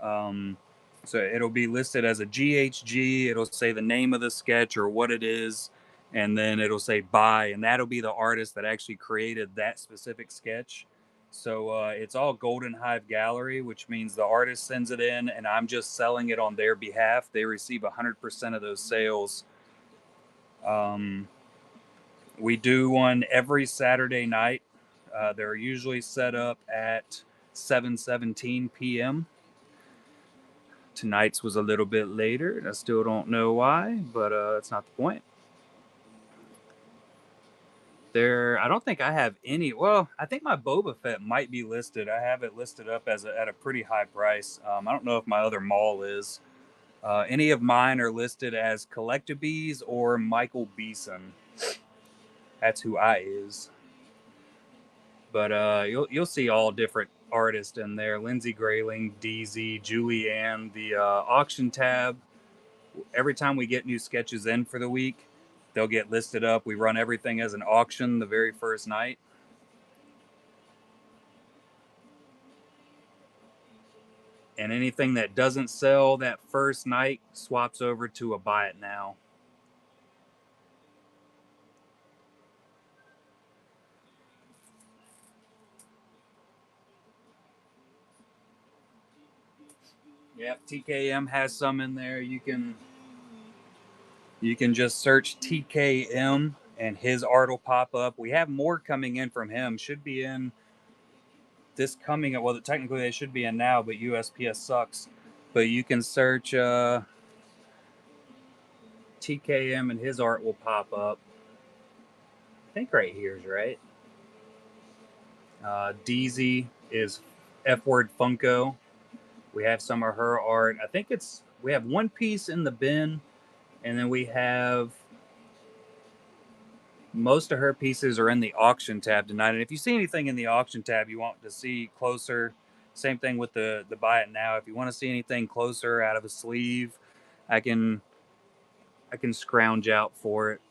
Um, so it'll be listed as a GHG. It'll say the name of the sketch or what it is, and then it'll say by, and that'll be the artist that actually created that specific sketch. So it's all Golden Hive Gallery, which means the artist sends it in, and I'm just selling it on their behalf. They receive 100% of those sales. Um, we do one every Saturday night. They're usually set up at 7:17 p.m. Tonight's was a little bit later, and I still don't know why, but that's not the point. I don't think I have any. Well, I think my Boba Fett might be listed. I have it listed up as at a pretty high price. I don't know if my other mall is. Any of mine are listed as Collectabees or Michael Beeson. That's who I is. But you'll see all different artists in there: Lindsay Grayling, DZ, Julianne. The auction tab. Every time we get new sketches in for the week, they'll get listed up. We run everything as an auction the very first night. And anything that doesn't sell that first night swaps over to a buy it now. Yep, TKM has some in there. You can just search TKM and his art will pop up. We have more coming in from him. Should be in this coming. Well, technically they should be in now, but USPS sucks. But you can search TKM and his art will pop up. I think right here is right. DZ is F Word Funko. We have some of her art. I think we have one piece in the bin, and then we have most of her pieces are in the auction tab tonight. And if you see anything in the auction tab you want to see closer, same thing with the buy it now. If you want to see anything closer out of a sleeve, I can scrounge out for it.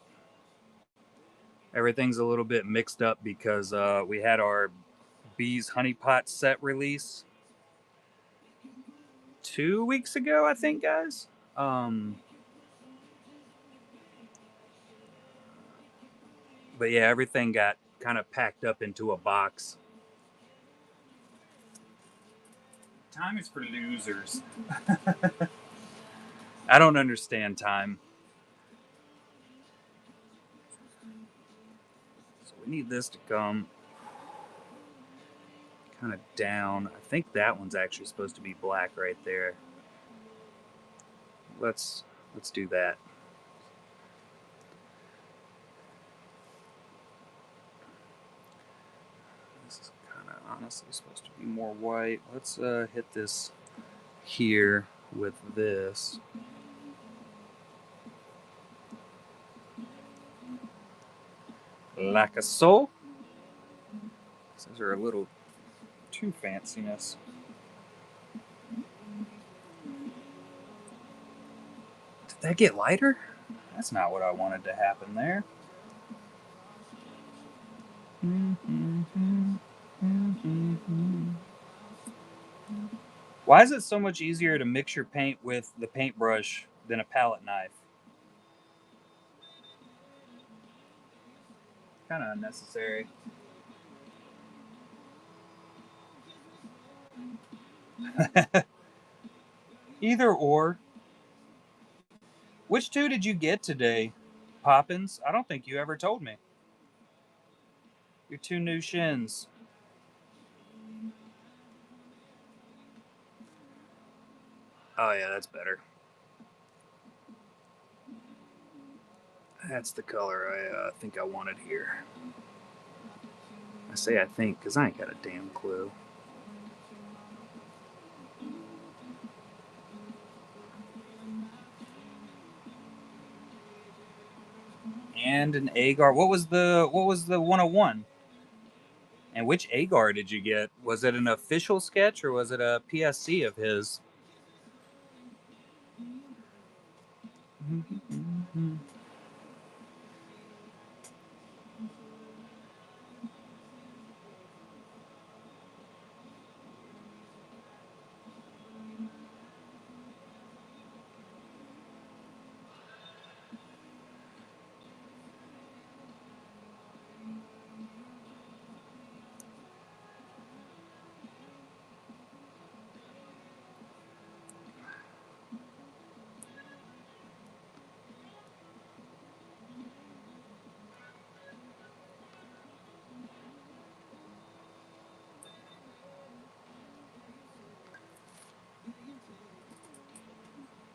Everything's a little bit mixed up because we had our Bees Honeypot set release 2 weeks ago, I think, guys. But yeah, everything got kind of packed up into a box. Time is for losers. I don't understand time. So we need this to come kind of down. I think that one's actually supposed to be black right there. Let's do that. This is kind of honestly supposed to be more white. Let's hit this here with this. Like a so. These are a little too fanciness. Did that get lighter? That's not what I wanted to happen there. Why is it so much easier to mix your paint with the paintbrush than a palette knife? Kind of unnecessary. Either or. Which two did you get today, Poppins? I don't think you ever told me. Your two new shins. Oh yeah, that's better. That's the color I think I wanted here. I say I think because I ain't got a damn clue. And an Agar. What was the 101? And which Agar did you get? Was it an official sketch or was it a PSC of his?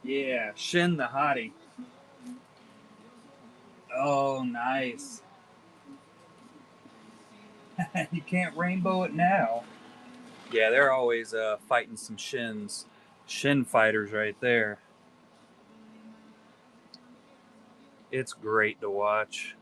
Yeah, Shin the Hottie. Oh, nice. You can't rainbow it now. Yeah, they're always fighting some shins. Shin fighters right there. It's great to watch.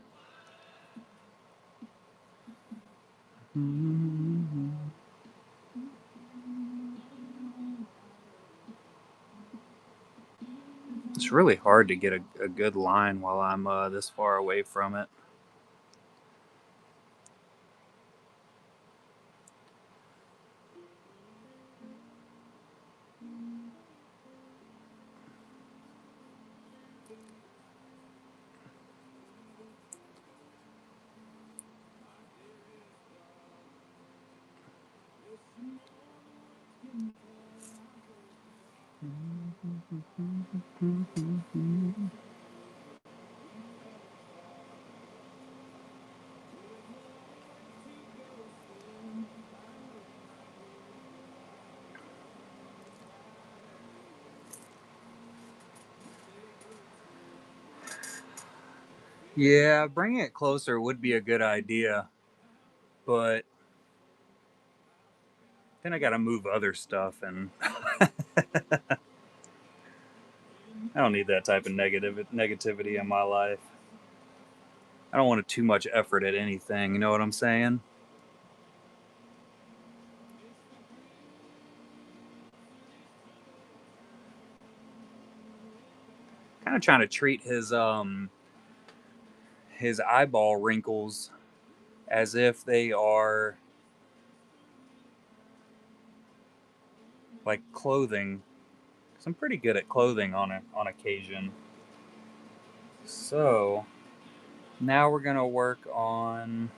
It's really hard to get a good line while I'm this far away from it. Yeah, bringing it closer would be a good idea, but then I got to move other stuff, and I don't need that type of negativity in my life. I don't want too much effort at anything. You know what I'm saying? Kind of trying to treat his eyeball wrinkles as if they are like clothing. 'Cause I'm pretty good at clothing on occasion. So now we're gonna work on.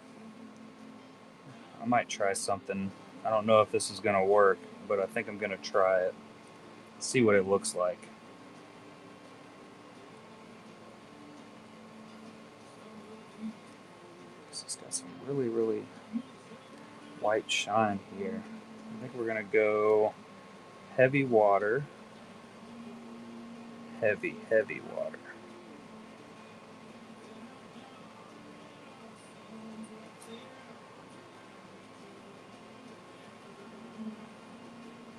I might try something. I don't know if this is gonna work, but I think I'm gonna try it. See what it looks like. This has got some really white shine here. I think we're gonna go heavy water. Heavy water.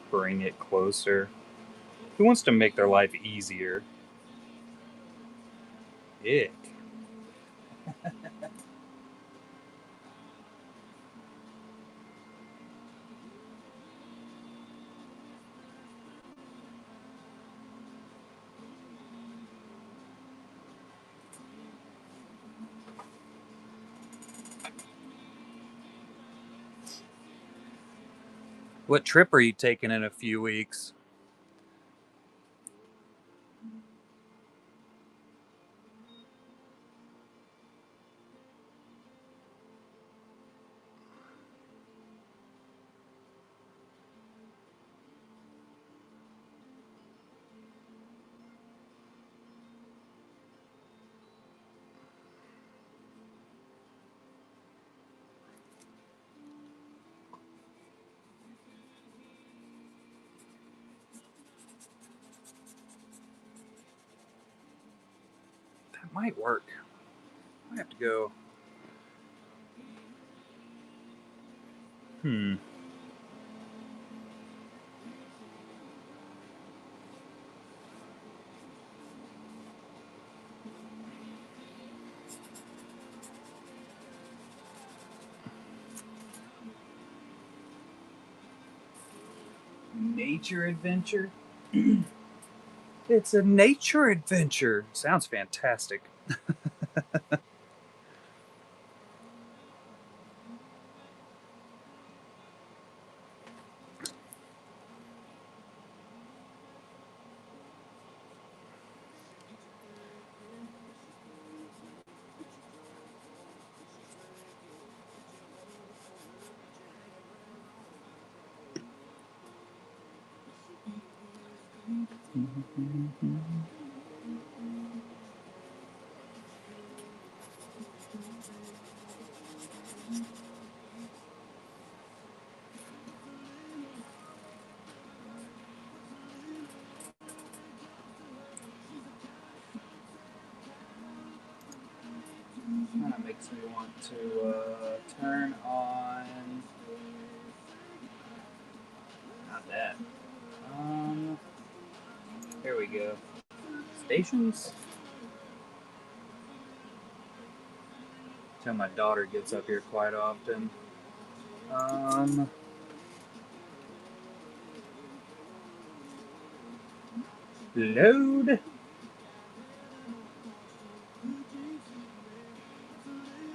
Bring it closer. Who wants to make their life easier? Ick. What trip are you taking in a few weeks? That might work. I have to go. Hmm. Nature adventure? It's a nature adventure. Sounds fantastic. Kind of makes me want to turn on. Not that. Here we go. Stations. Till my daughter gets up here quite often. Load.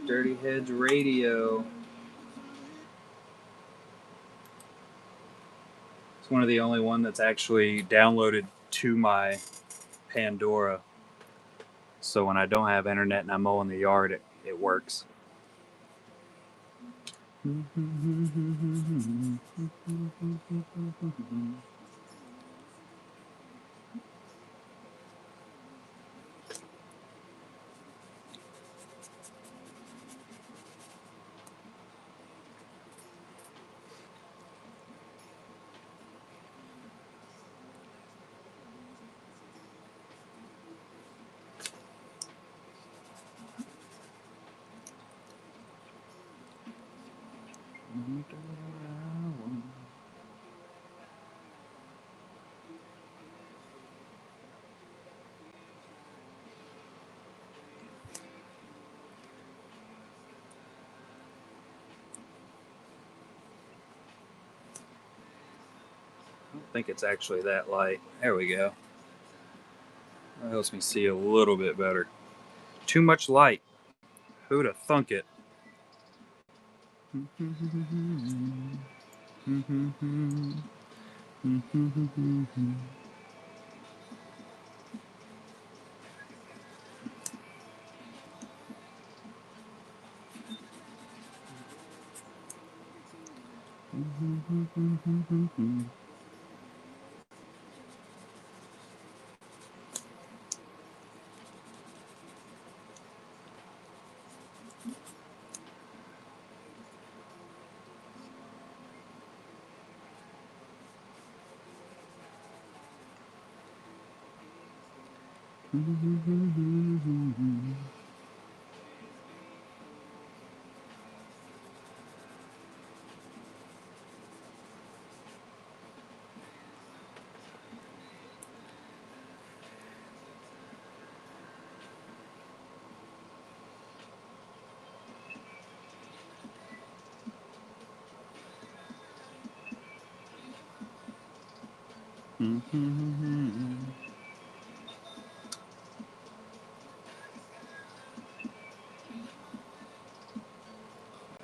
Dirty Heads Radio. It's one of the only one that's actually downloaded to my Pandora. So when I don't have internet and I'm mowing the yard, it works. I don't think it's actually that light. There we go. That helps me see a little bit better. Too much light. Who'da thunk it?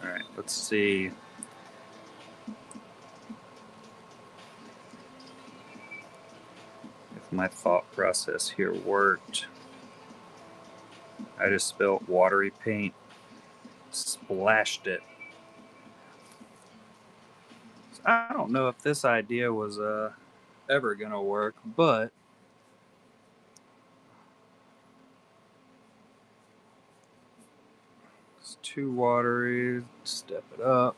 All right, let's see. If my thought process here worked. I just spilled watery paint, splashed it. I don't know if this idea was ever gonna work, but it's too watery. Step it up.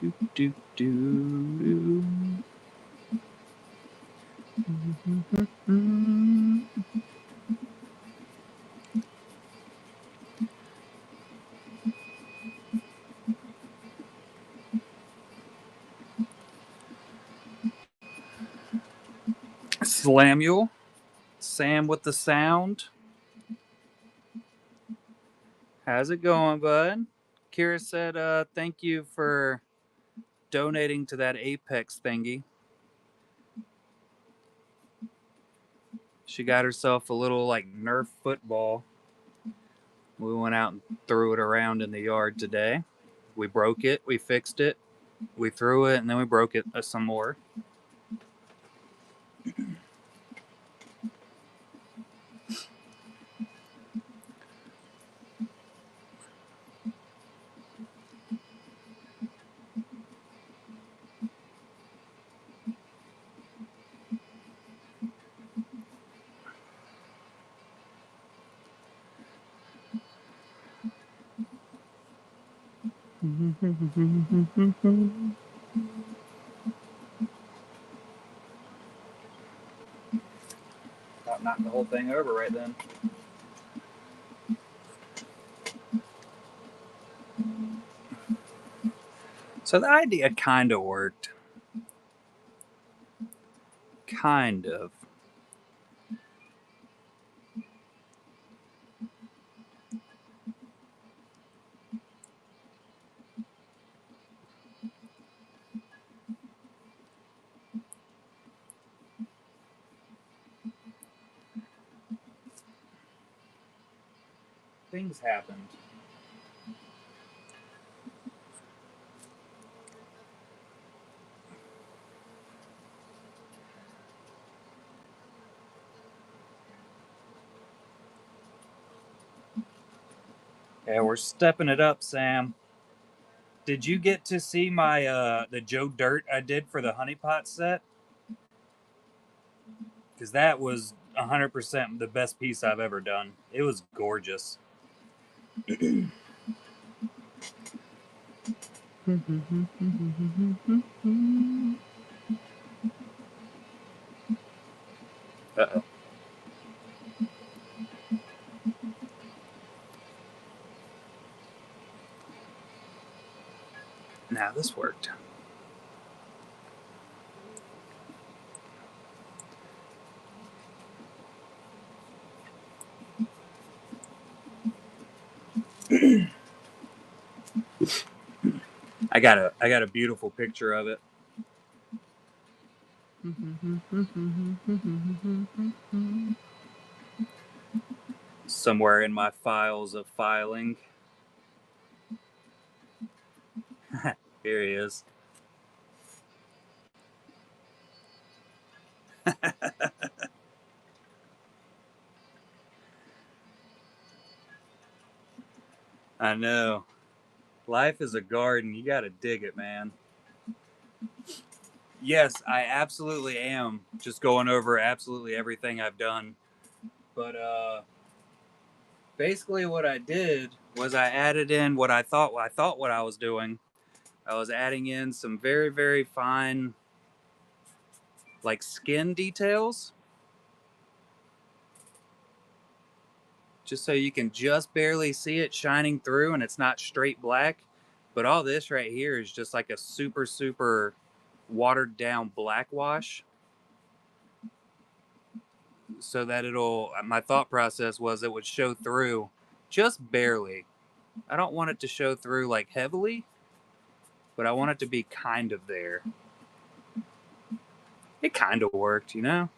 Do do do. Slamuel, Sam with the sound. How's it going, bud? Kira said, thank you for donating to that Apex thingy. She got herself a little, like, Nerf football. We went out and threw it around in the yard today. We broke it, we fixed it, we threw it, and then we broke it some more. About knocked the whole thing over right then. So the idea kind of worked. Kind of. Things happened. Yeah, we're stepping it up, Sam. Did you get to see my the Joe Dirt I did for the honeypot set? Because that was 100% the best piece I've ever done. It was gorgeous. Uh-oh. Now this worked. I got a beautiful picture of it. Somewhere in my files of filing. Here he is. I know. Life is a garden. You gotta dig it, man. Yes, I absolutely am just going over absolutely everything I've done. But basically what I did was I added in what I thought what I was doing. I was adding in some very, very fine like skin details. Just so you can just barely see it shining through and it's not straight black. But all this right here is just like a super, super watered down black wash. So that my thought process was it would show through just barely. I don't want it to show through like heavily, but I want it to be kind of there. It kind of worked, you know?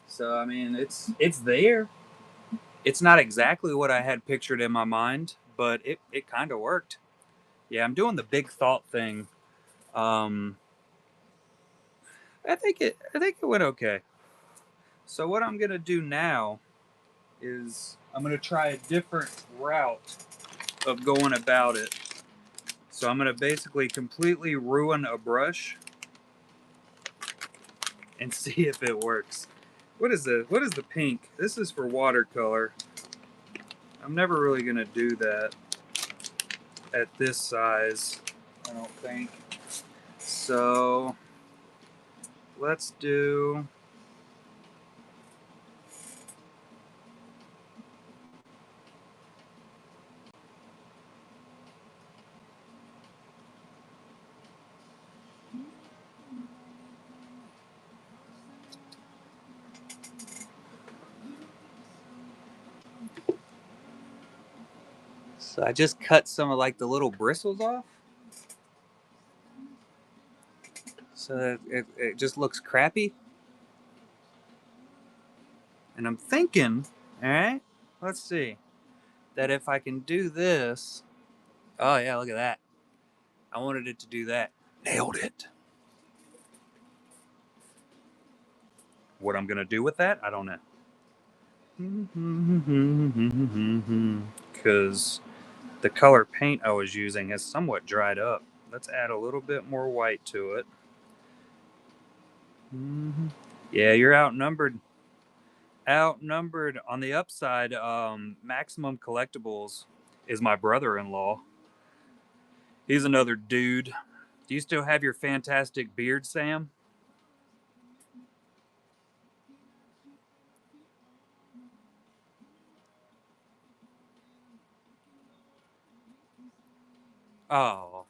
So I mean, it's there. It's not exactly what I had pictured in my mind, but it kind of worked. Yeah, I'm doing the big thought thing. Um, I think it went okay. So what I'm gonna do now is I'm gonna try a different route of going about it. So I'm gonna basically completely ruin a brush and see if it works. What is this? What is the pink? This is for watercolor. I'm never really gonna do that at this size, I don't think. So let's do So I just cut some of like the little bristles off. So that it just looks crappy. And I'm thinking, all right, let's see, that if I can do this, oh yeah, look at that. I wanted it to do that. Nailed it. What I'm going to do with that, I don't know. Because the color paint I was using has somewhat dried up. Let's add a little bit more white to it. Yeah, you're outnumbered. Outnumbered. On the upside, Maximum Collectibles is my brother-in-law. He's another dude. Do you still have your fantastic beard, Sam? Oh,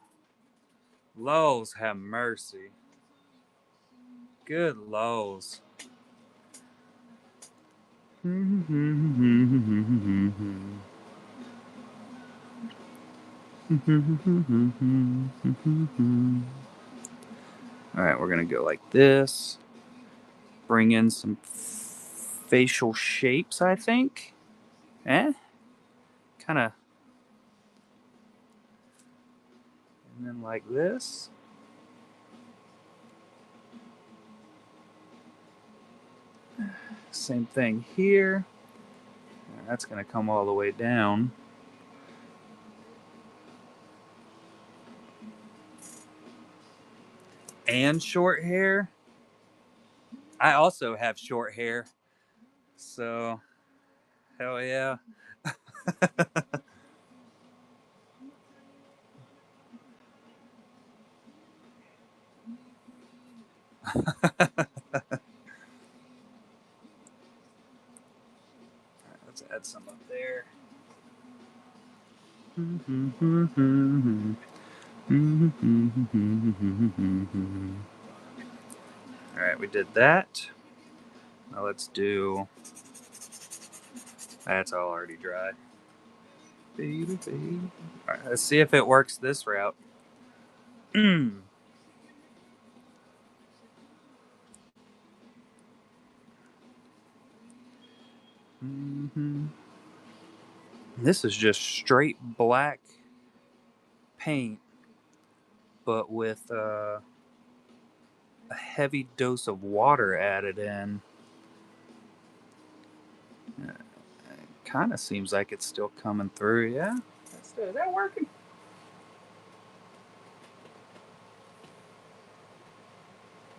Lowe's, have mercy. Good Lowe's. All right, we're gonna go like this. Bring in some facial shapes, I think. Kind of. And then like this. Same thing here. That's gonna come all the way down. And short hair. I also have short hair. So, hell yeah. Let's add some up there. All right, we did that. Now let's do. That's all already dry. All right, let's see if it works this route. This is just straight black paint, but with a heavy dose of water added in. Kind of seems like it's still coming through. Yeah, is that working?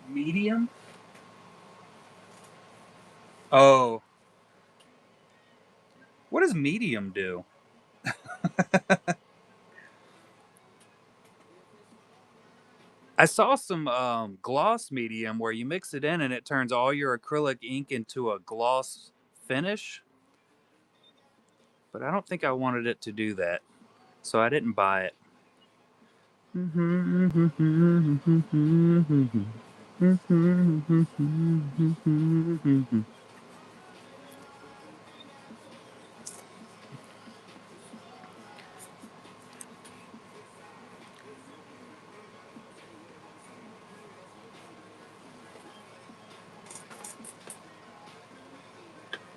Medium. Oh, what does medium do? I saw some gloss medium where you mix it in and it turns all your acrylic ink into a gloss finish. But I don't think I wanted it to do that, so I didn't buy it.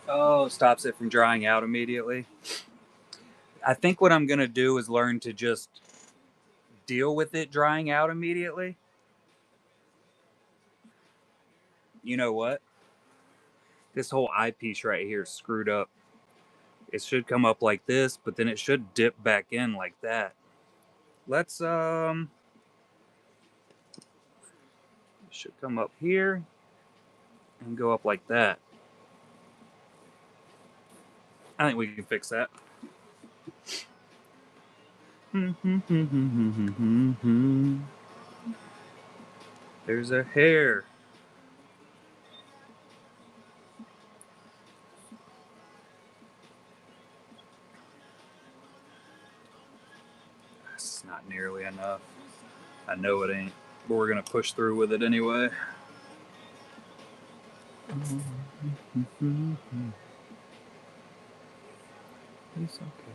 Oh, stops it from drying out immediately. I think what I'm going to do is learn to just deal with it drying out immediately. You know what? This whole eyepiece right here is screwed up. It should come up like this, but then it should dip back in like that. Let's it should come up here and go up like that. I think we can fix that. There's a hair. It's not nearly enough. I know it ain't, but we're gonna push through with it anyway. It's okay.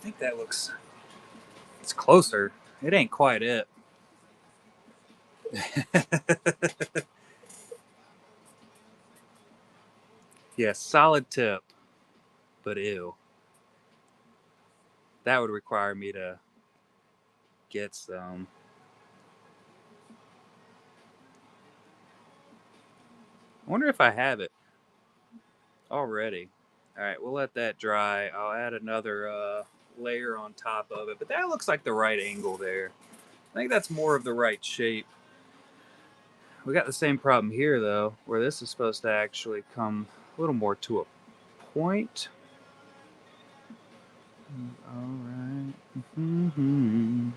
think that looks, it's closer. It ain't quite it. Yeah, solid tip, but ew. That would require me to get some. I wonder if I have it already. All right, we'll let that dry. I'll add another layer on top of it, but that looks like the right angle there. I think that's more of the right shape. We got the same problem here, though, where this is supposed to actually come a little more to a point. All right. Mm-hmm.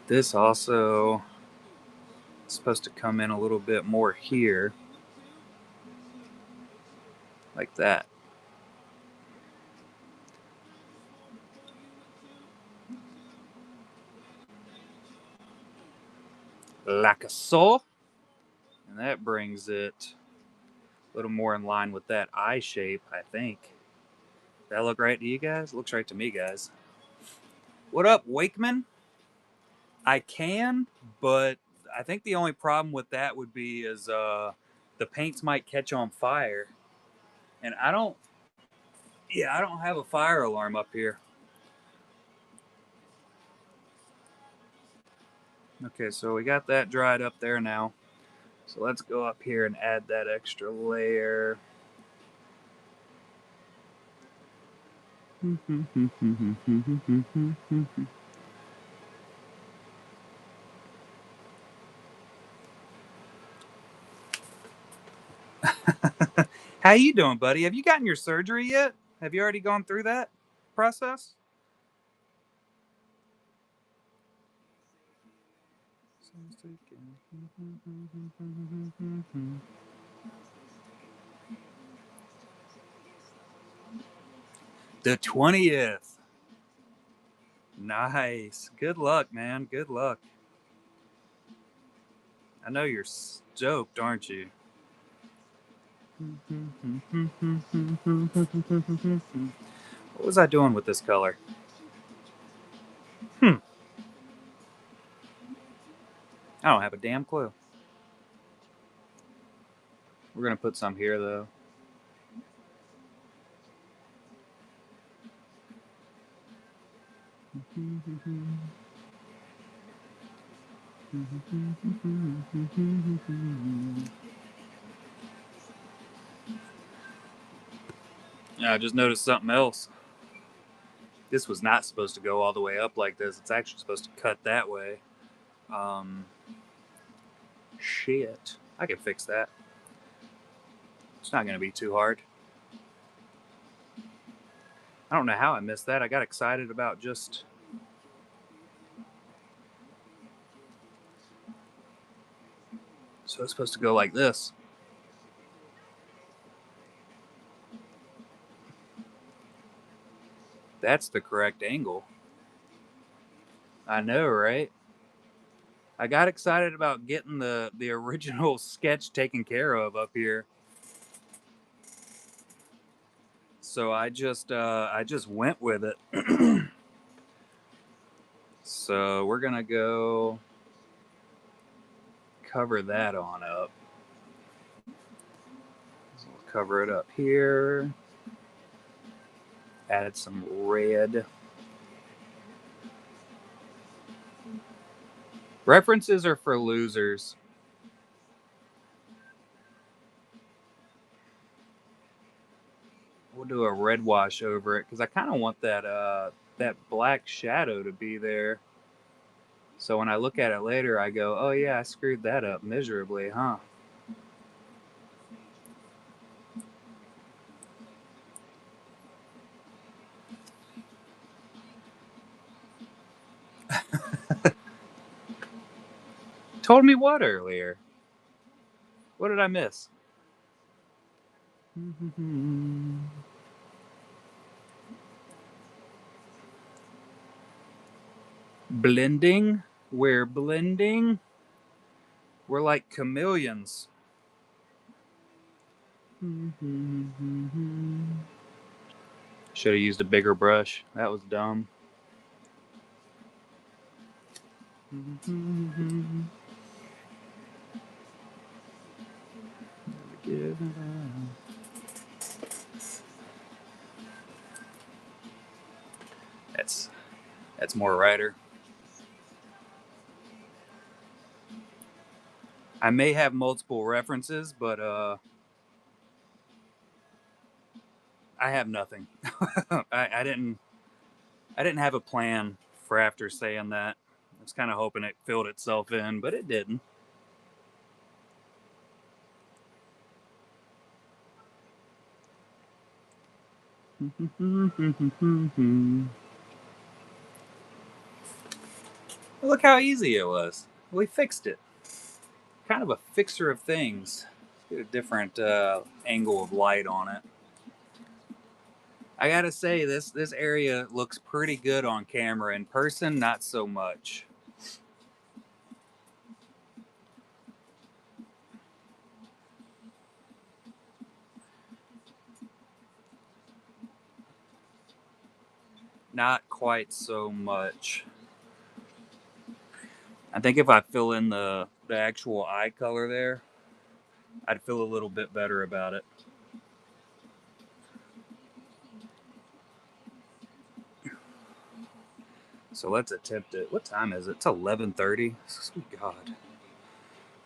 This also is supposed to come in a little bit more here, like that. Like so. And that brings it a little more in line with that eye shape, I think. Does that look right to you guys? Looks right to me, guys. What up, Wakeman? I can, but I think the only problem with that would be is the paints might catch on fire. And I don't, yeah, I don't have a fire alarm up here. Okay, so we got that dried up there now. So let's go up here and add that extra layer. How you doing, buddy? Have you gotten your surgery yet? Have you already gone through that process? The 20th. Nice. Good luck, man. Good luck. I know you're stoked, aren't you? What was I doing with this color? I don't have a damn clue. We're going to put some here, though. Yeah, I just noticed something else. This was not supposed to go all the way up like this. It's actually supposed to cut that way. Shit. I can fix that. It's not going to be too hard. I don't know how I missed that. I got excited about just... So it's supposed to go like this. That's the correct angle. I know, right? I got excited about getting the original sketch taken care of up here. So I just went with it. So we're gonna go cover that on up. So we'll cover it up here. Add some red. References are for losers. We'll do a red wash over it because I kind of want that black shadow to be there. So when I look at it later, I go, "Oh yeah, I screwed that up miserably, huh?" Told me what earlier? What did I miss? Blending. We're blending. We're like chameleons. Should have used a bigger brush. That was dumb. That's more Ryder. I may have multiple references, but I have nothing. I didn't have a plan for after saying that. I was kind of hoping it filled itself in, but it didn't. Look how easy it was. We fixed it. Kind of a fixer of things. Let's get a different angle of light on it. I gotta say, this area looks pretty good on camera. In person, not so much. Not quite so much. I think if I fill in the actual eye color there, I'd feel a little bit better about it. So let's attempt it. What time is it? It's 11:30. Sweet God.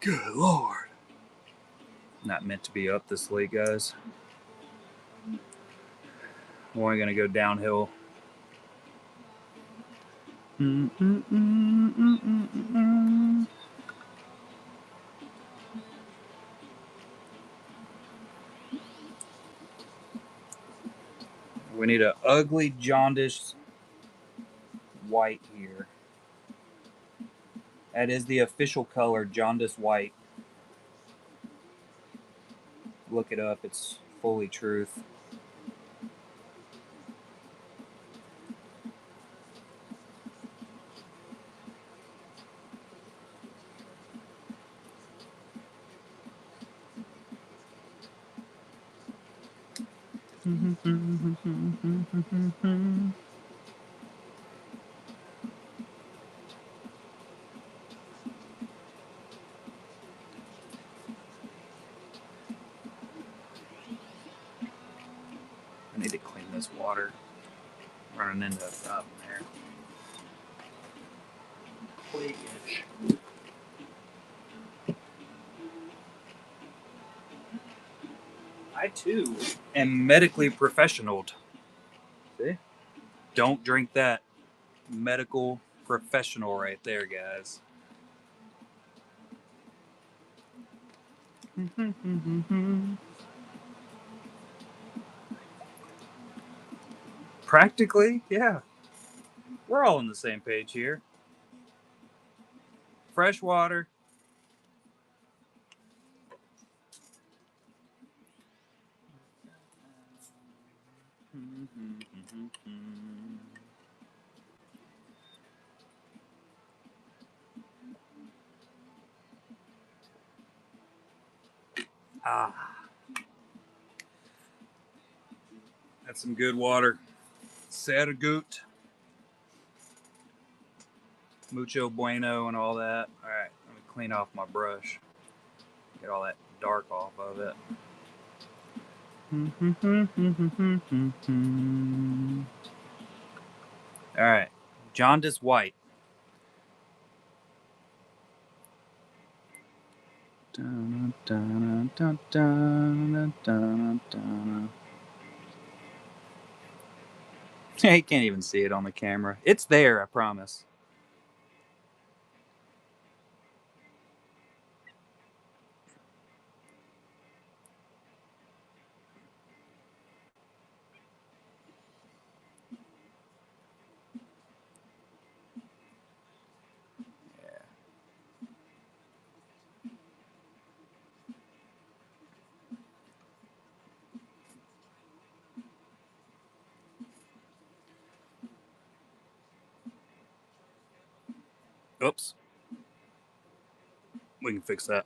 Good Lord. Not meant to be up this late, guys. We're only gonna go downhill. We need an ugly jaundice white here. That is the official color, jaundice white. Look it up. It's fully truth. I need to clean this water. Running into a fountain there. Please. I too am medically professional. See? Don't drink that. Medical professional right there, guys. Practically, yeah. We're all on the same page here. Fresh water. Ah, that's some good water. Sergut, mucho bueno, and all that. All right, let me clean off my brush. Get all that dark off of it. All right, jaundice white. You can't even see it on the camera. It's there, I promise. Oops. We can fix that.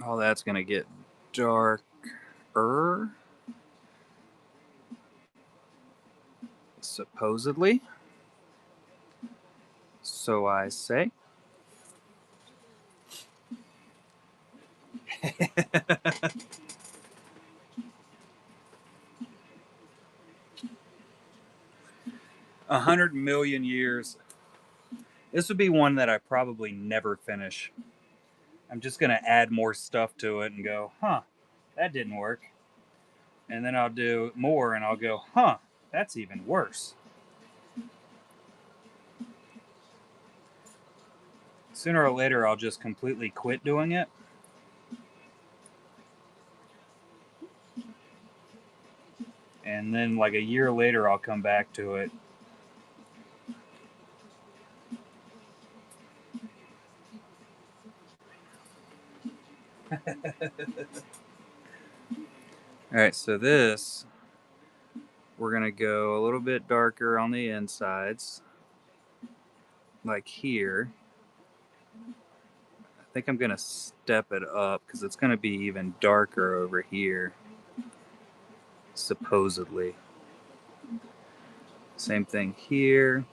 All that's going to get darker, supposedly. So I say. 100 million years. This would be one that I probably never finish. I'm just going to add more stuff to it and go, huh, that didn't work. And then I'll do more and I'll go, huh, that's even worse. Sooner or later, I'll just completely quit doing it. And then, like a year later, I'll come back to it. All right, so this, we're going to go a little bit darker on the insides, like here. I think I'm going to step it up because it's going to be even darker over here, supposedly. Same thing here.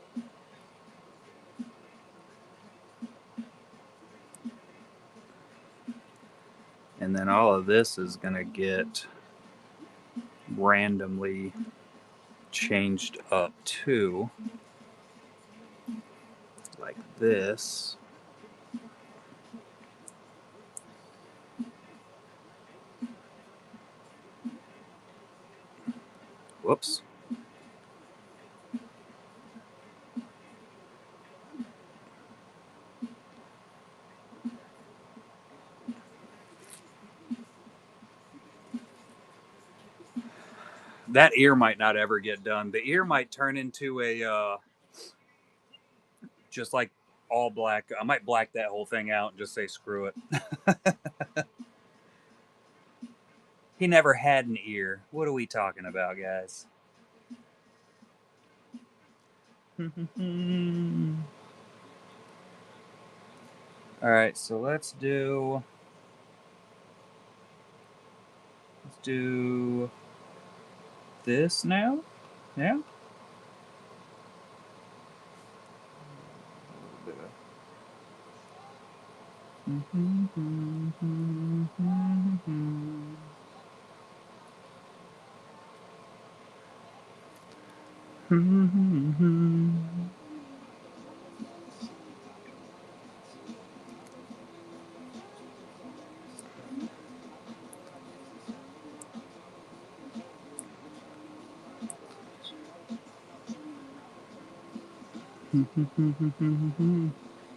And then all of this is going to get randomly changed up too, like this. Whoops. That ear might not ever get done. The ear might turn into a just like all black. I might black that whole thing out and just say screw it. He never had an ear. What are we talking about, guys? All right, so let's do this now. Yeah.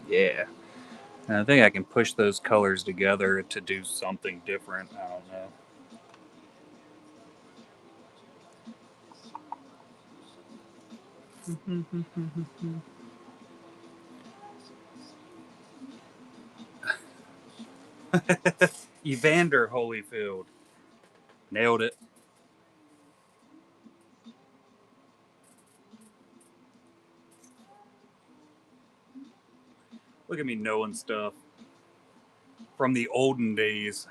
Yeah. And I think I can push those colors together to do something different. I don't know. Evander Holyfield. Nailed it. Look at me knowing stuff from the olden days.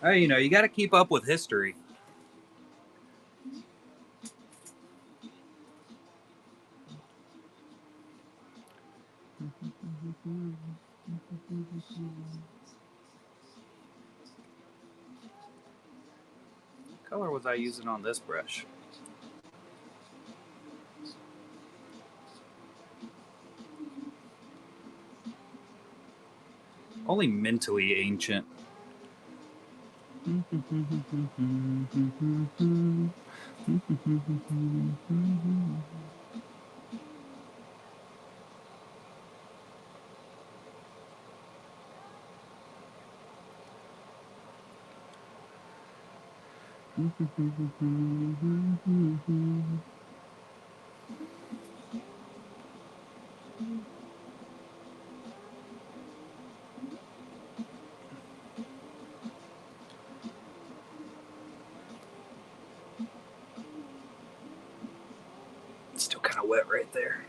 Hey, you know, you got to keep up with history. What color was I using on this brush? Only mentally ancient. got wet right there.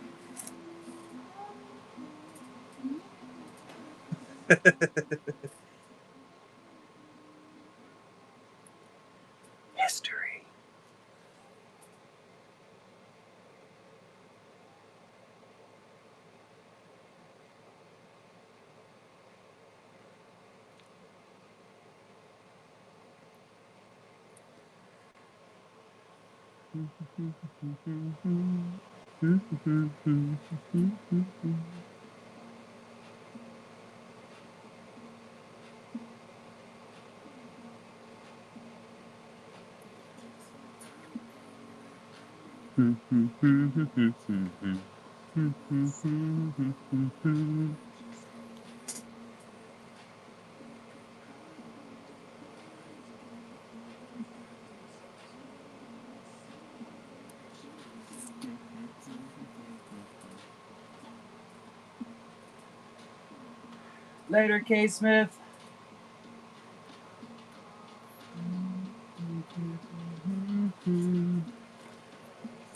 History. Later, K. Smith.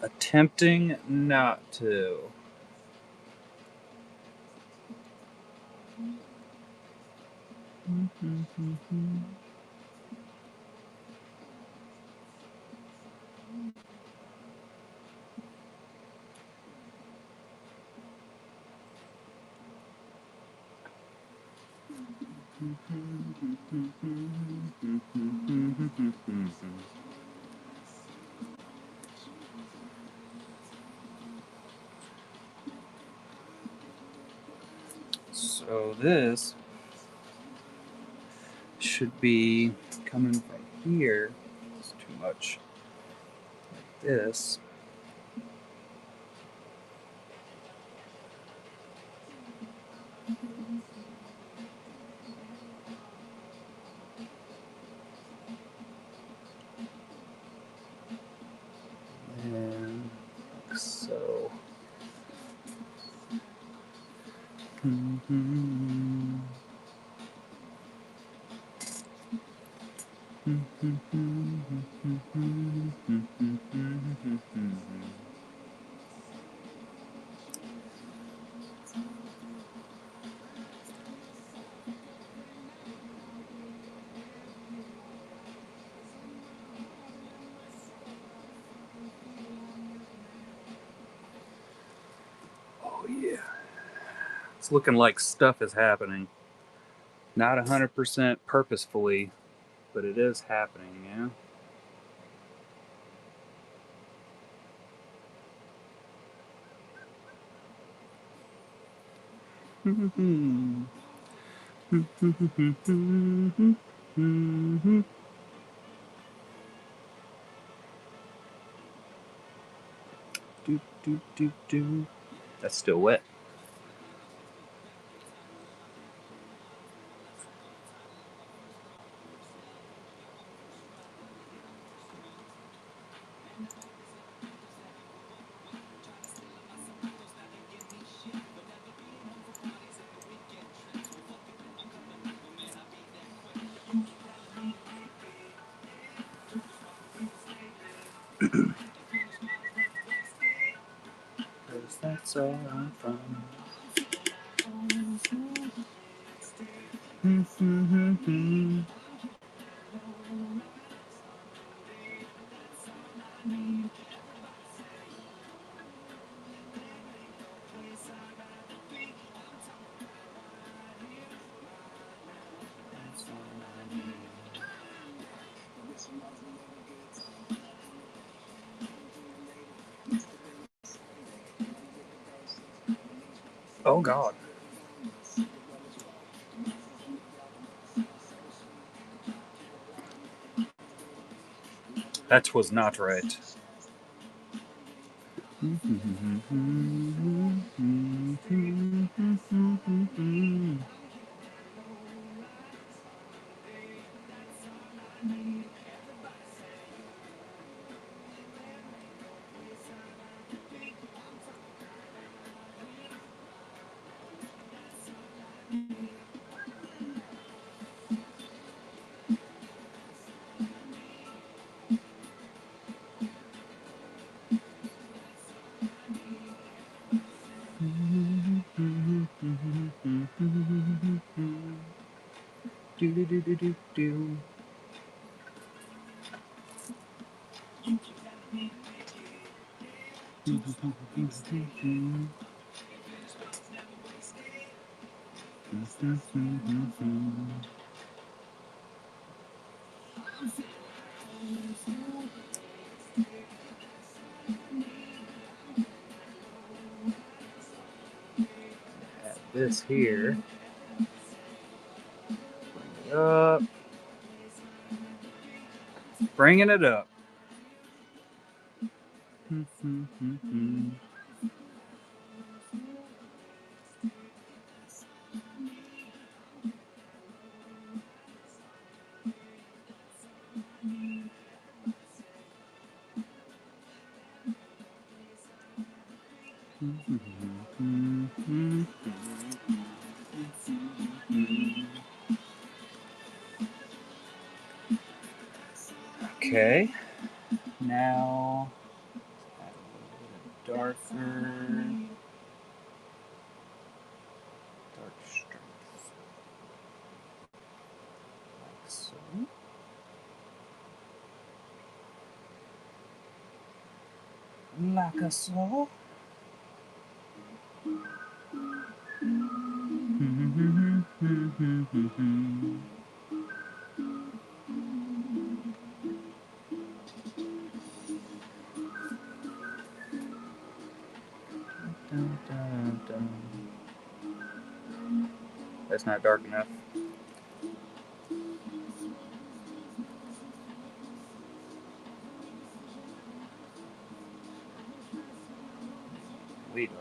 Attempting not to. So this should be coming from here. It's too much. Like this. And like so. Oh yeah. It's looking like stuff is happening. Not 100% purposefully, but it is happening, yeah? That's still wet. That's all I'm from. Oh God. That was not right. Add this here. Bring it up. Bringing it up. Okay, now add a little bit darker, dark strength, like so. Like so. That's not dark enough. Way darker.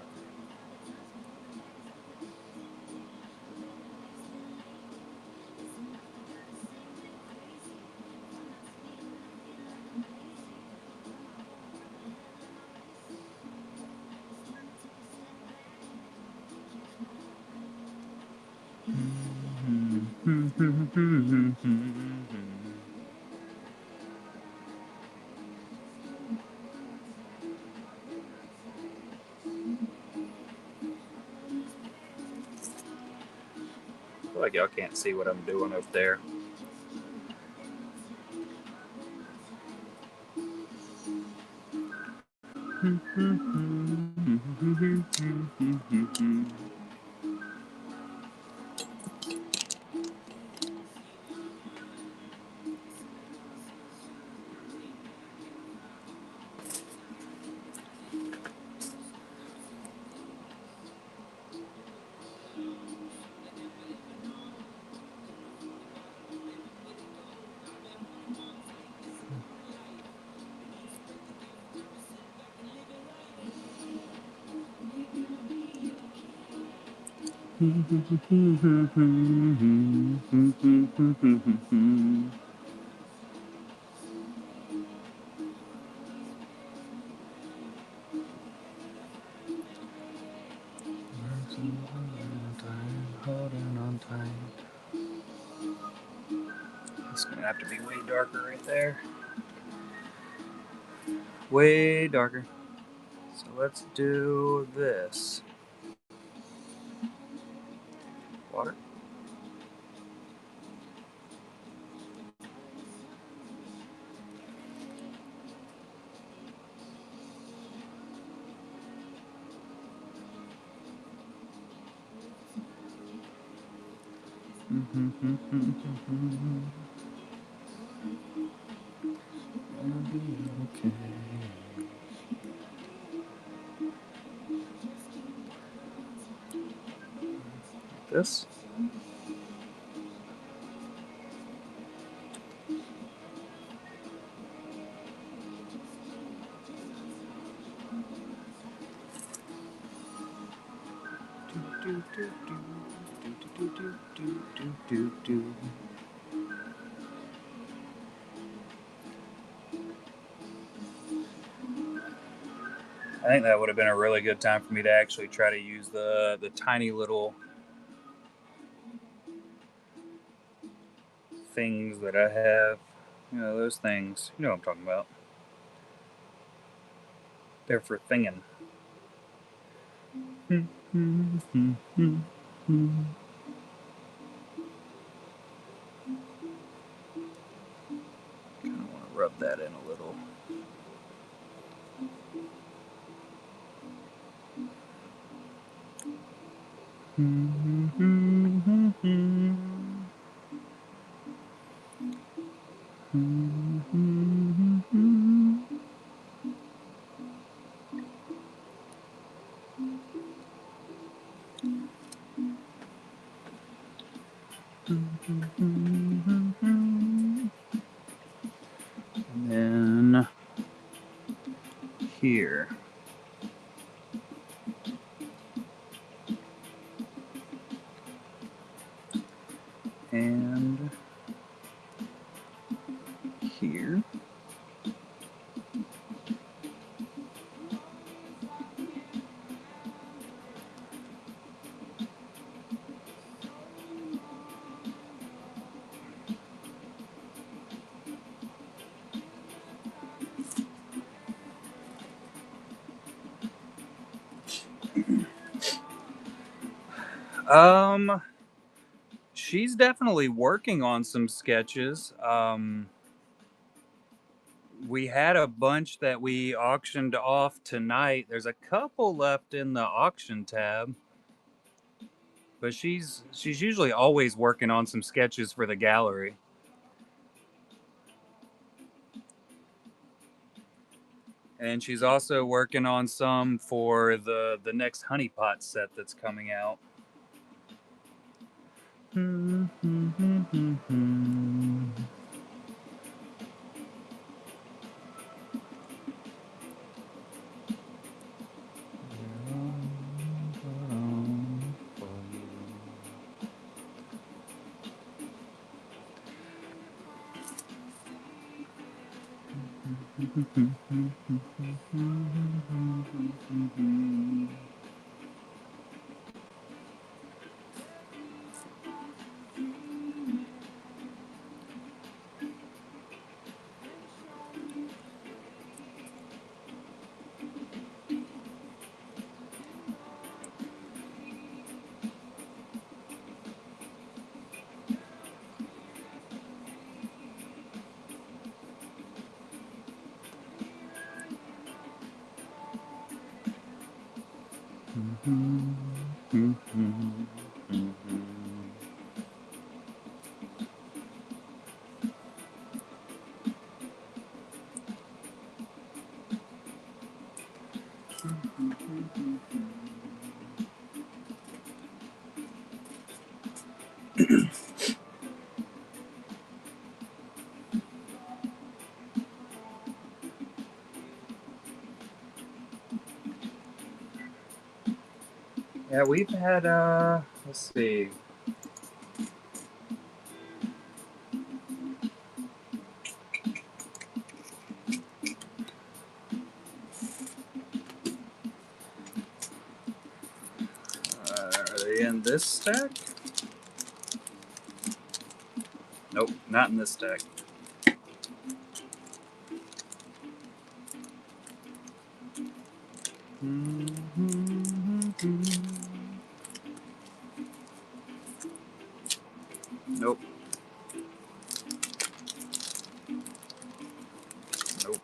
I feel like y'all can't see what I'm doing up there. I holding on tight. It's gonna have to be way darker right there. Way darker. So let's do this. Water. Okay. This. I think that would have been a really good time for me to actually try to use the tiny little things that I have. You know, those things. You know what I'm talking about. They're for thinging. rub that in a little. And then here. And here. She's definitely working on some sketches. We had a bunch that we auctioned off tonight. There's a couple left in the auction tab, but she's usually always working on some sketches for the gallery. And she's also working on some for the next honeypot set that's coming out. Yeah, we've had let's see. Are they in this stack? Nope, not in this stack. Nope. Nope.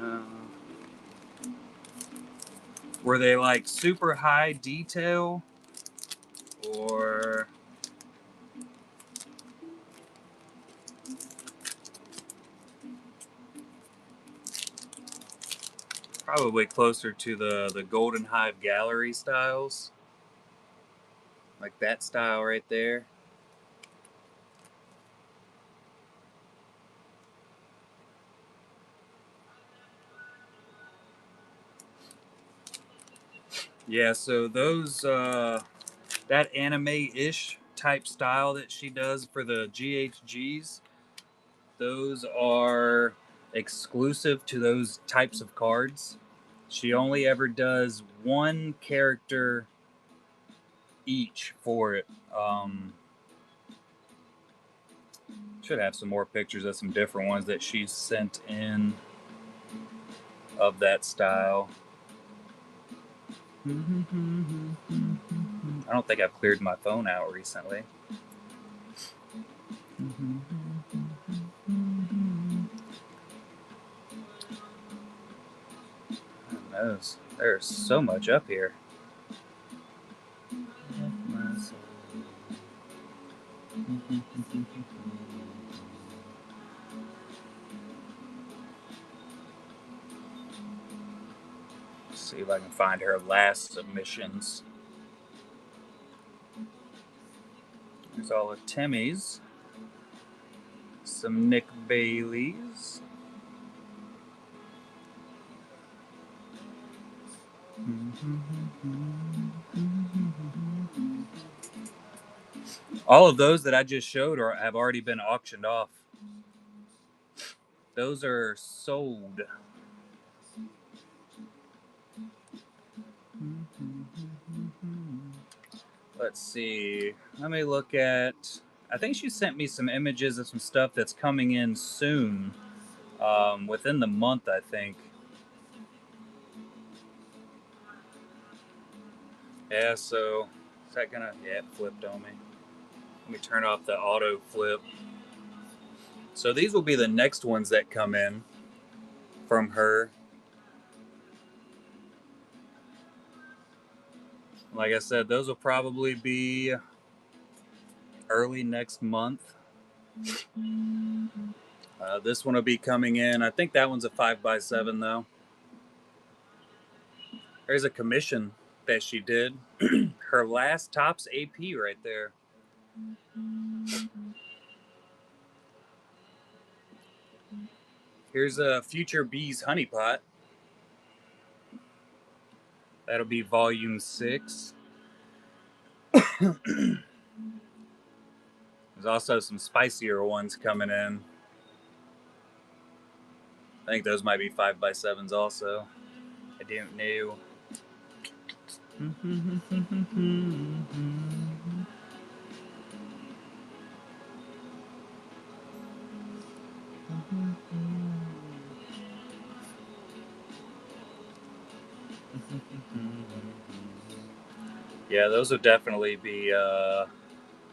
Uh, were they like super high detail or probably closer to the Golden Hive Gallery styles? Like that style right there. Yeah, so those that anime-ish type style that she does for the GHGs, those are exclusive to those types of cards. She only ever does one character each for it. Should have some more pictures of some different ones that she's sent in of that style. I don't think I've cleared my phone out recently. Who knows? There's so much up here. See if I can find her last submissions. There's all of Timmy's. Some Nick Bailey's. All of those that I just showed have already been auctioned off. Those are sold. Let's see. Let me look at. I think she sent me some images of some stuff that's coming in soon. Within the month, I think. Yeah, so is that gonna. Yeah, it flipped on me. Let me turn off the auto flip. So these will be the next ones that come in from her. Like I said, those will probably be early next month. This one will be coming in. I think that one's a 5x7 though. There's a commission that she did. Her last Topps AP right there. Here's a Future Bees Honey Pot. That'll be volume 6. There's also some spicier ones coming in. I think those might be 5x7s also. I don't know. Yeah, those will definitely be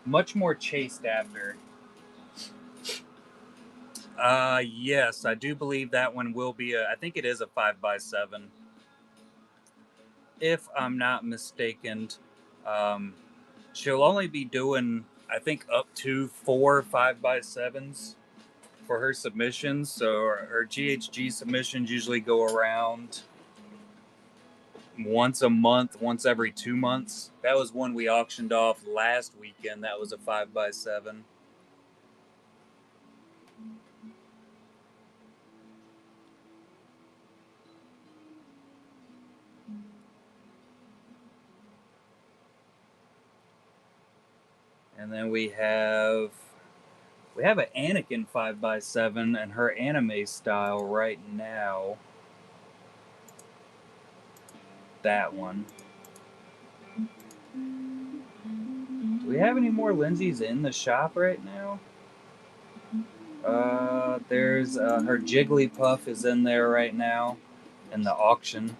much more chased after. Yes, I do believe that one will be I think it is a 5x7. If I'm not mistaken. She'll only be doing, I think, up to 4 5x7s for her submissions. So her GHG submissions usually go around once a month, once every 2 months. That was one we auctioned off last weekend. That was a 5x7. And then we have an Anakin 5x7 and her anime style right now. That one. Do we have any more Lindsays in the shop right now? There's her Jigglypuff is in there right now in the auction.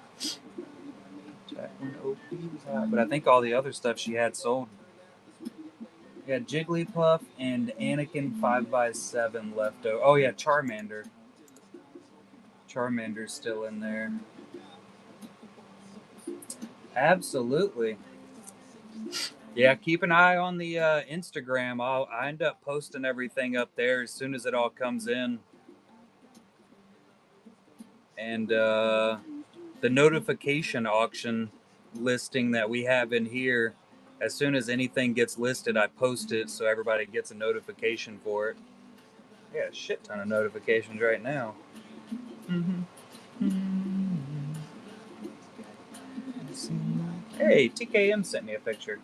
But I think all the other stuff she had sold. Yeah, Jigglypuff and Anakin 5x7 left over. Oh yeah, Charmander. Charmander's still in there. Absolutely. Yeah, keep an eye on the Instagram. I end up posting everything up there as soon as it all comes in. And the notification auction listing that we have in here, as soon as anything gets listed, I post it so everybody gets a notification for it. I got a shit ton of notifications right now. Hey, TKM sent me a picture.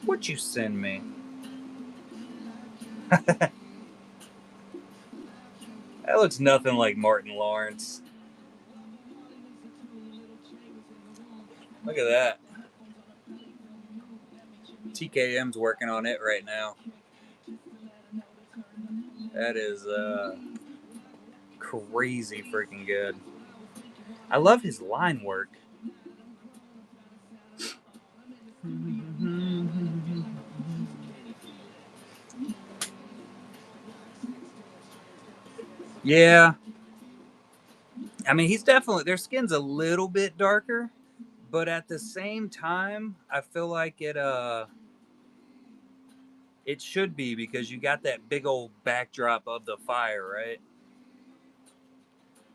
What'd you send me? That looks nothing like Martin Lawrence. Look at that. TKM's working on it right now. That is crazy freaking good. I love his line work. Yeah, I mean, he's definitely, their skin's a little bit darker, but at the same time, I feel like it should be because you got that big old backdrop of the fire, right?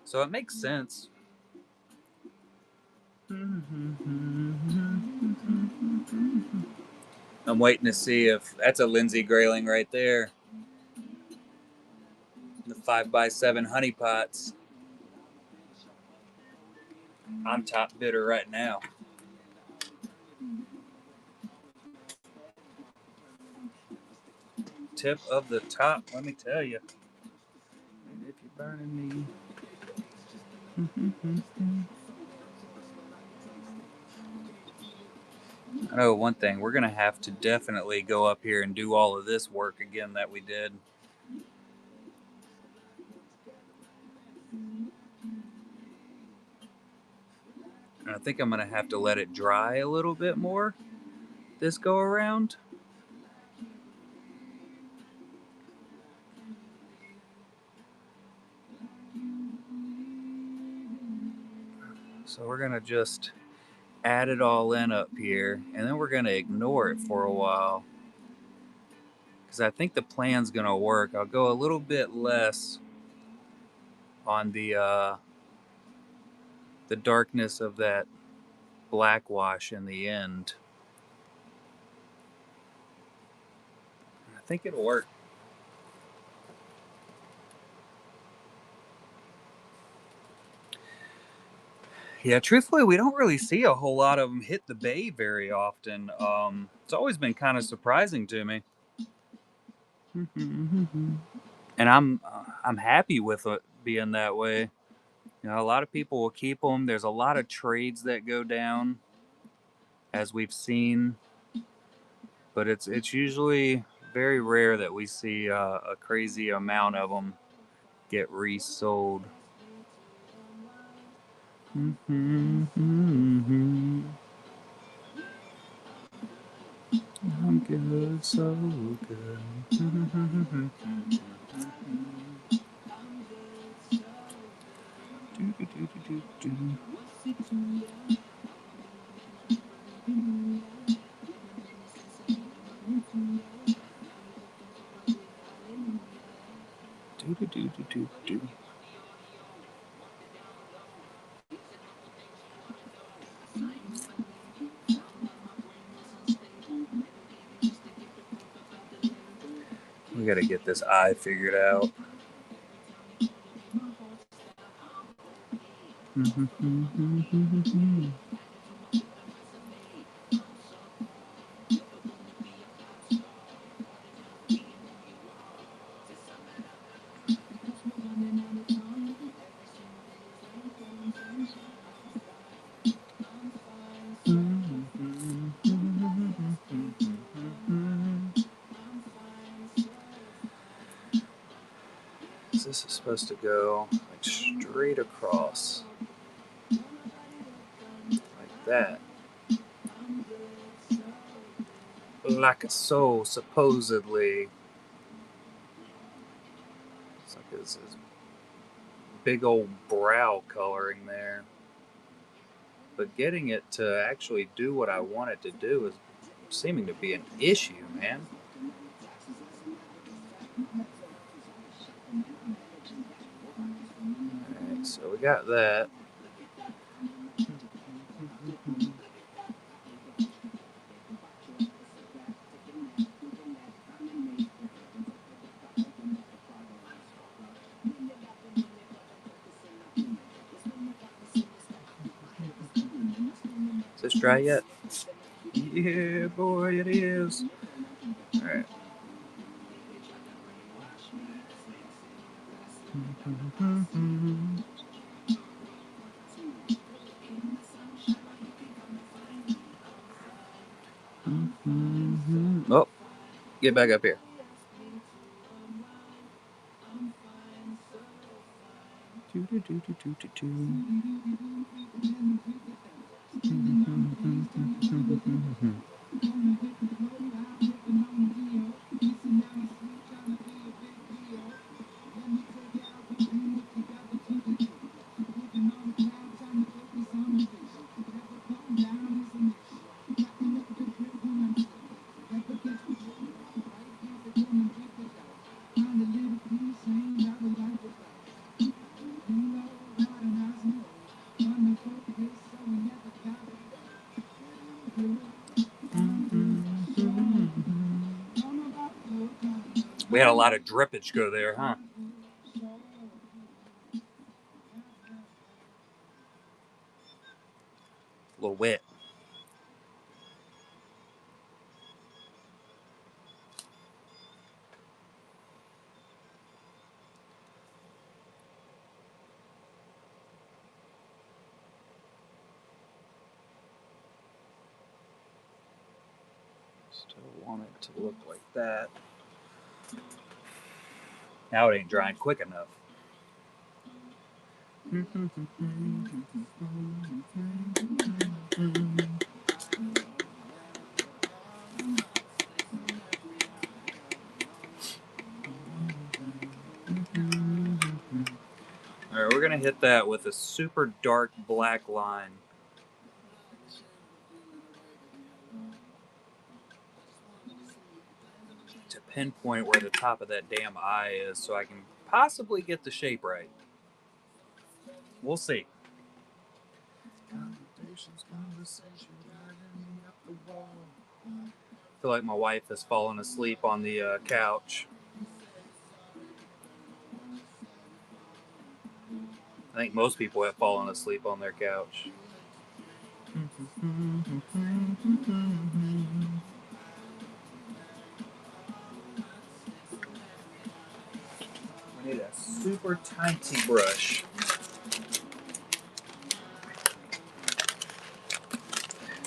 So it makes sense. I'm waiting to see if that's a Lindsay grayling right there. The 5x7 honey pots. I'm top bidder right now. Tip of the top, let me tell you. If you're burning me. I know one thing, we're going to have to definitely go up here and do all of this work again that we did. And I think I'm going to have to let it dry a little bit more this go around. So we're going to just add it all in up here, and then we're going to ignore it for a while. Because I think the plan's going to work. I'll go a little bit less on the darkness of that black wash in the end. I think it'll work. Yeah, truthfully, we don't really see a whole lot of them hit the bay very often. It's always been kind of surprising to me, and I'm happy with it being that way. You know, a lot of people will keep them. There's a lot of trades that go down, as we've seen, but it's usually very rare that we see a crazy amount of them get resold. I'm good, so good. We gotta get this eye figured out. This is supposed to go like straight across, like that, like so. Supposedly, it's like this big old brow coloring there. But getting it to actually do what I want it to do is seeming to be an issue, man. Alright, so we got that. Is this dry yet? Yeah, boy, it is. Alright. Oh, get back up here. We had a lot of drippage go there, huh? A little wet. Still want it to look like that. Now it ain't drying quick enough. All right, we're gonna hit that with a super dark black line. To pinpoint where the top of that damn eye is so I can possibly get the shape right. We'll see. I feel like my wife has fallen asleep on the couch. I think most people have fallen asleep on their couch. We need a super tiny brush.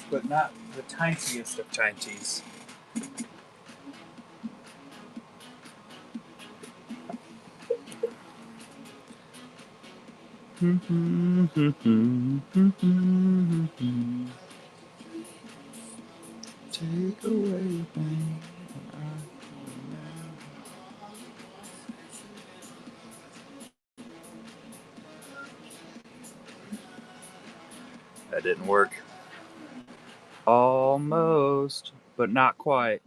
But not the tiniest of tinies. Take away pain. That didn't work. Almost, but not quite.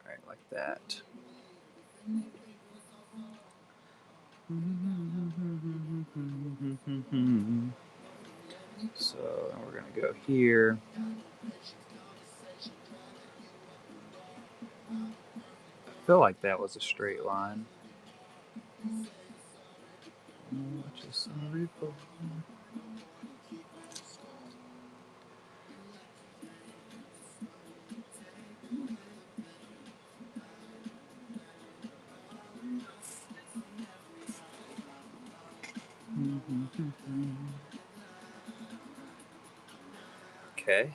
All right, like that. So we're going to go here. I feel like that was a straight line. Okay.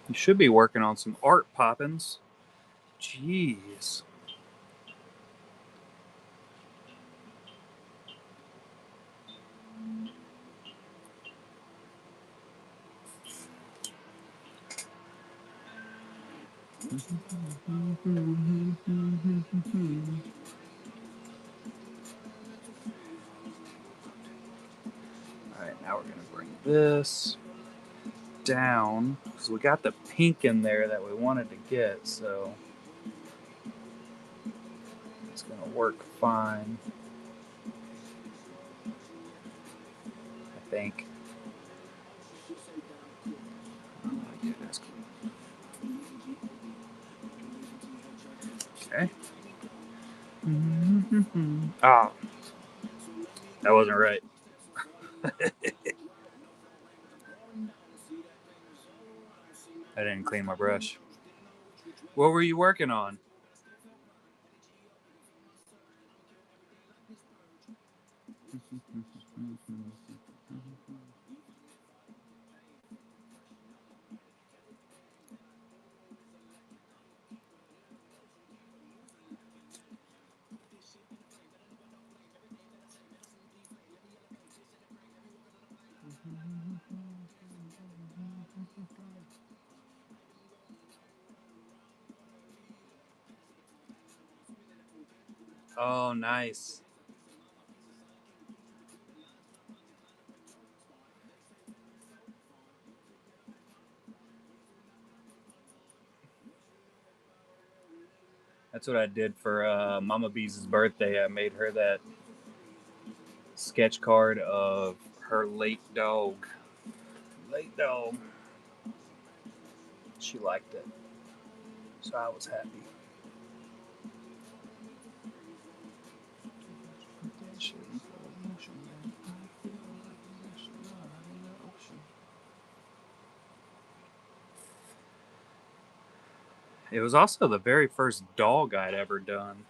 You should be working on some art poppins'. Jeez. Alright, now we're going to bring this down because we got the pink in there that we wanted to get, so it's going to work fine. I think. Oh my goodness. Okay. Ah, that wasn't right. I didn't clean my brush. What were you working on? Oh, nice. That's what I did for Mama Bee's birthday. I made her that sketch card of her late dog. Late dog. She liked it, so I was happy. It was also the very first dog I'd ever done.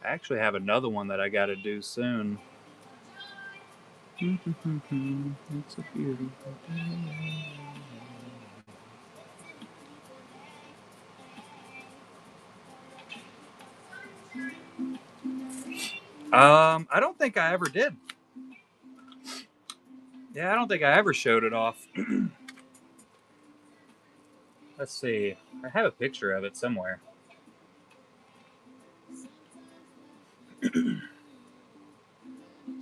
I actually have another one that I got to do soon. It's a beautiful day. I don't think I ever did. Yeah, I don't think I ever showed it off. Let's see. I have a picture of it somewhere.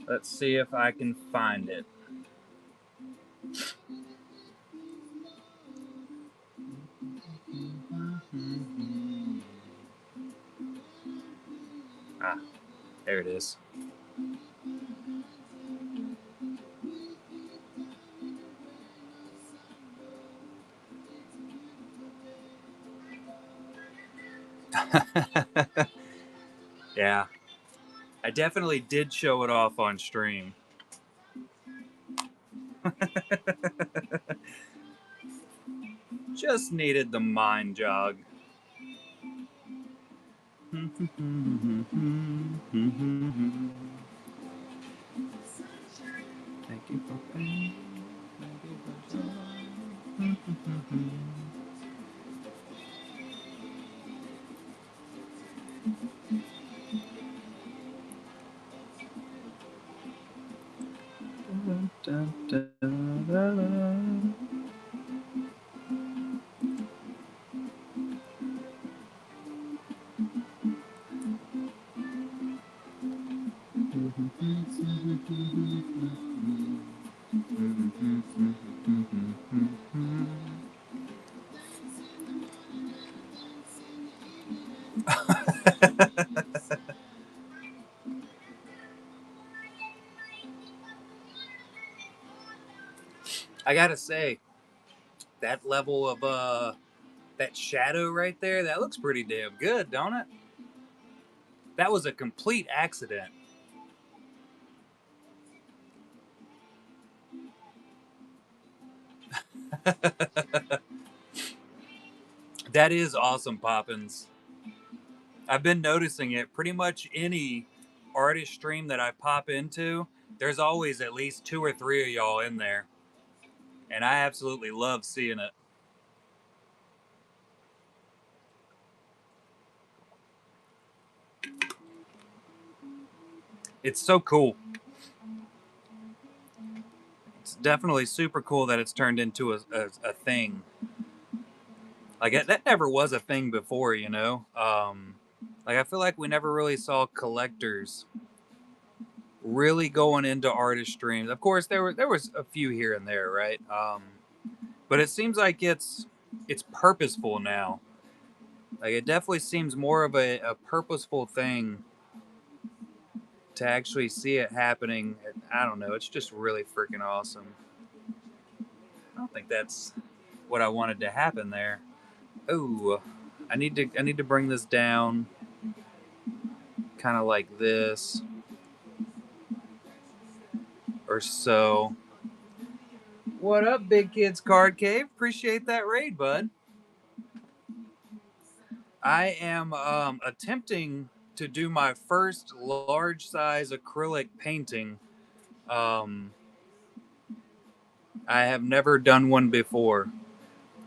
Let's see if I can find it. Ah, there it is. Yeah, I definitely did show it off on stream. Just needed the mind jog. Thank you for pain. Thank you for joy. Dun, dun, dun, dun. I gotta say, that level of that shadow right there, that looks pretty damn good, don't it? That was a complete accident. That is awesome, Poppins. I've been noticing it pretty much any artist stream that I pop into, there's always at least two or three of y'all in there. And I absolutely love seeing it. It's so cool. It's definitely super cool that it's turned into a thing. Like, that never was a thing before, you know? Like, I feel like we never really saw collectors really going into artist streams. Of course, there was a few here and there, right? But it seems like it's purposeful now. Like, it definitely seems more of a purposeful thing to actually see it happening. I don't know. It's just really freaking awesome. I don't think that's what I wanted to happen there. Oh, I need to bring this down kind of like this or so. What up, Big Kids Card Cave? Appreciate that raid, bud. I am attempting to do my first large size acrylic painting. I have never done one before,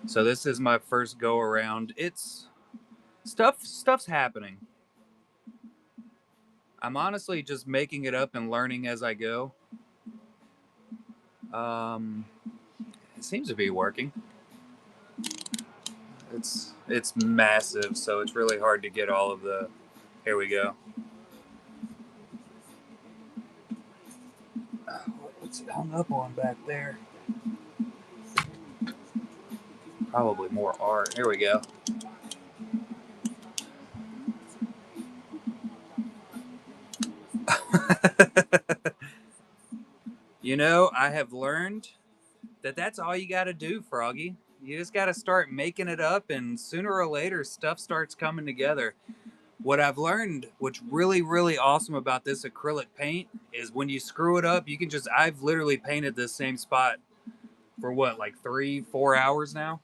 so this is my first go around. It's stuff's happening. I'm honestly just making it up and learning as I go. Um, it seems to be working. It's massive, so it's really hard to get all of the. Here we go. What's it hung up on back there? Probably more art. Here we go. You know, I have learned that that's all you got to do, Froggy. You just got to start making it up, and sooner or later, stuff starts coming together. What I've learned, what's really, really awesome about this acrylic paint, is when you screw it up, you can just. I've literally painted this same spot for what, like 3, 4 hours now?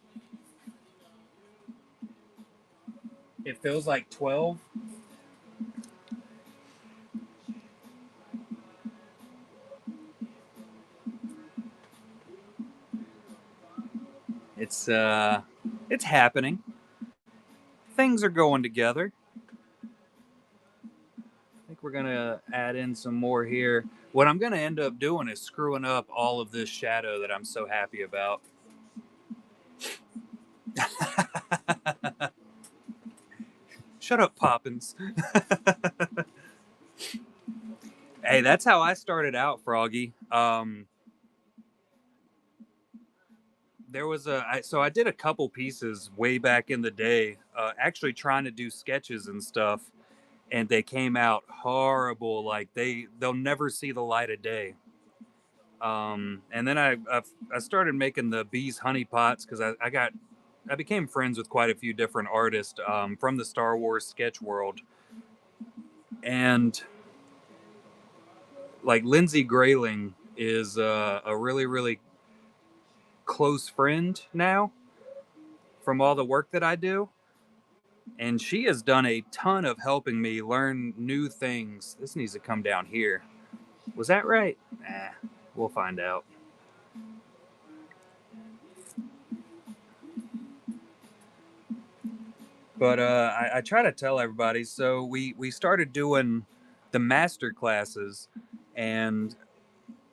It feels like 12. It's happening. Things are going together. I think we're gonna add in some more here. What I'm gonna end up doing is screwing up all of this shadow that I'm so happy about. Shut up, Poppins. Hey, that's how I started out, Froggy. There was so I did a couple pieces way back in the day, actually trying to do sketches and stuff, and they came out horrible. Like they'll never see the light of day. And then I started making the bees honey pots because I became friends with quite a few different artists from the Star Wars sketch world, and like Lindsay Grayling is a really really close friend now from all the work that I do, and she has done a ton of helping me learn new things. This needs to come down here. Was that right? We'll find out. But I try to tell everybody. So we started doing the master classes, and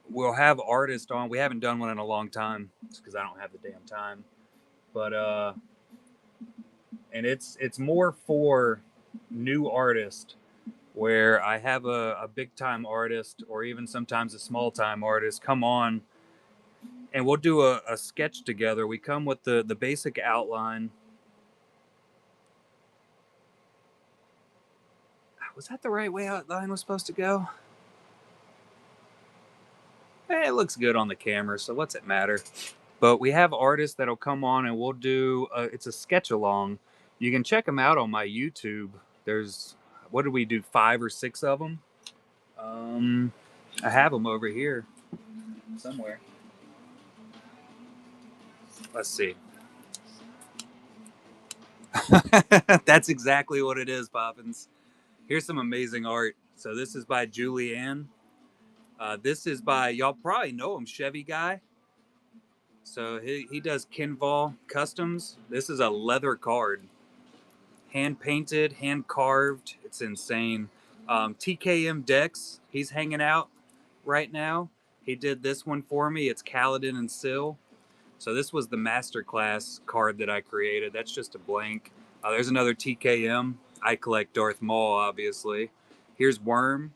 we'll have artists on. We haven't done one in a long time, just because I don't have the damn time. But and it's more for new artists, where I have a big time artist or even sometimes a small time artist come on, and we'll do a sketch together. We come with the basic outline. Was that the right way outline was supposed to go? It looks good on the camera, so what's it matter? But we have artists that'll come on and we'll do it's a sketch along. You can check them out on my YouTube. There's what did we do, 5 or 6 of them? I have them over here somewhere. Let's see. That's exactly what it is, Poppins. Here's some amazing art. So this is by Julianne. This is by, y'all probably know him, Chevy Guy. So he does Kinval customs. This is a leather card, hand painted, hand carved. It's insane. TKM Dex, he's hanging out right now. He did this one for me. It's Kaladin and Syl. So this was the masterclass card that I created. That's just a blank. There's another TKM. I collect Darth Maul, obviously. Here's Worm.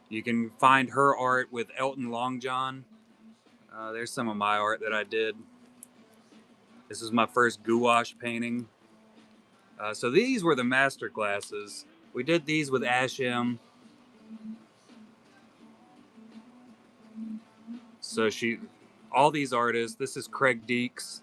You can find her art with Elton Longjohn. There's some of my art that I did. This is my first gouache painting. So these were the master classes. We did these with Ashim. So all these artists. This is Craig Deeks.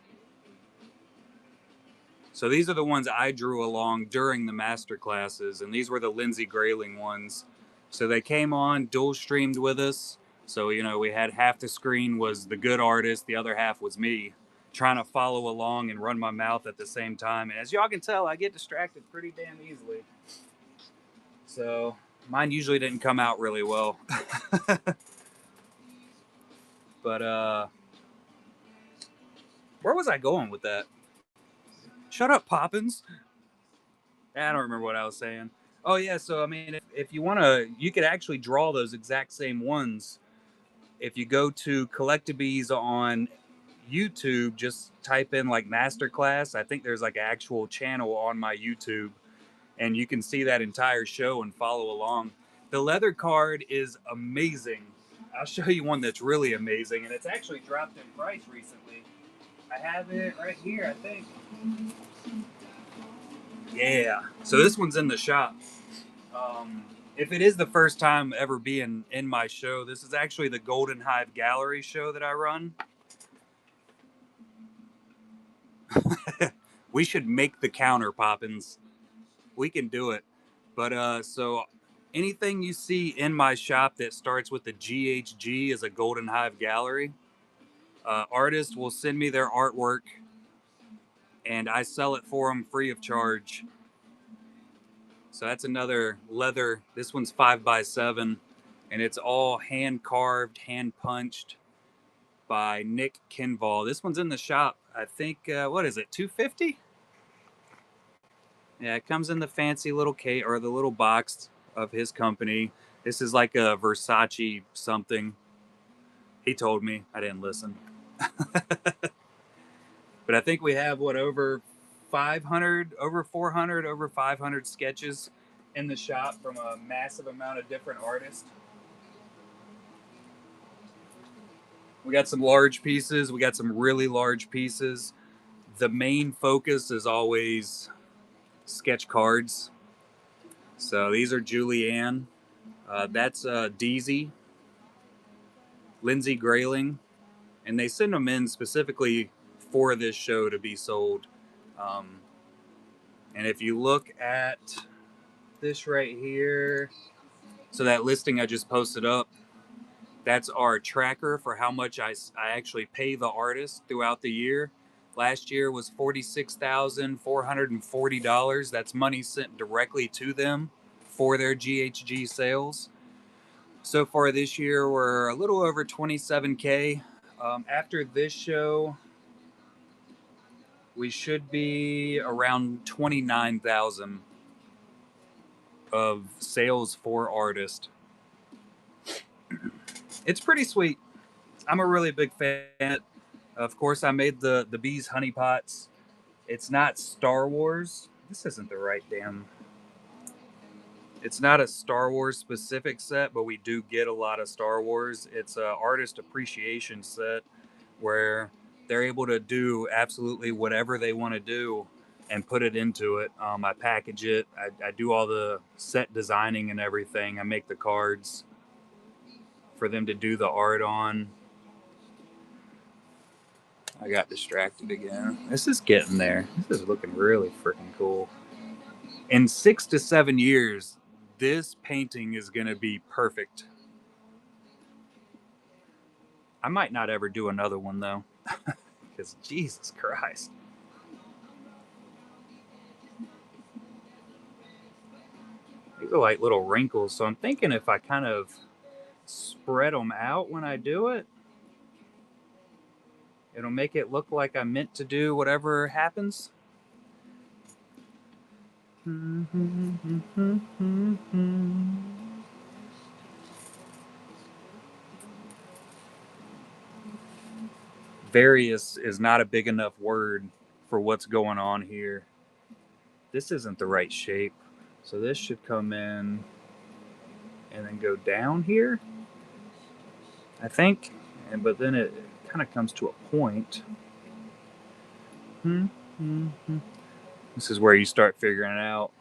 So these are the ones I drew along during the master classes, and these were the Lindsay Grayling ones. So they came on, dual streamed with us. So, you know, we had half the screen was the good artist, the other half was me trying to follow along and run my mouth at the same time. And as y'all can tell, I get distracted pretty damn easily. So mine usually didn't come out really well. But where was I going with that? Shut up, Poppins. I don't remember what I was saying. Oh yeah, so I mean, if you want to, you could actually draw those exact same ones. If you go to Collectabees on YouTube, just type in like masterclass. I think there's like an actual channel on my YouTube, and you can see that entire show and follow along. The leather card is amazing. I'll show you one that's really amazing, and it's actually dropped in price recently. I have it right here, I think. Yeah. So this one's in the shop. If it is the first time ever being in my show, this is actually the Golden Hive Gallery show that I run. We should make the counter, Poppins. We can do it. But so anything you see in my shop that starts with the GHG is a Golden Hive Gallery. Artists will send me their artwork, and I sell it for them free of charge. So that's another leather. This one's 5x7, and it's all hand carved, hand punched by Nick Kinval. This one's in the shop. I think what is it, 250? Yeah, it comes in the fancy little case or the little box of his company. This is like a Versace something. He told me. I didn't listen. But I think we have what, over 500, over 400, over 500 sketches in the shop from a massive amount of different artists. We got some large pieces. We got some really large pieces. The main focus is always sketch cards. So these are Julianne. That's Deezy, Lindsay Grayling, and they send them in specifically for this show to be sold. Um, and if you look at this right here, so that listing I just posted up, that's our tracker for how much I actually pay the artist throughout the year. Last year was $46,440. That's money sent directly to them for their GHG sales. So far this year, we're a little over 27K. After this show, we should be around 29,000 of sales for artists. It's pretty sweet. I'm a really big fan. Of course, I made the bees honey pots. It's not Star Wars. This isn't the right damn. It's not a Star Wars specific set, but we do get a lot of Star Wars. It's a artist appreciation set where they're able to do absolutely whatever they want to do and put it into it. I package it. I do all the set designing and everything. I make the cards for them to do the art on. I got distracted again. This is getting there. This is looking really freaking cool. In 6 to 7 years, this painting is going to be perfect. I might not ever do another one though, because Jesus Christ. These are like little wrinkles, so I'm thinking if I kind of spread them out when I do it, it'll make it look like I meant to do whatever happens. Various is not a big enough word for what's going on here. This isn't the right shape. So this should come in and then go down here, I think. But then it kind of comes to a point. This is where you start figuring out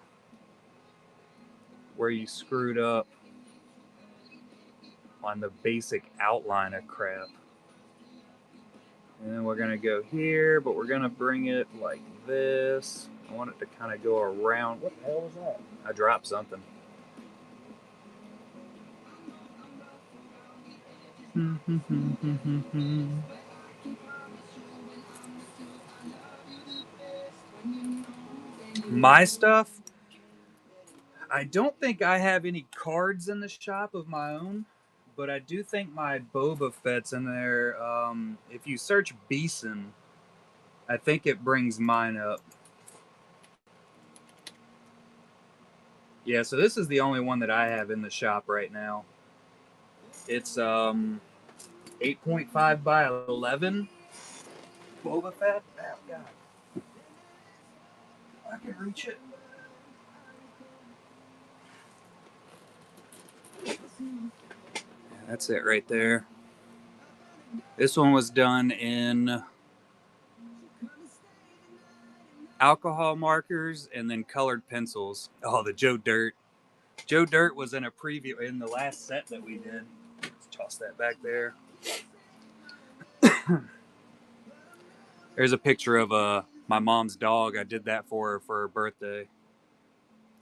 where you screwed up on the basic outline of crap. And then we're going to go here, but we're going to bring it like this. I want it to kind of go around. What the hell was that? I dropped something. My stuff, I don't think I have any cards in the shop of my own, but I do think my Boba Fett's in there. If you search Beeson, I think it brings mine up. Yeah, so this is the only one that I have in the shop right now. It's 8.5 by 11. Boba Fett? Oh, God. I can reach it. Yeah, that's it right there. This one was done in alcohol markers and then colored pencils. Oh, the Joe Dirt. Joe Dirt was in a preview in the last set that we did. Let's toss that back there. There's a picture of my mom's dog. I did that for her birthday.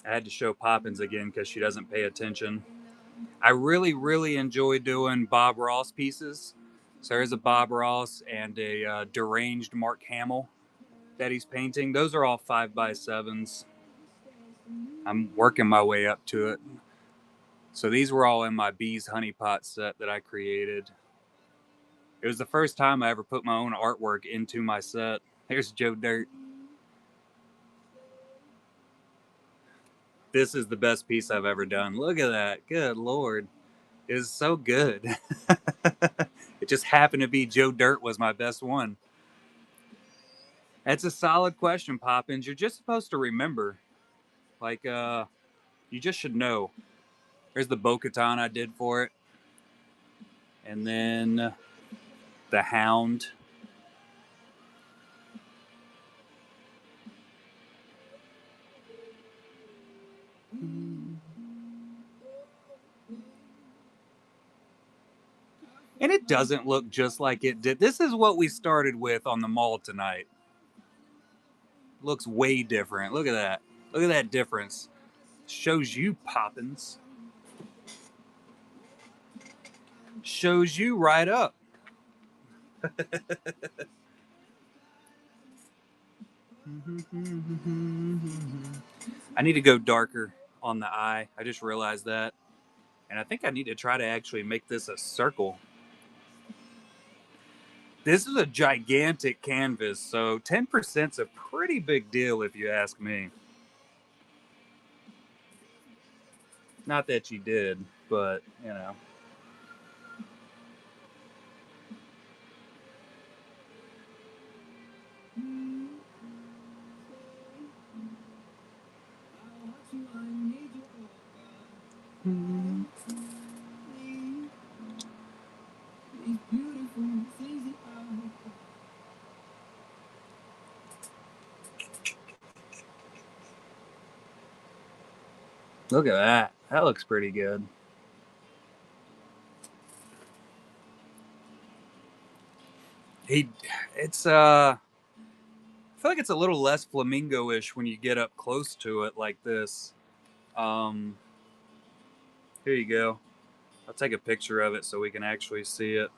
I had to show Poppins again because she doesn't pay attention. I really, really enjoy doing Bob Ross pieces. So there's a Bob Ross and a deranged Mark Hamill that he's painting. Those are all 5x7s. I'm working my way up to it. So these were all in my Bees Honeypot set that I created. It was the first time I ever put my own artwork into my set. Here's Joe Dirt. This is the best piece I've ever done. Look at that. Good Lord. It is so good. It just happened to be Joe Dirt was my best one. That's a solid question, Poppins. You're just supposed to remember. Like, you just should know. There's the Bo-Katan I did for it. And then the Hound. And it doesn't look just like it did. This is what we started with on the mall tonight. Looks way different. Look at that. Look at that difference. Shows you, Poppins. Shows you right up. I need to go darker on the eye. I just realized that. And I think I need to try to actually make this a circle. This is a gigantic canvas, so 10% is a pretty big deal if you ask me. Not that you did, but, you know. Look at that. That looks pretty good. It's I feel like it's a little less flamingo-ish when you get up close to it like this. Um, Here you go. I'll take a picture of it so we can actually see it.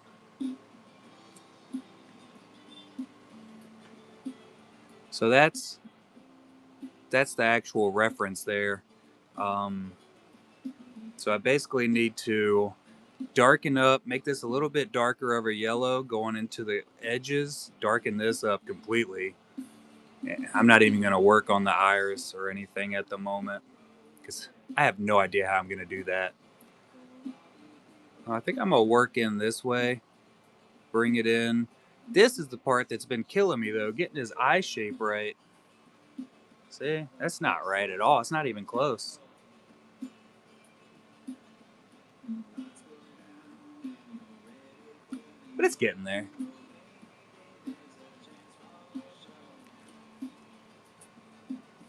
So that's the actual reference there. Um, so I basically need to darken up, make this a little bit darker over yellow going into the edges, darken this up completely. I'm not even going to work on the iris or anything at the moment because I have no idea how I'm going to do that. I think I'm going to work in this way, bring it in. This is the part that's been killing me though, getting his eye shape right. See, that's not right at all. It's not even close. But it's getting there.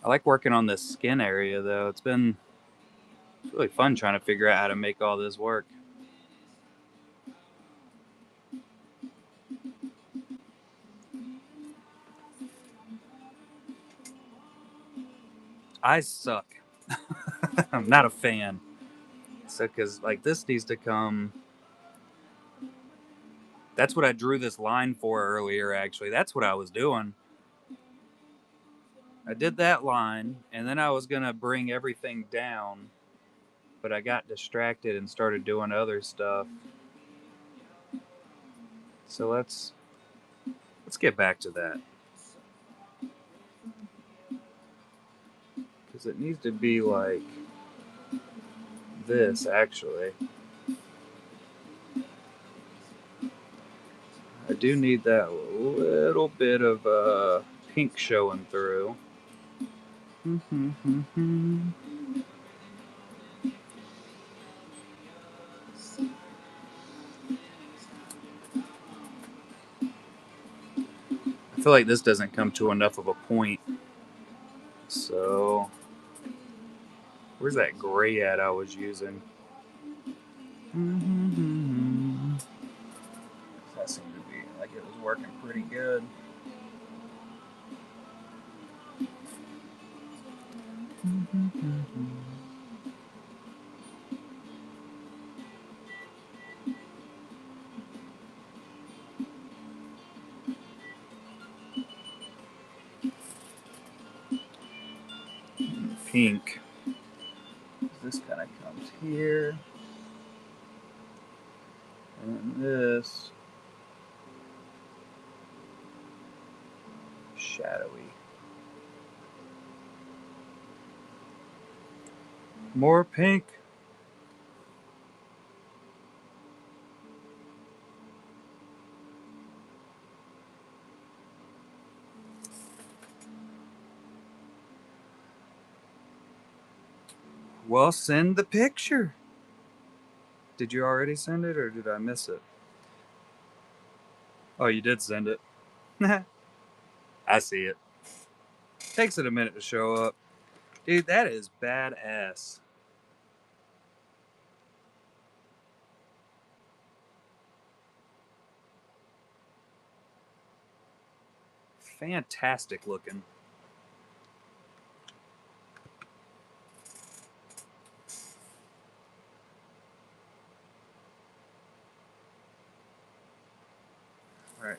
I like working on this skin area though. It's really fun trying to figure out how to make all this work. I suck. I'm not a fan. So, because like this needs to come. That's what I drew this line for earlier, actually. That's what I was doing. I did that line, and then I was going to bring everything down, but I got distracted and started doing other stuff. So let's get back to that. Because it needs to be like this, actually. I do need that little bit of pink showing through. I feel like this doesn't come to enough of a point. So, where's that gray at I was using? That seemed to be like it was working pretty good. Pink. This kind of comes here. And this shadowy. More pink. Well, send the picture. Did you already send it or did I miss it? Oh, you did send it. I see it. Takes it a minute to show up. Dude, that is badass. Fantastic looking. Right.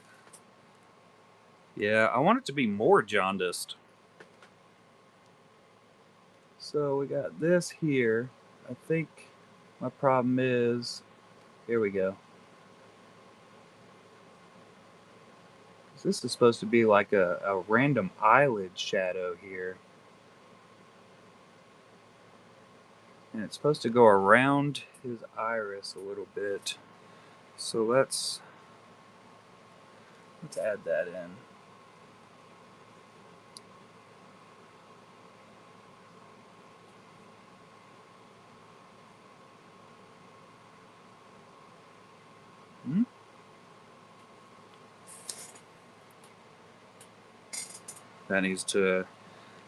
Yeah, I want it to be more jaundiced. So we got this here. I think my problem is, here we go. This is supposed to be like a random eyelid shadow here. And it's supposed to go around his iris a little bit. So let's add that in.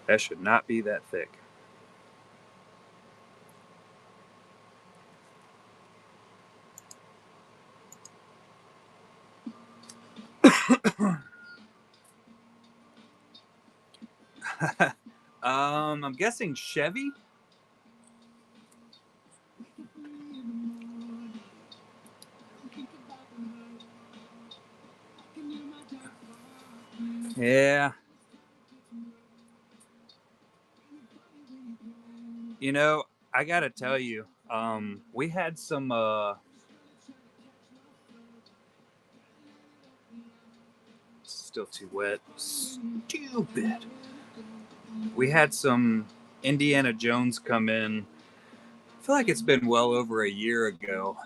That should not be that thick. I'm guessing Chevy. Yeah. You know, I gotta tell you, we had some still too wet. Stupid. We had some Indiana Jones come in. I feel like it's been well over a year ago.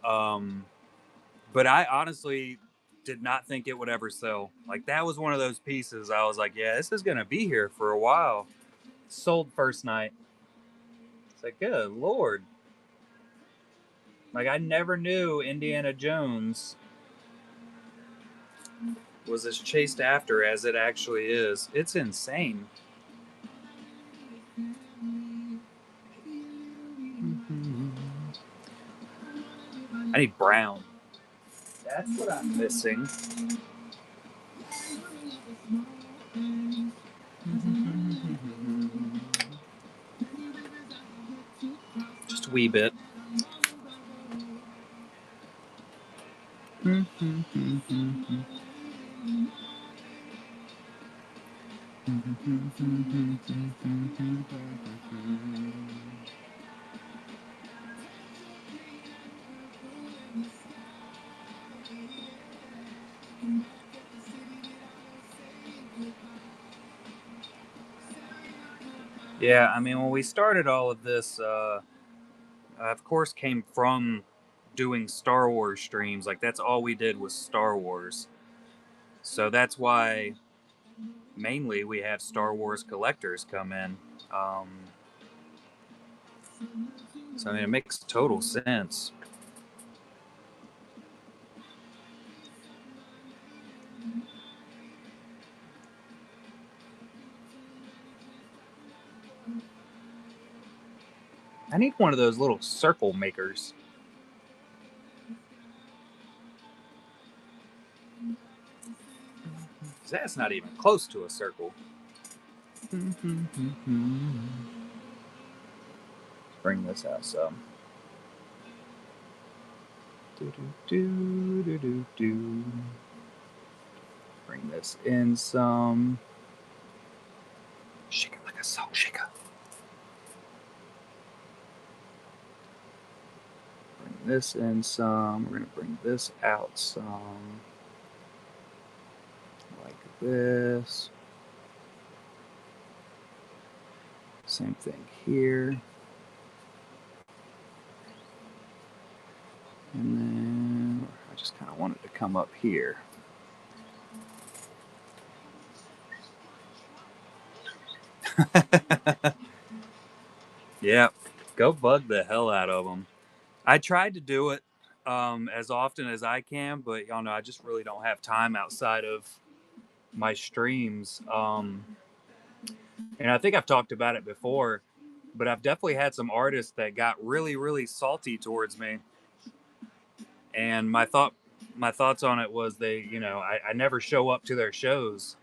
But I honestly did not think it would ever sell. Like that was one of those pieces I was like, yeah, this is gonna be here for a while. Sold first night. It's like, good lord. Like I never knew Indiana Jones was as chased after as it actually is. It's insane. I need brown. That's what I'm missing. wee bit. Yeah, I mean, when we started all of this, I, of course, came from doing Star Wars streams. Like, that's all we did was Star Wars. So that's why mainly we have Star Wars collectors come in. So, I mean, it makes total sense. I need one of those little circle makers. That's not even close to a circle. Bring this out some. Bring this in some. Shake it like a salt shaker. Bring this in some. We're going to bring this out some. Like this. Same thing here. And then I just kind of want it to come up here. Yeah, go bug the hell out of them. I tried to do it as often as I can, but y'all know I just really don't have time outside of my streams. And I think I've talked about it before, but I've definitely had some artists that got really, really salty towards me. And my thoughts on it was I never show up to their shows,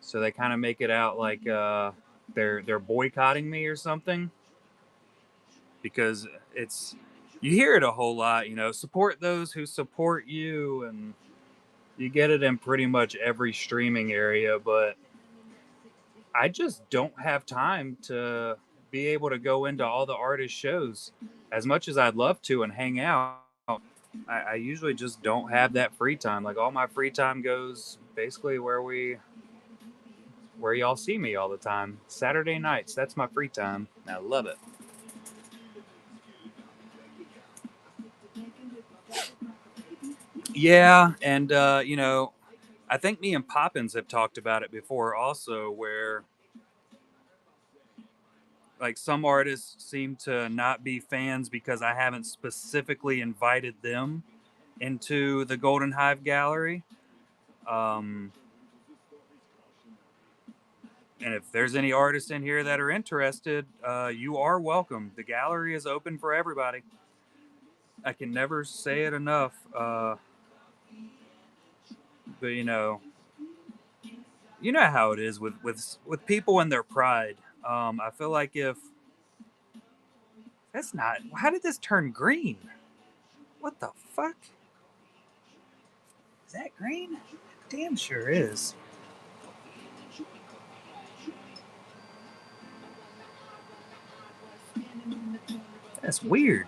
so they kind of make it out like they're boycotting me or something, because it's you hear it a whole lot, support those who support you, and you get it in pretty much every streaming area, but I just don't have time to be able to go into all the artist shows as much as I'd love to and hang out. I usually just don't have that free time. Like, all my free time goes basically where y'all see me all the time. Saturday nights, that's my free time. I love it. Yeah, and I think me and Poppins have talked about it before also, where like some artists seem to not be fans because I haven't specifically invited them into the Golden Hive Gallery. Um, and if there's any artists in here that are interested, you are welcome. The gallery is open for everybody. I can never say it enough. But you know how it is with people and their pride. I feel like if that's not, how did this turn green? What the fuck? Is that green? Damn sure is. That's weird.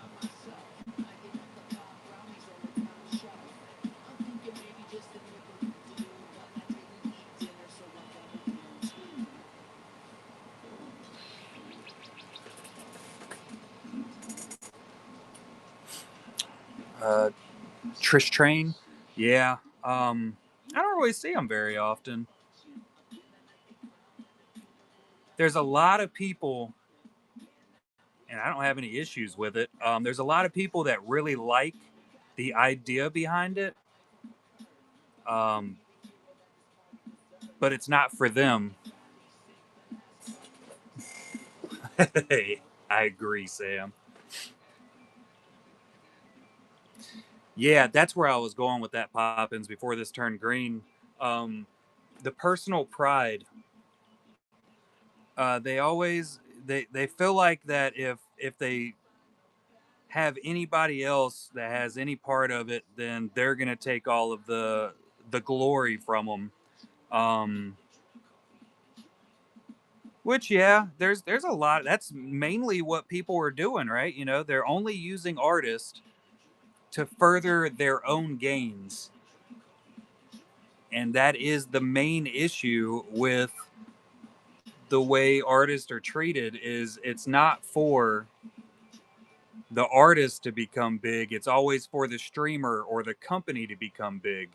Uh, Trish Train. Yeah. I don't really see them very often. There's a lot of people, and I don't have any issues with it. There's a lot of people that really like the idea behind it, um, but it's not for them. I agree, Sam. Yeah, that's where I was going with that, Poppins, before this turned green. Um, the personal pride. They always they feel like that if they have anybody else that has any part of it, then they're gonna take all of the glory from them. Um, which yeah, there's a lot. That's mainly what people are doing, right? You know, they're only using artists to further their own gains, and that is the main issue with the way artists are treated. Is it's not for the artist to become big, it's always for the streamer or the company to become big.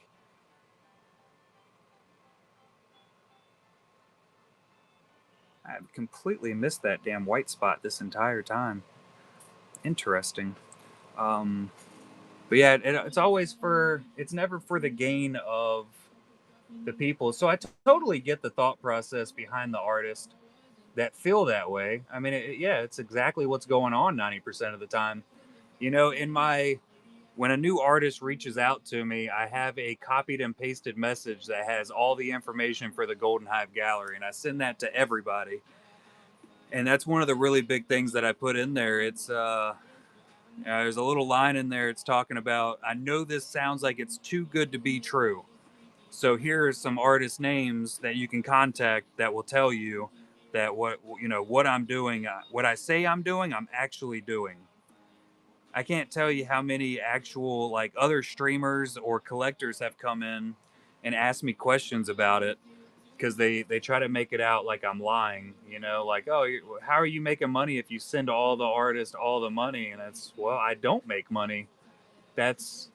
I've completely missed that damn white spot this entire time. Interesting. Um, but yeah, it's always for, it's never for the gain of the people. So I totally get the thought process behind the artist that feel that way. I mean, yeah, it's exactly what's going on 90% of the time. You know, in my, when a new artist reaches out to me, I have a copied and pasted message that has all the information for the Golden Hive Gallery, and I send that to everybody. And that's one of the really big things that I put in there. It's there's a little line in there. It's talking about, I know this sounds like it's too good to be true. So here are some artist names that you can contact that will tell you that what, you know, what I'm doing, what I say I'm doing, I'm actually doing. I can't tell you how many actual like other streamers or collectors have come in and asked me questions about it because they try to make it out like I'm lying, you know, like, oh, how are you making money if you send all the artists all the money? And it's, well, I don't make money. That's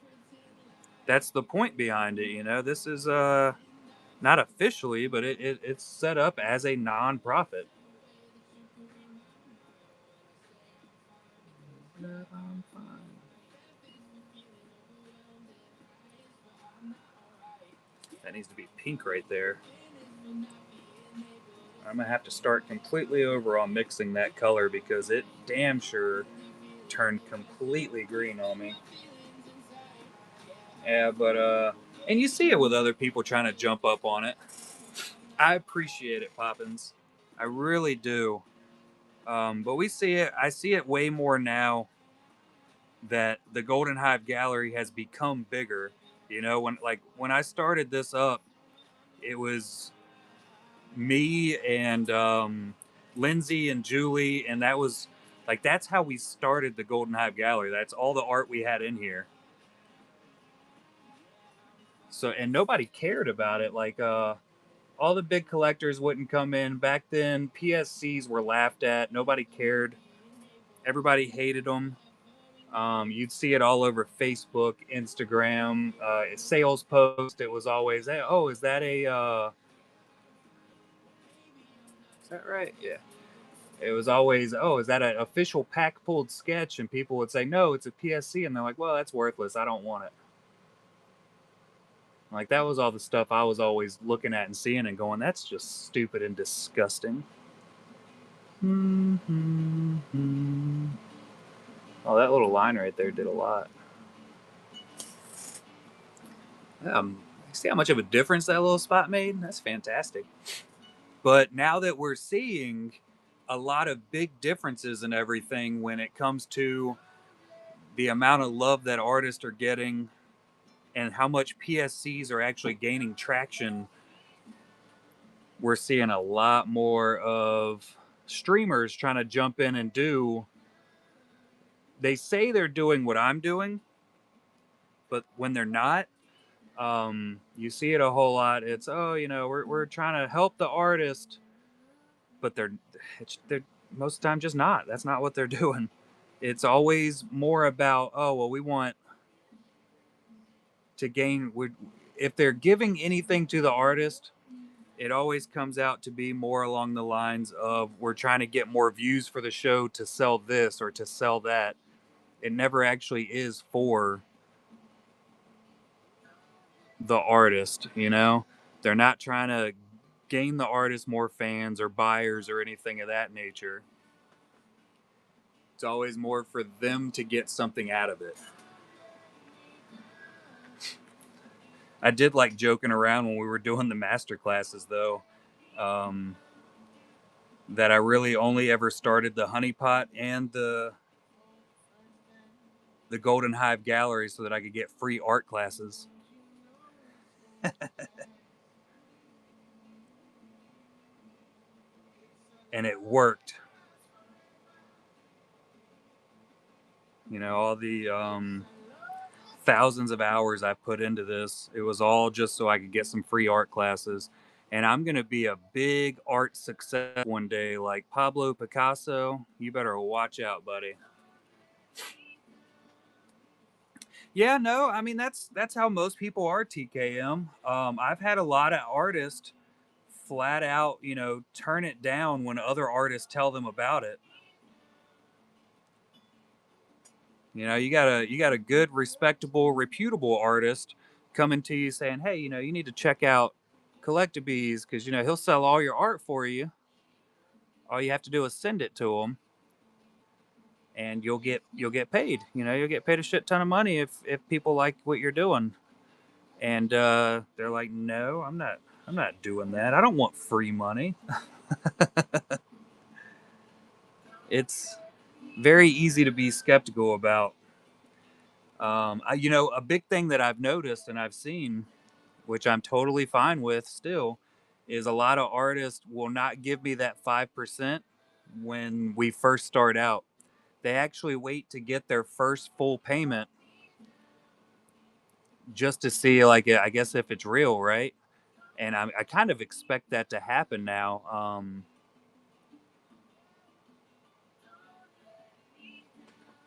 that's the point behind it, you know. This is not officially, but it's set up as a non-profit. That needs to be pink right there. I'm gonna have to start completely over on mixing that color because it damn sure turned completely green on me. Yeah, but and you see it with other people trying to jump up on it. I appreciate it, Poppins. I really do. But we see it. I see it way more now that the Golden Hive Gallery has become bigger. You know, when I started this up, it was me and Lindsay and Julie, and that was like that's how we started the Golden Hive Gallery. That's all the art we had in here. So and nobody cared about it. Like all the big collectors wouldn't come in back then. PSCs were laughed at. Nobody cared. Everybody hated them. You'd see it all over Facebook, Instagram, sales post. It was always, hey, oh, is that a? Is that right? Yeah. It was always, oh, is that an official pack pulled sketch? And people would say, no, it's a PSC, and they're like, well, that's worthless. I don't want it. Like that was all the stuff I was always looking at and seeing and going, that's just stupid and disgusting. Mm-hmm. Oh, that little line right there did a lot. See how much of a difference that little spot made? That's fantastic. But now that we're seeing a lot of big differences in everything when it comes to the amount of love that artists are getting and how much PSCs are actually gaining traction, we're seeing a lot more of streamers trying to jump in and do. They say they're doing what I'm doing, but when they're not, you see it a whole lot. It's, oh, you know, we're trying to help the artist, but they're most of the time just not. That's not what they're doing. It's always more about, oh well, we want to gain. If they're giving anything to the artist, it always comes out to be more along the lines of we're trying to get more views for the show to sell this or to sell that. It never actually is for the artist, you know? They're not trying to gain the artist more fans or buyers or anything of that nature. It's always more for them to get something out of it. I did like joking around when we were doing the master classes, though. Um, that I really only ever started the Honey Pot and the Golden Hive Gallery so that I could get free art classes. And it worked. You know, all the thousands of hours I put into this, it was all just so I could get some free art classes. And I'm going to be a big art success one day, like Pablo Picasso. You better watch out, buddy. Yeah, no, I mean that's how most people are, TKM. I've had a lot of artists flat out, you know, turn it down when other artists tell them about it. You know, you got a good, respectable, reputable artist coming to you saying, "Hey, you know, you need to check out Collectabees because you know he'll sell all your art for you. All you have to do is send it to him, and you'll get paid. You know, you'll get paid a shit ton of money if people like what you're doing." And they're like, "No, I'm not doing that. I don't want free money." It's very easy to be skeptical about. You know, a big thing that I've noticed and I've seen, which I'm totally fine with still, is a lot of artists will not give me that 5% when we first start out. They actually wait to get their first full payment just to see, like, I guess if it's real, right? And I kind of expect that to happen now.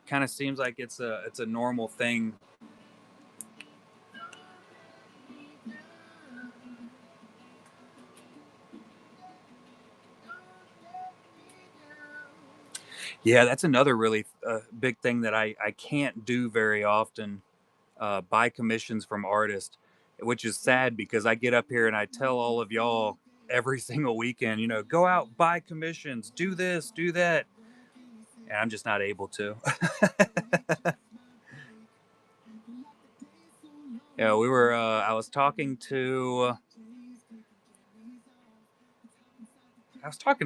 Kind of seems like it's a normal thing. Yeah, that's another really big thing that I can't do very often, buy commissions from artists, which is sad because I get up here and I tell all of y'all every single weekend, you know, go out, buy commissions, do this, do that. And I'm just not able to. Yeah, I was talking to,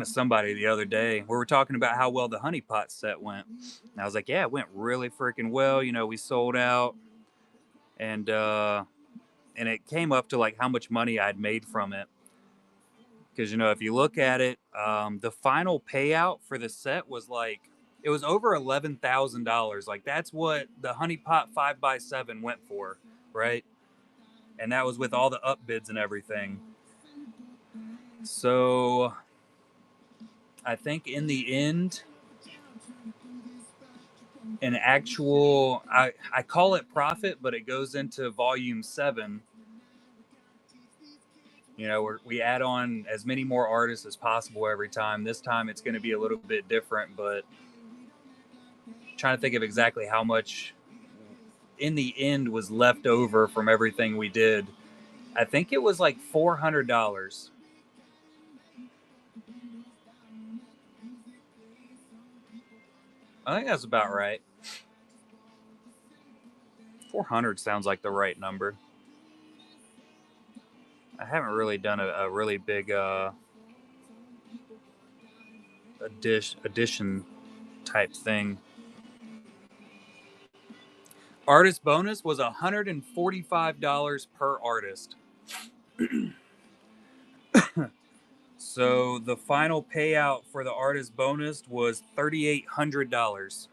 somebody the other day. We were talking about how well the Honey Pot set went. And I was like, yeah, it went really freaking well. You know, we sold out and, and it came up to like how much money I'd made from it. Because you know, if you look at it, the final payout for the set was like it was over $11,000. Like that's what the Honey Pot 5x7 went for, right? And that was with all the up bids and everything. So I think in the end, an actual I call it profit, but it goes into volume 7. You know, we add on as many more artists as possible every time. This time it's going to be a little bit different, but trying to think of exactly how much in the end was left over from everything we did. I think it was like $400. I think that's about right. 400 sounds like the right number. I haven't really done a really big addition type thing. Artist bonus was $145 per artist. So the final payout for the artist bonus was $3,800.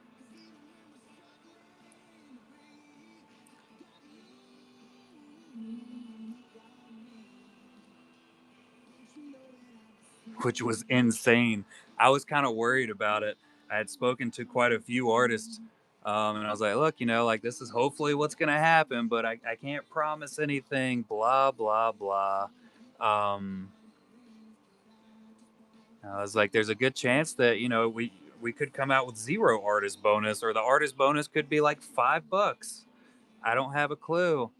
Which was insane. I was kind of worried about it. I had spoken to quite a few artists, and I was like, look, you know, like this is hopefully what's going to happen, but I can't promise anything, blah, blah, blah. Um, I was like, there's a good chance that, you know, we could come out with zero artist bonus, or the artist bonus could be like $5. I don't have a clue.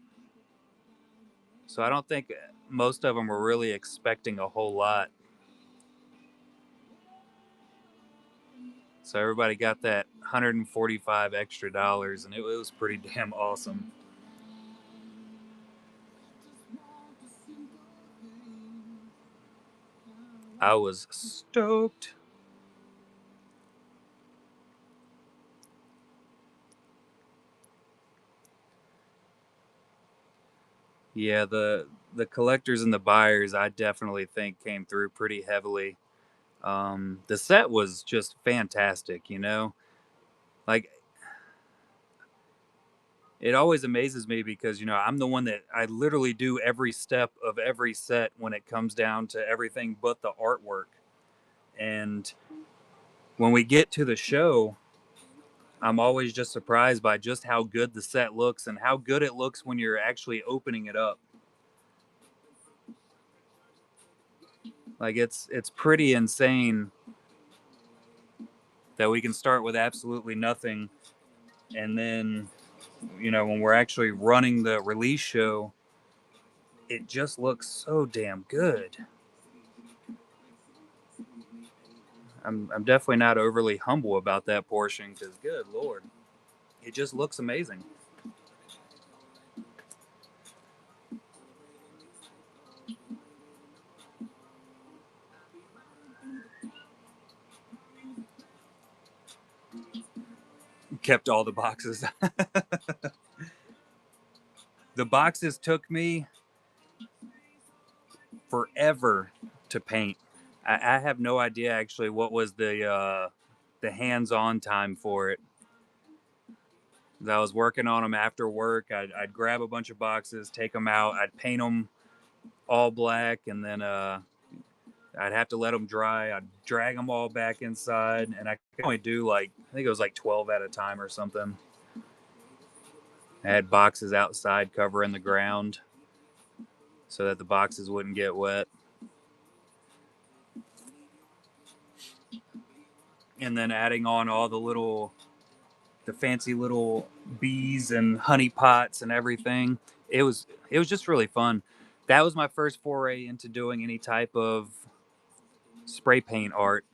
So I don't think most of them were really expecting a whole lot. So everybody got that 145 extra dollars, and it was pretty damn awesome. I was stoked. Yeah, the collectors and the buyers, I definitely think came through pretty heavily. The set was just fantastic, you know? Like, it always amazes me because, you know, I'm the one that I literally do every step of every set when it comes down to everything but the artwork. And when we get to the show, I'm always just surprised by just how good the set looks and how good it looks when you're actually opening it up. Like it's pretty insane that we can start with absolutely nothing, and then, you know, when we're actually running the release show, it just looks so damn good. I'm definitely not overly humble about that portion because good lord, it just looks amazing. Kept all the boxes. The boxes took me forever to paint. I have no idea actually what was the hands-on time for it. I was working on them after work. I'd grab a bunch of boxes, take them out, I'd paint them all black, and then I'd have to let them dry. I'd drag them all back inside, and I could only do like, I think it was like 12 at a time or something. I had boxes outside covering the ground so that the boxes wouldn't get wet. And then adding on all the fancy little bees and honey pots and everything. It was just really fun. That was my first foray into doing any type of spray paint art,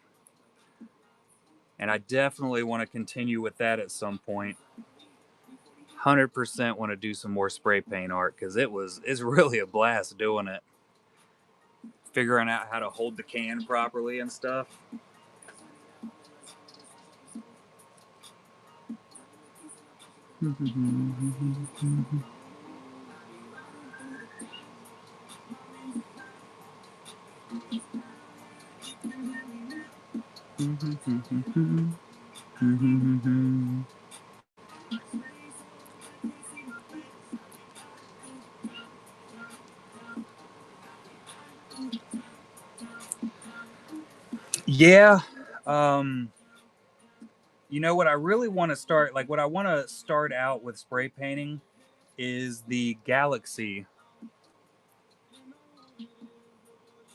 and I definitely want to continue with that at some point. 100% want to do some more spray paint art because it's really a blast doing it. Figuring out how to hold the can properly and stuff. Yeah. Um, you know what I really want to start, like what I want to start out with spray painting is the galaxy,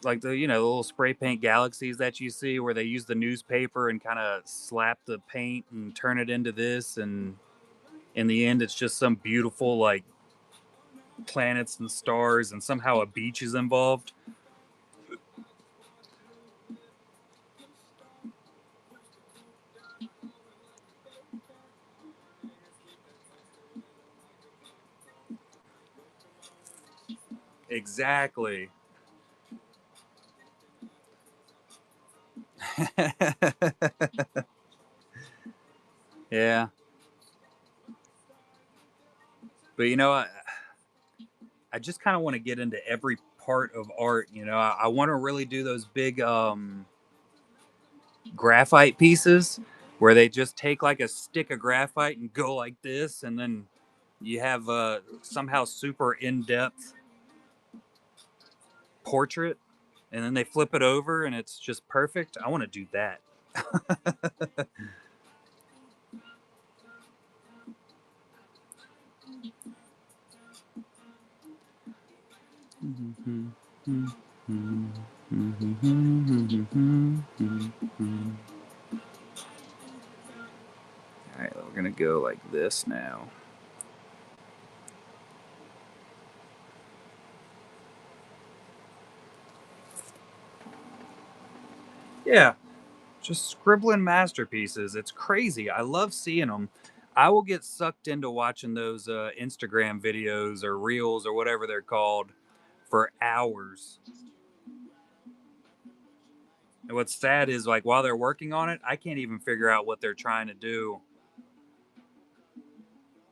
like the, you know, the little spray paint galaxies that you see where they use the newspaper and kind of slap the paint and turn it into this, and in the end it's just some beautiful like planets and stars and somehow a beach is involved. Exactly. Yeah, but you know, I just kind of want to get into every part of art. You know, I want to really do those big graphite pieces where they just take like a stick of graphite and go like this, and then you have somehow super in-depth portrait, and then they flip it over and it's just perfect. I want to do that. All right, we're gonna go like this now. Yeah, just scribbling masterpieces. It's crazy. I love seeing them. I will get sucked into watching those Instagram videos or reels or whatever they're called for hours. And what's sad is like while they're working on it, I can't even figure out what they're trying to do.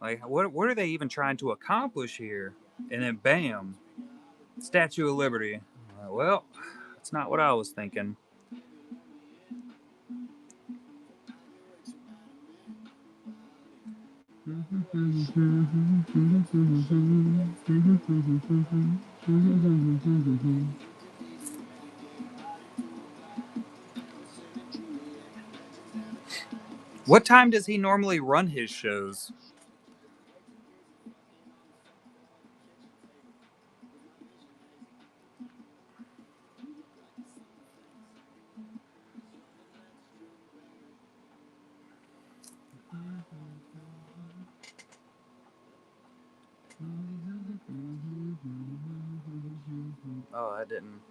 Like what are they even trying to accomplish here? And then bam, Statue of Liberty. Well, that's not what I was thinking. What time does he normally run his shows? Oh, that didn't.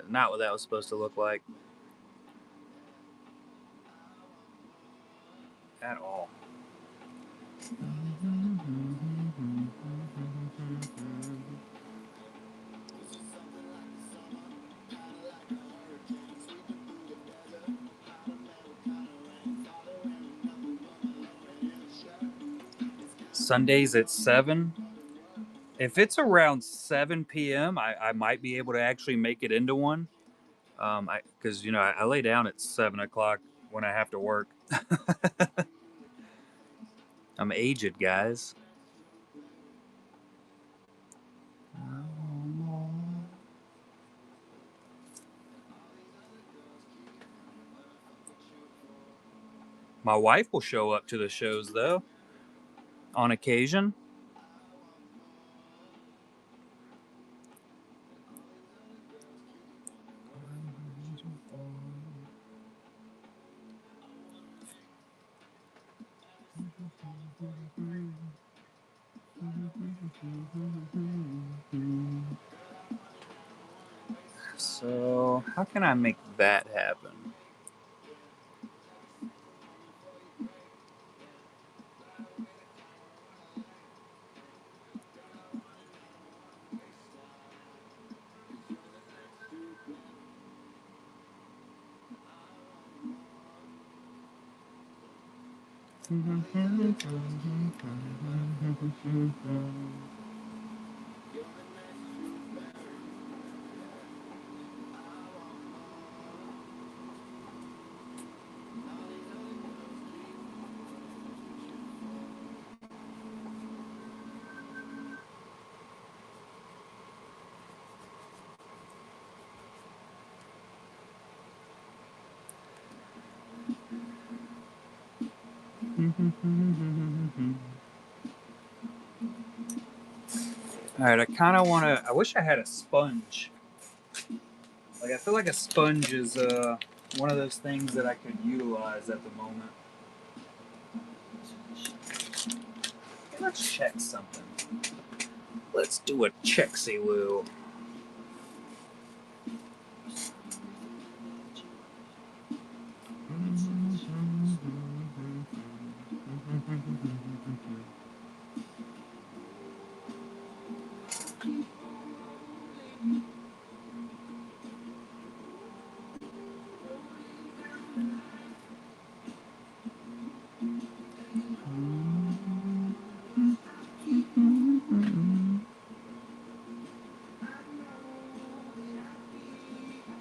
Not what that was supposed to look like. At all. Sundays at 7. If it's around 7 p.m., I might be able to actually make it into one. Because I lay down at 7 o'clock when I have to work. I'm aged, guys. My wife will show up to the shows though, on occasion. So, how can I make that happen? All right, I kind of want to. I wish I had a sponge. Like, I feel like a sponge is one of those things that I could utilize at the moment. Okay, let's check something. Let's do a checksy-woo.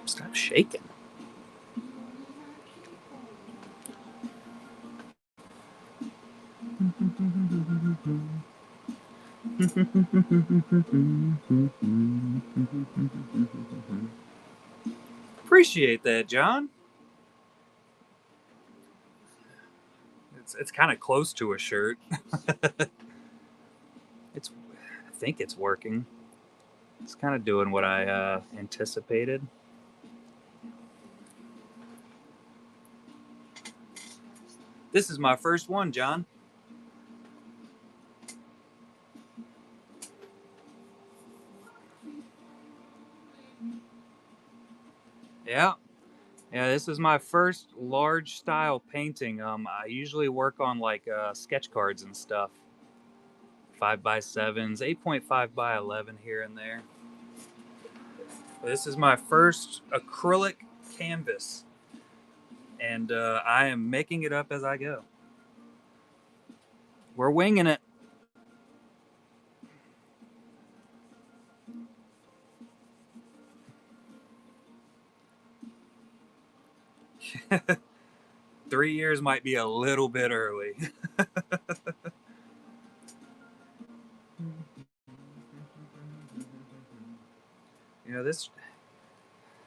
Stop shaking. Appreciate that, John. It's kind of close to a shirt. I think it's working. It's kind of doing what I anticipated. This is my first one, John. Yeah. Yeah, this is my first large style painting. I usually work on like sketch cards and stuff. 5x7s, 8.5x11 here and there. This is my first acrylic canvas, and I am making it up as I go. We're winging it. 3 years might be a little bit early. This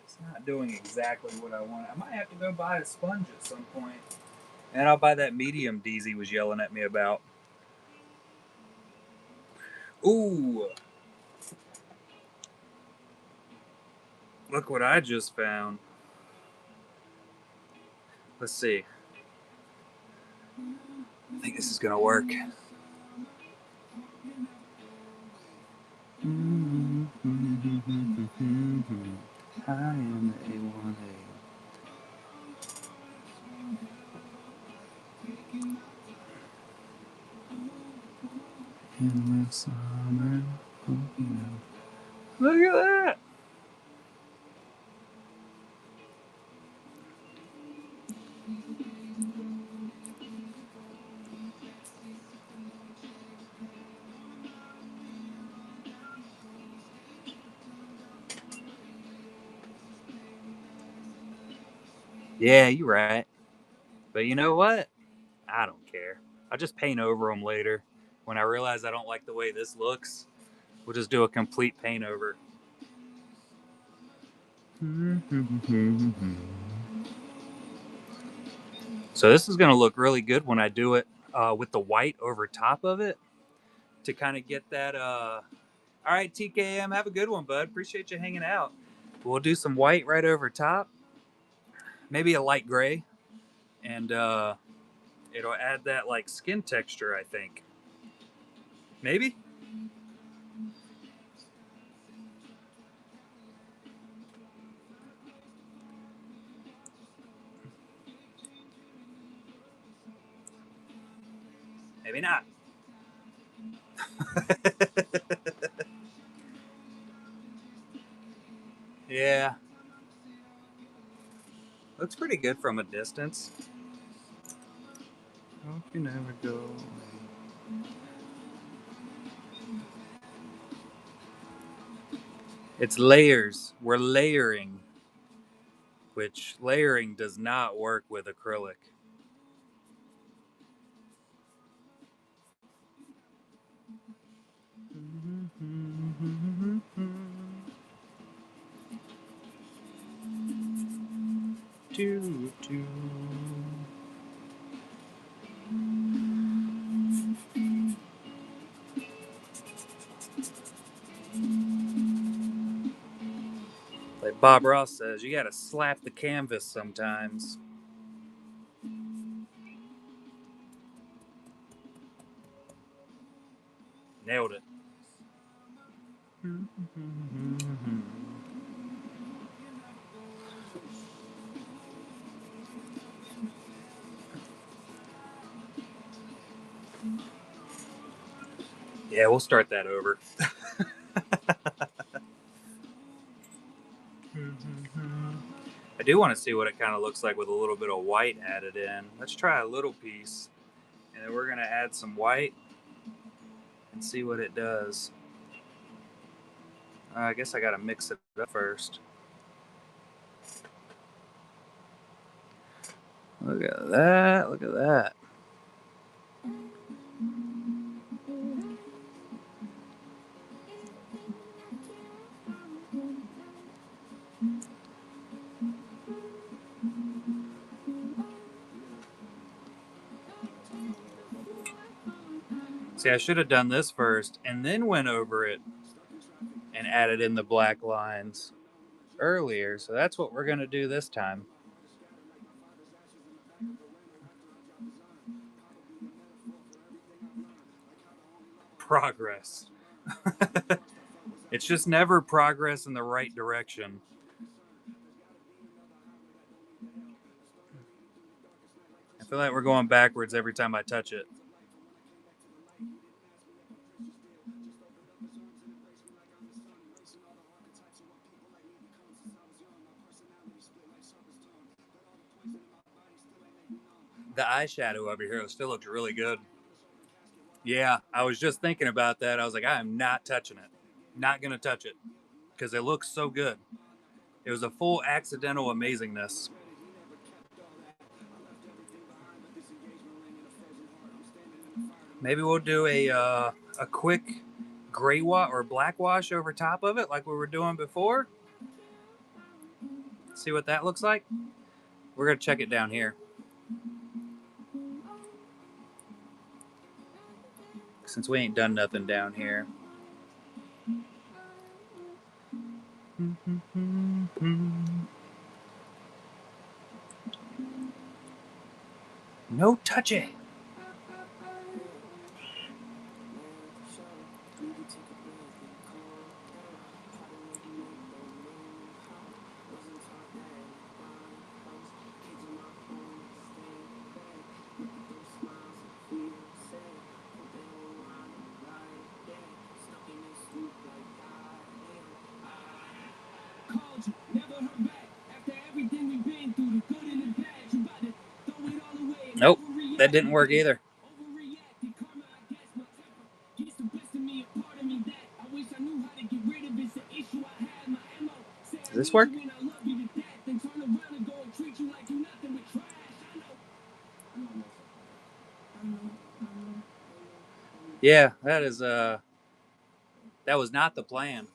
it's not doing exactly what I want. I might have to go buy a sponge at some point. And I'll buy that medium DZ was yelling at me about. Ooh, look what I just found. Let's see. I think this is gonna work. I am A1A. In the summer. Look at that. Yeah, you're right. But you know what? I don't care. I'll just paint over them later. When I realize I don't like the way this looks, we'll just do a complete paint over. So this is going to look really good when I do it with the white over top of it to kind of get that. All right, TKM, have a good one, bud. Appreciate you hanging out. We'll do some white right over top, maybe a light gray, and it'll add that like skin texture, I think. Maybe? Maybe not. Yeah. Looks pretty good from a distance. Hope you never go away. It's layers. We're layering, which layering does not work with acrylic. Do, do. Like Bob Ross says, you gotta slap the canvas sometimes. Nailed it. Yeah, we'll start that over. I do want to see what it kind of looks like with a little bit of white added in. Let's try a little piece, and then we're going to add some white and see what it does. I guess I got to mix it up first. Look at that. Look at that. See, I should have done this first and then went over it and added in the black lines earlier. So that's what we're going to do this time. Progress. It's just never progress in the right direction. I feel like we're going backwards every time I touch it. The eyeshadow over here still looks really good. Yeah, I was just thinking about that. I was like, I am not touching it. Not going to touch it because it looks so good. It was a full accidental amazingness. Maybe we'll do a quick gray wash or black wash over top of it like we were doing before. See what that looks like. We're going to check it down here. Since we ain't done nothing down here. No touchy. Nope, that didn't work either. Does this work? Yeah, that was not the plan.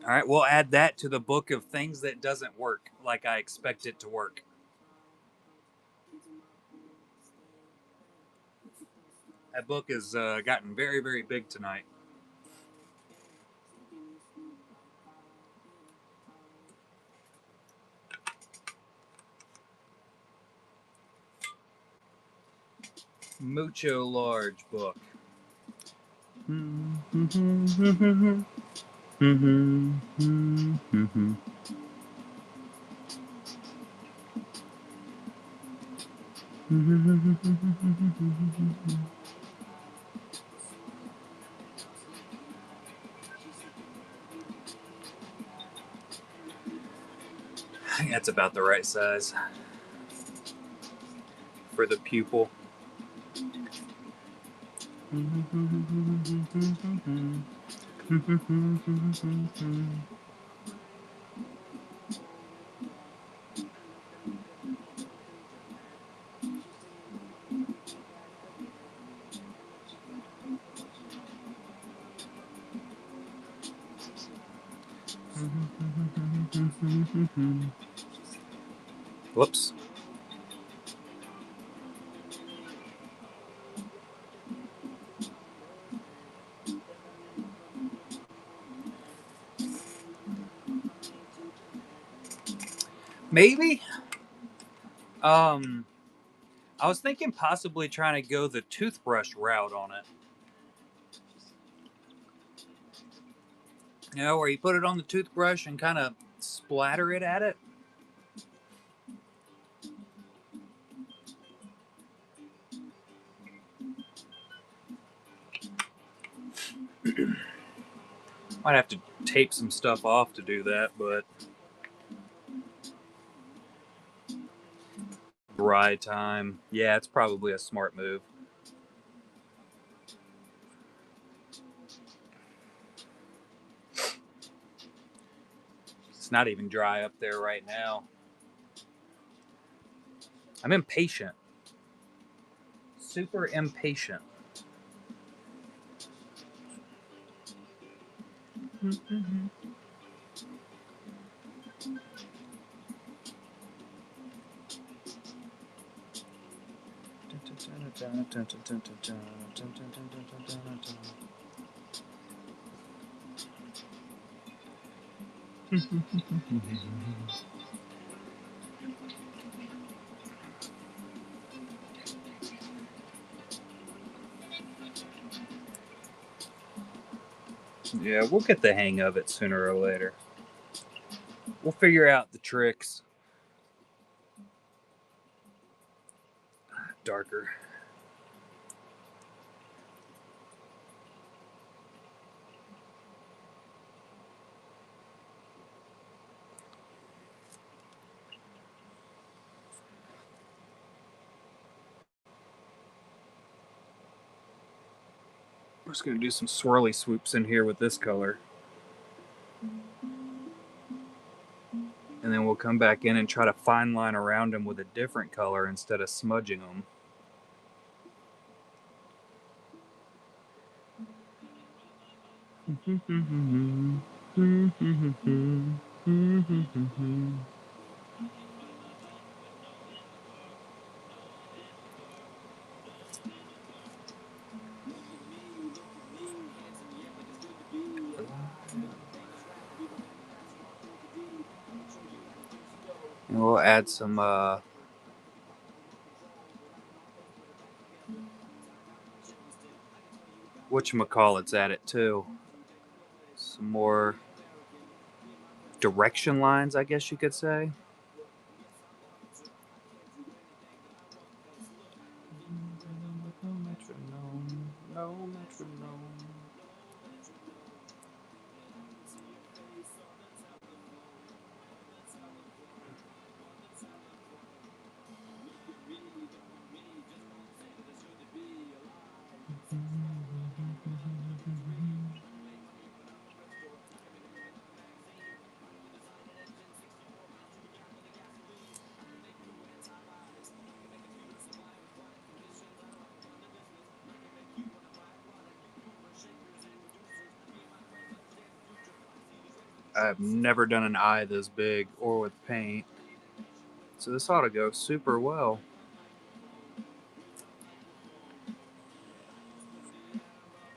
All right, we'll add that to the book of things that doesn't work like I expect it to work. That book has gotten very, very big tonight. Mucho large book. I think that's about the right size for the pupil. Whoops. Maybe. I was thinking possibly trying to go the toothbrush route on it. You know, where you put it on the toothbrush and kind of splatter it at it. Might have to tape some stuff off to do that, but dry time. Yeah, it's probably a smart move. It's not even dry up there right now. I'm impatient. Super impatient. Yeah, we'll get the hang of it sooner or later. We'll figure out the tricks. Darker. We're just going to do some swirly swoops in here with this color. And then we'll come back in and try to fine line around them with a different color instead of smudging them. And we'll add some whatchamacallits at it too. Some more direction lines, I guess you could say. No metronome. I've never done an eye this big or with paint, so this ought to go super well.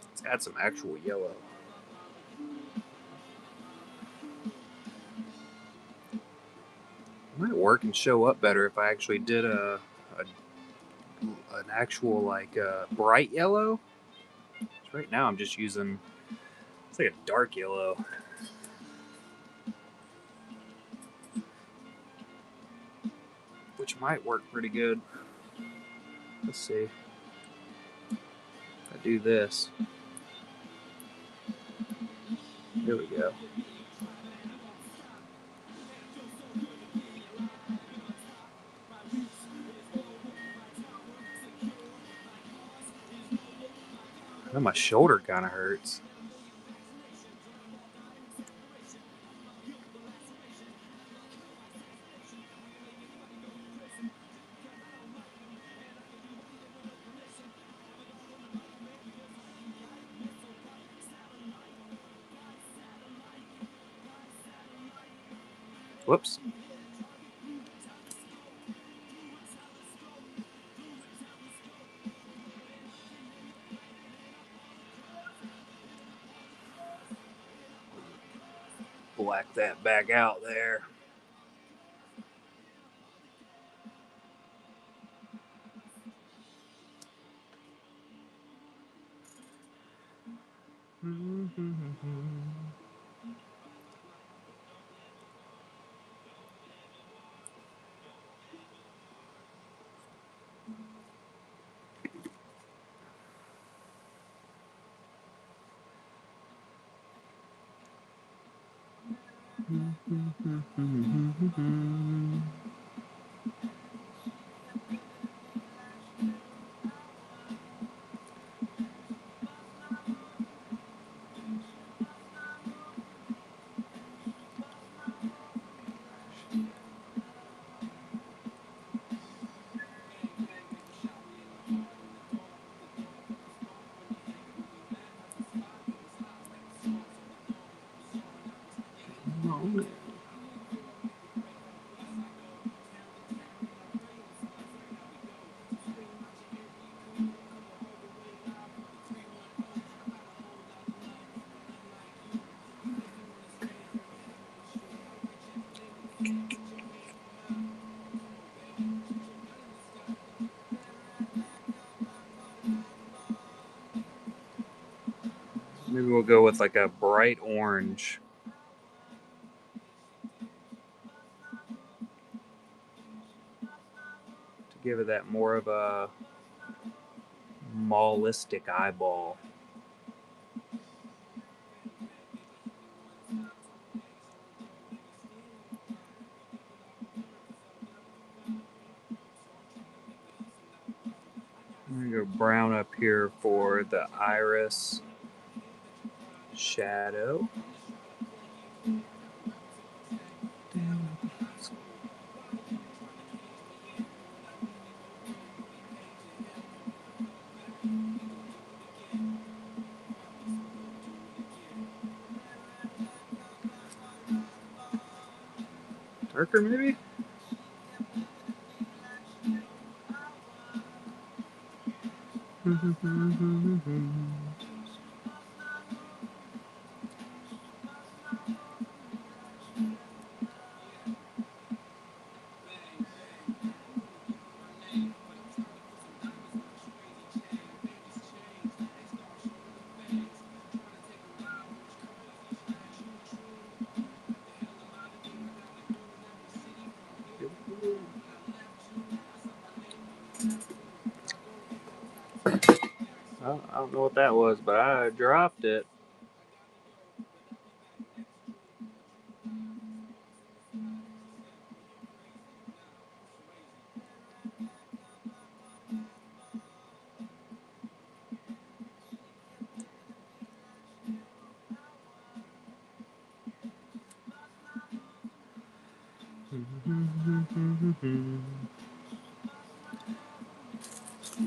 Let's add some actual yellow. It might work and show up better if I actually did an actual like bright yellow. So right now I'm just using, it's like a dark yellow. Which might work pretty good. Let's see. I do this. Here we go. I know my shoulder kind of hurts. Whoops. Black that back out there. Maybe we'll go with like a bright orange. To give it that more of a mallistic eyeball. I'm gonna go brown up here for the iris shadow. Darker, maybe? I don't know what that was, but I dropped it.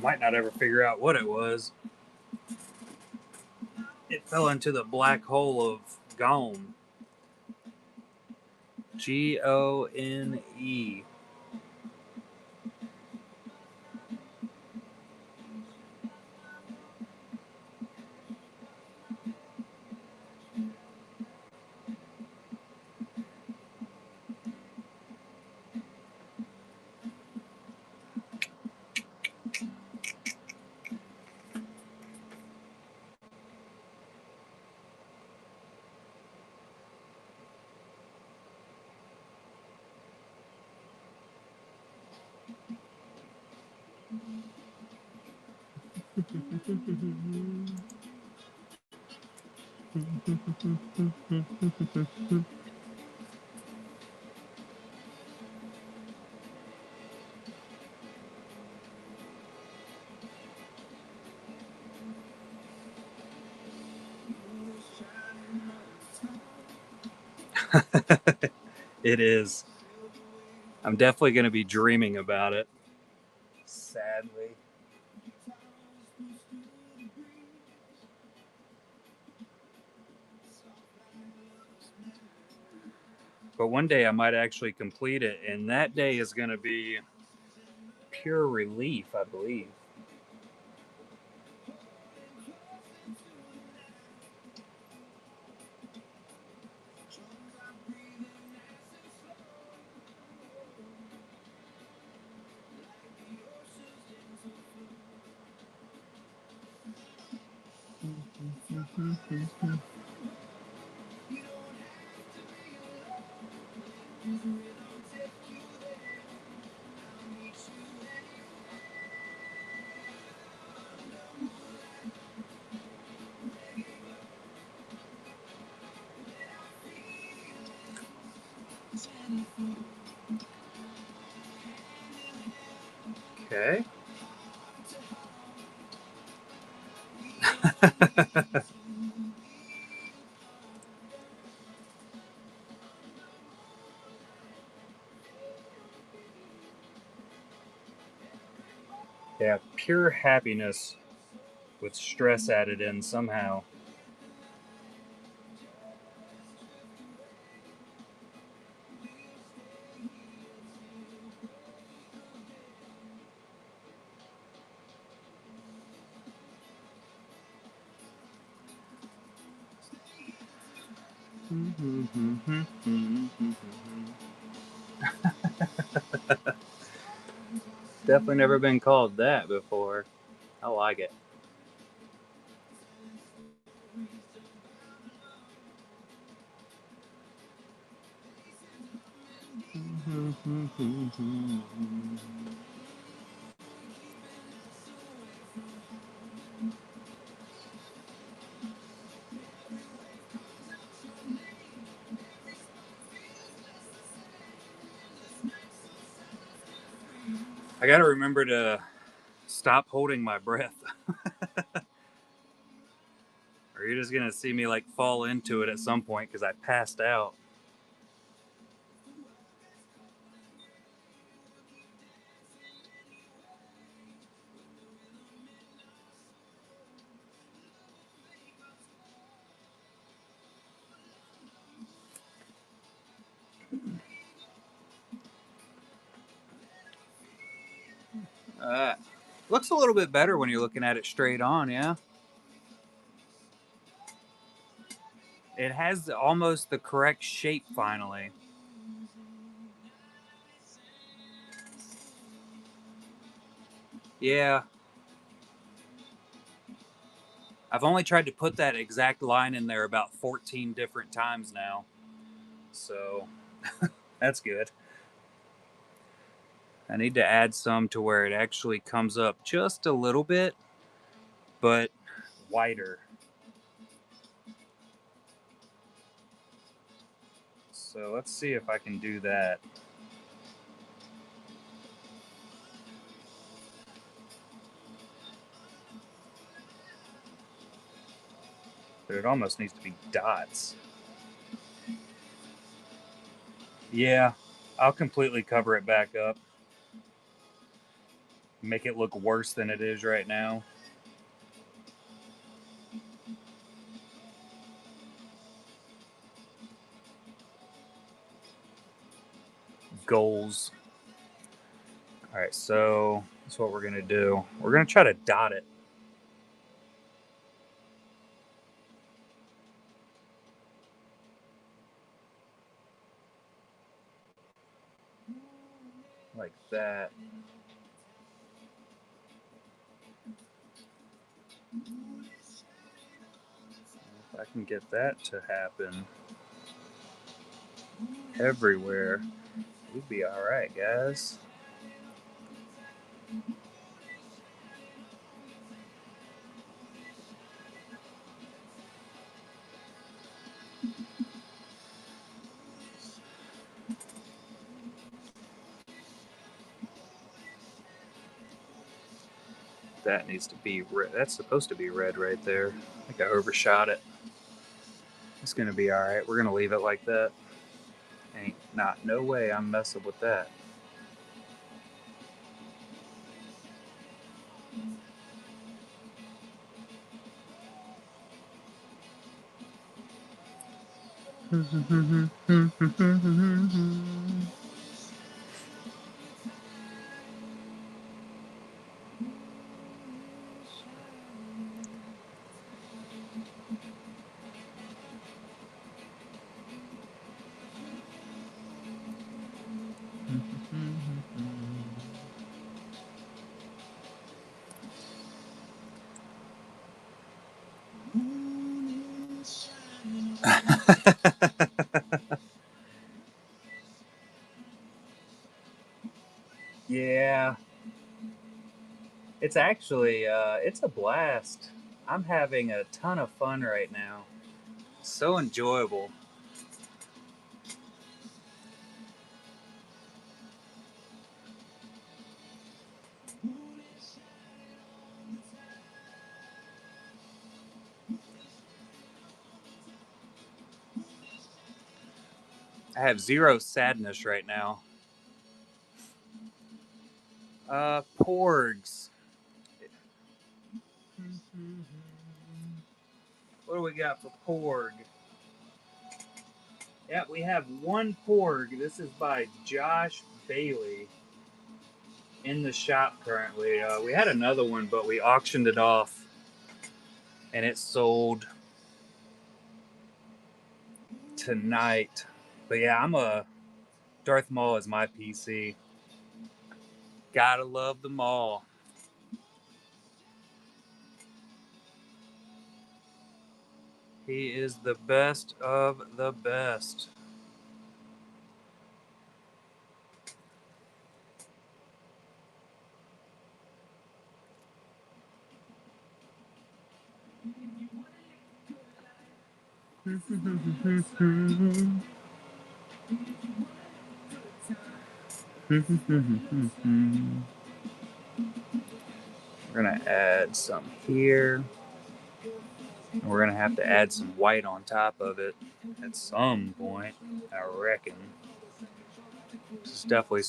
Might not ever figure out what it was. It fell into the black hole of Gone. Gone. It is. I'm definitely going to be dreaming about it. Sadly. But one day I might actually complete it, and that day is going to be pure relief, I believe. Okay. Yeah, pure happiness with stress added in somehow. Definitely never been called that before. I like it. I got to remember to stop holding my breath, or you're just gonna see me like fall into it at some point because I passed out. Looks a little bit better when you're looking at it straight on, yeah. It has almost the correct shape finally. Yeah. I've only tried to put that exact line in there about 14 different times now. So that's good. I need to add some to where it actually comes up just a little bit, but wider. So let's see if I can do that. But it almost needs to be dots. Yeah, I'll completely cover it back up. Make it look worse than it is right now. Goals. All right, so that's what we're going to do. We're going to try to dot it. Like that. If I can get that to happen everywhere, we'd be all right, guys. That needs to be red. That's supposed to be red right there. I think I overshot it. It's going to be all right. We're going to leave it like that. Ain't not no way I'm messing with that. Yeah, it's actually it's a blast. I'm having a ton of fun right now. So enjoyable. I have zero sadness right now. Porgs. What do we got for porg? Yeah, we have one porg. This is by Josh Bailey in the shop currently. We had another one, but we auctioned it off and it sold tonight. But yeah, I'm a Darth Maul is my PC. Gotta love them all. He is the best of the best. We're gonna add some here. And we're gonna have to add some white on top of it at some point, I reckon. This is definitely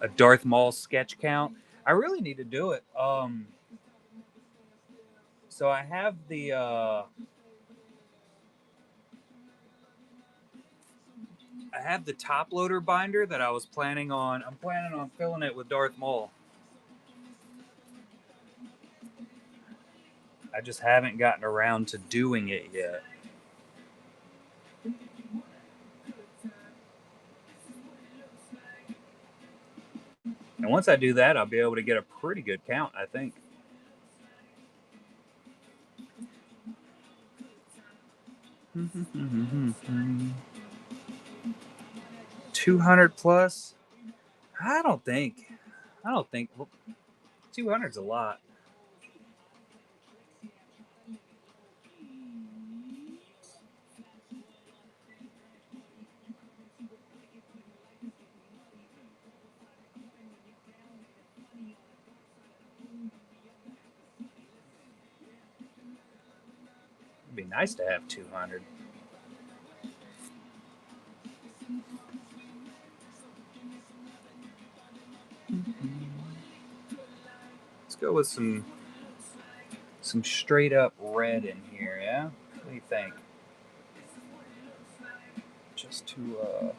a Darth Maul sketch count. I really need to do it. So I have I have the top loader binder that I'm planning on filling it with Darth Maul. I just haven't gotten around to doing it yet. And once I do that, I'll be able to get a pretty good count, I think. $200 plus? I don't think. 200's a lot. It'd be nice to have 200. Let's go with some straight up red in here, yeah? What do you think? Just to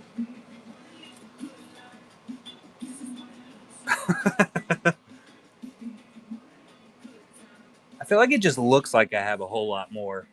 I feel like it just looks like I have a whole lot more.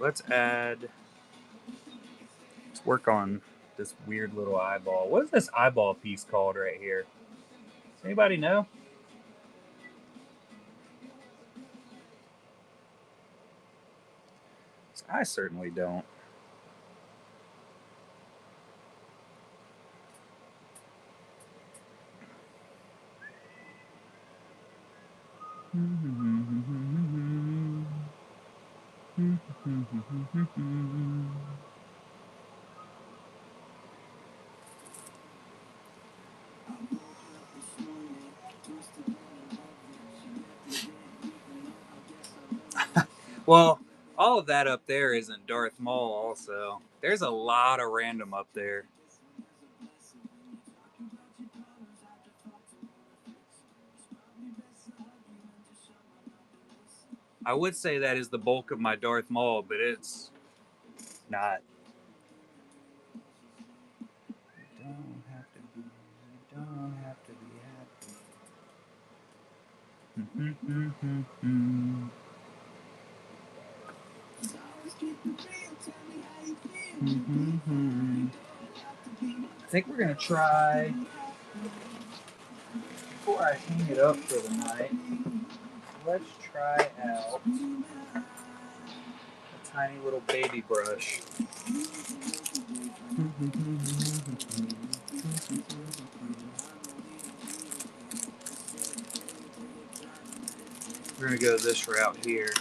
Let's work on this weird little eyeball. What is this eyeball piece called right here? Does anybody know? I certainly don't. Well, all of that up there isn't Darth Maul also. There's a lot of random up there. I would say that is the bulk of my Darth Maul, but it's not. Don't have to be happy. I think we're gonna try, before I hang it up for the night, let's try out a tiny little baby brush. We're gonna go this route here.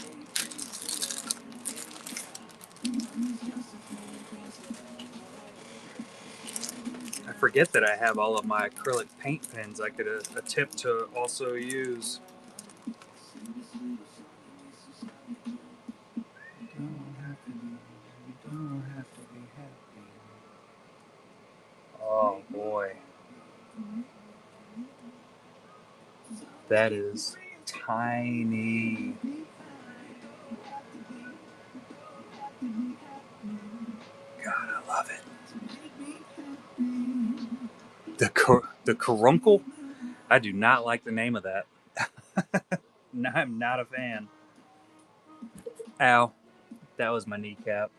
I forget that I have all of my acrylic paint pens I could attempt to also use. Don't have to be happy. Oh boy. That is tiny. God, I love it. The caruncle? I do not like the name of that. I'm not a fan. Ow. That was my kneecap.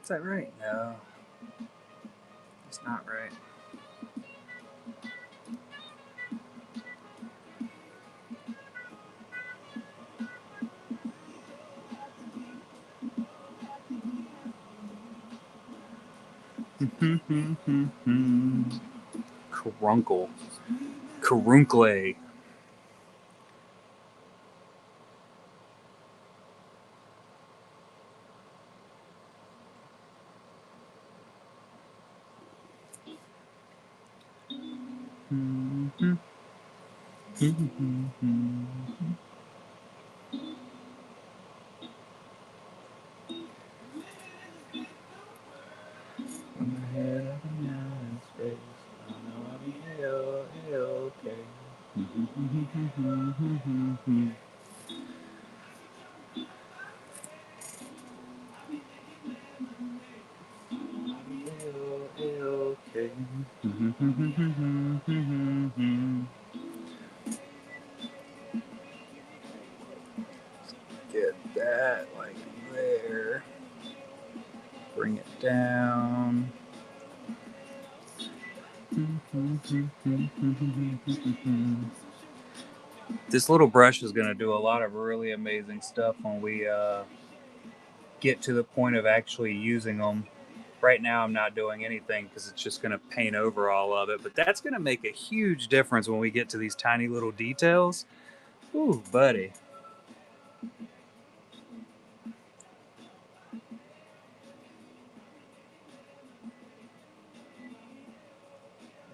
Is that right? No. It's not right. Caruncle. Caruncle. Get that like there. Bring it down. This little brush is going to do a lot of really amazing stuff when we get to the point of actually using them. Right now I'm not doing anything because it's just going to paint over all of it, but that's going to make a huge difference when we get to these tiny little details. Ooh, buddy.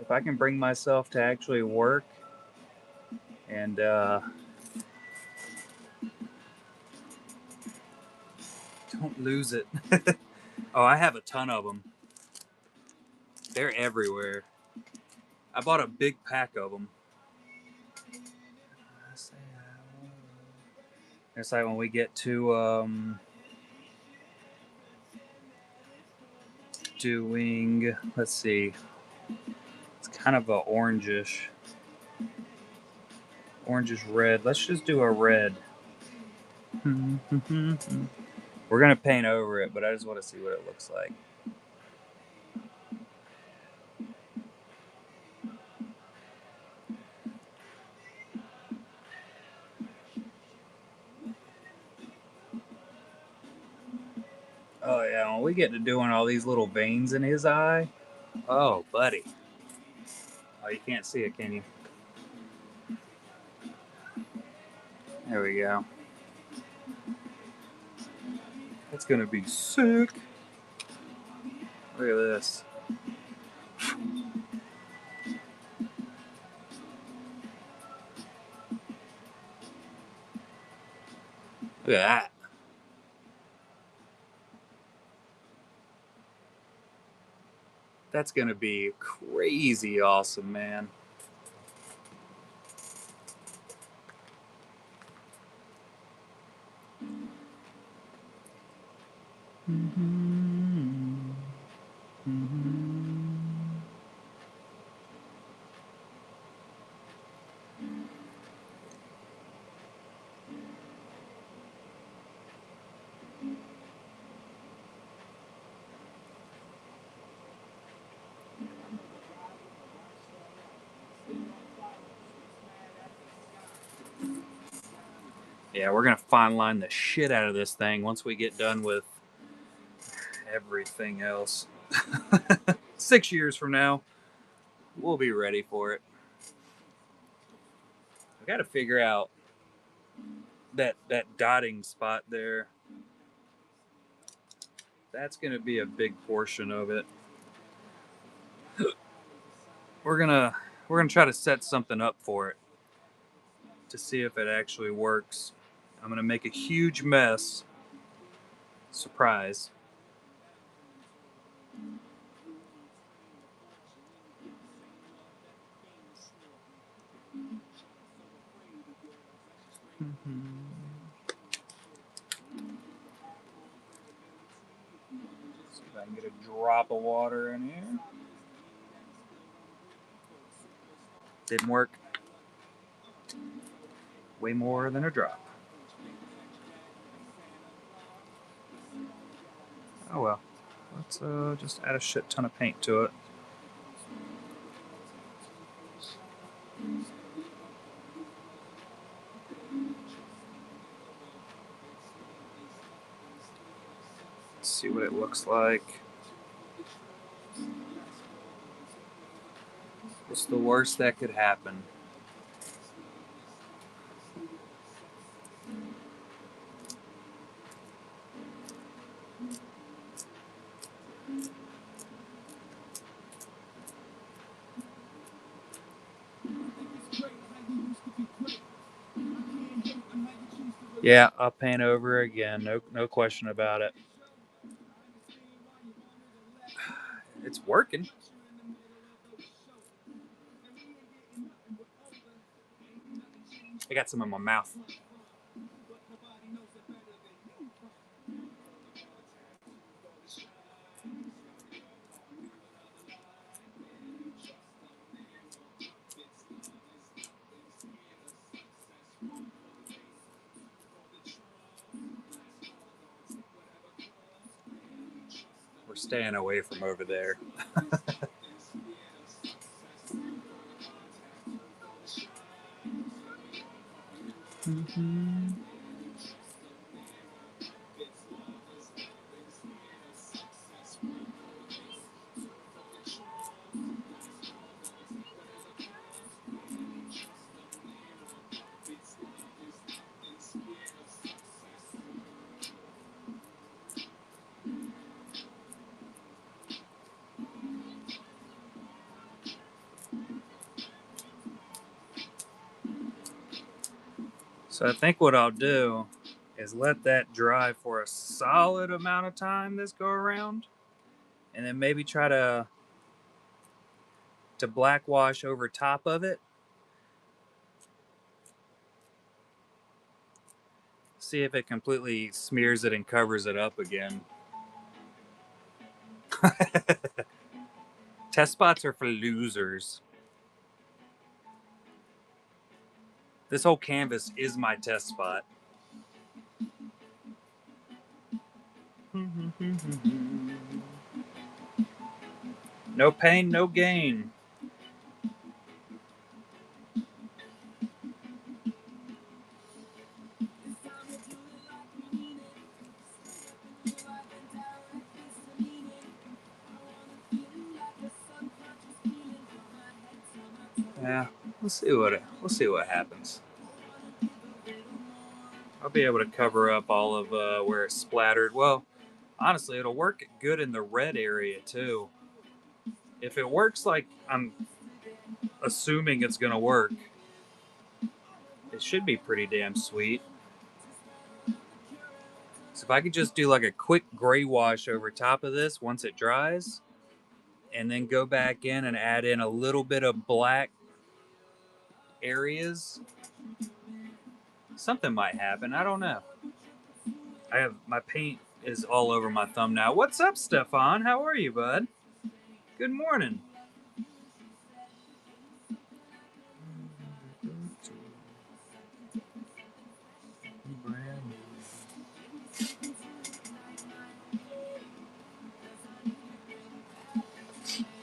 If I can bring myself to actually work and don't lose it. Oh, I have a ton of them. They're everywhere. I bought a big pack of them. It's like when we get to doing, let's see, it's kind of a orangish red. Let's just do a red. We're gonna paint over it, but I just want to see what it looks like. Oh yeah, when we get to doing all these little veins in his eye, oh buddy. Oh, you can't see it, can you? There we go. That's gonna be sick. Look at this. Look at that. That's gonna be crazy awesome, man. Yeah, we're gonna fine line the shit out of this thing once we get done with everything else. 6 years from now, we'll be ready for it. I gotta figure out that dotting spot there. That's gonna be a big portion of it. We're gonna try to set something up for it to see if it actually works. I'm gonna make a huge mess. Surprise. See if I can get a drop of water in here. Didn't work. Way more than a drop. Oh well. Let's just add a shit ton of paint to it. Let's see what it looks like. What's the worst that could happen? Yeah, I'll paint over again. No question about it. It's working. I got some in my mouth. We're staying away from over there. So I think what I'll do is let that dry for a solid amount of time this go around, and then maybe try to black wash over top of it. See if it completely smears it and covers it up again. Test spots are for losers. This whole canvas is my test spot. No pain, no gain. Yeah, we'll see what happens. I'll be able to cover up all of where it's splattered. Well, honestly, it'll work good in the red area too. If it works like I'm assuming it's gonna work, it should be pretty damn sweet. So if I could just do like a quick gray wash over top of this once it dries, and then go back in and add in a little bit of black areas, something might happen. I don't know. I have my paint is all over my thumb now. What's up, Stefan? How are you, bud? Good morning.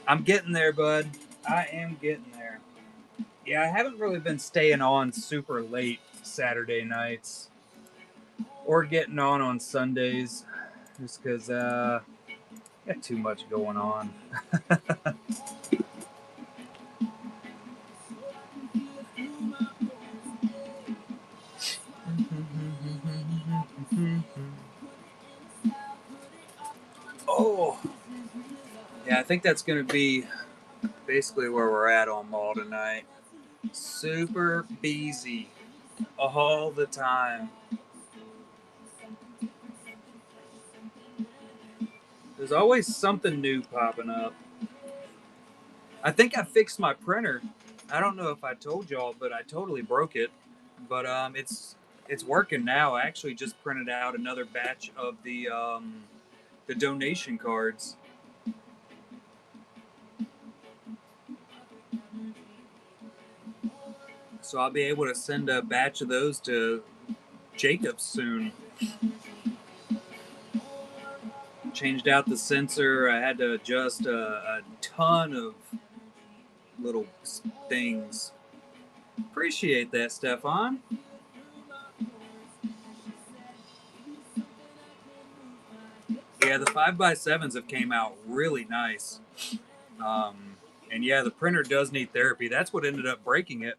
I'm getting there, bud. I am getting there. Yeah, I haven't really been staying on super late Saturday nights or getting on Sundays just because I got too much going on. Oh, yeah, I think that's going to be basically where we're at on Mall tonight. Super busy all the time. There's always something new popping up. I think I fixed my printer. I don't know if I told y'all, but I totally broke it. But it's working now. I actually just printed out another batch of the donation cards. So I'll be able to send a batch of those to Jacob soon. Changed out the sensor. I had to adjust a ton of little things. Appreciate that, Stefan. Yeah, the 5x7s have came out really nice. And yeah, the printer does need therapy. That's what ended up breaking it,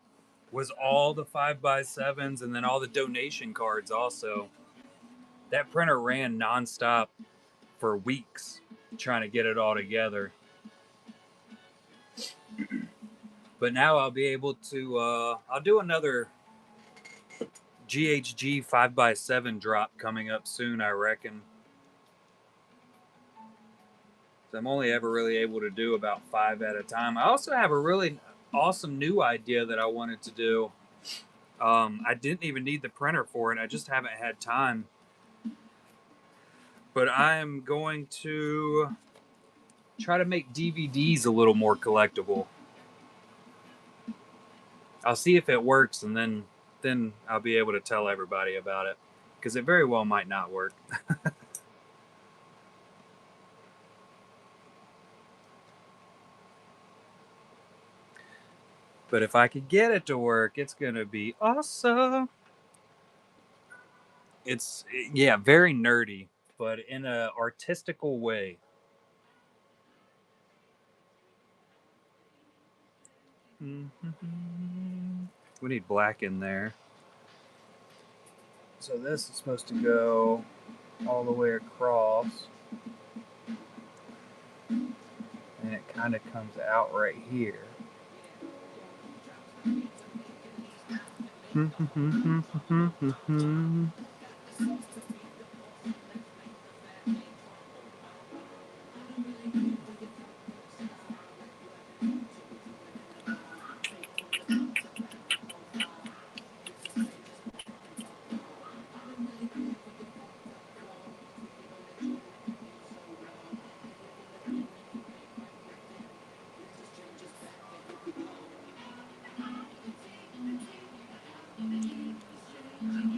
was all the 5x7s and then all the donation cards also. That printer ran nonstop for weeks trying to get it all together. But now I'll be able to, I'll do another GHG 5x7 drop coming up soon, I reckon. So I'm only ever really able to do about 5 at a time. I also have a really awesome new idea that I wanted to do. I didn't even need the printer for it. I just haven't had time. But I am going to try to make DVDs a little more collectible. I'll see if it works, and then I'll be able to tell everybody about it, because it very well might not work. But if I could get it to work, it's gonna be awesome. It's, yeah, very nerdy, but in a artistical way. We need black in there. So this is supposed to go all the way across, and it kind of comes out right here.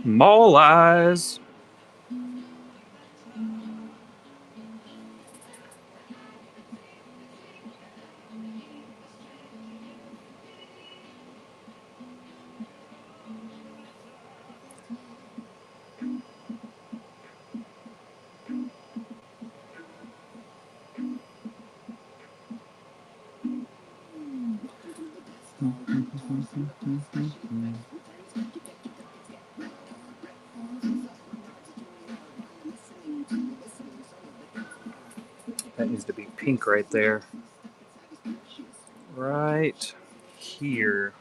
Mall eyes. That needs to be pink right there. Right here.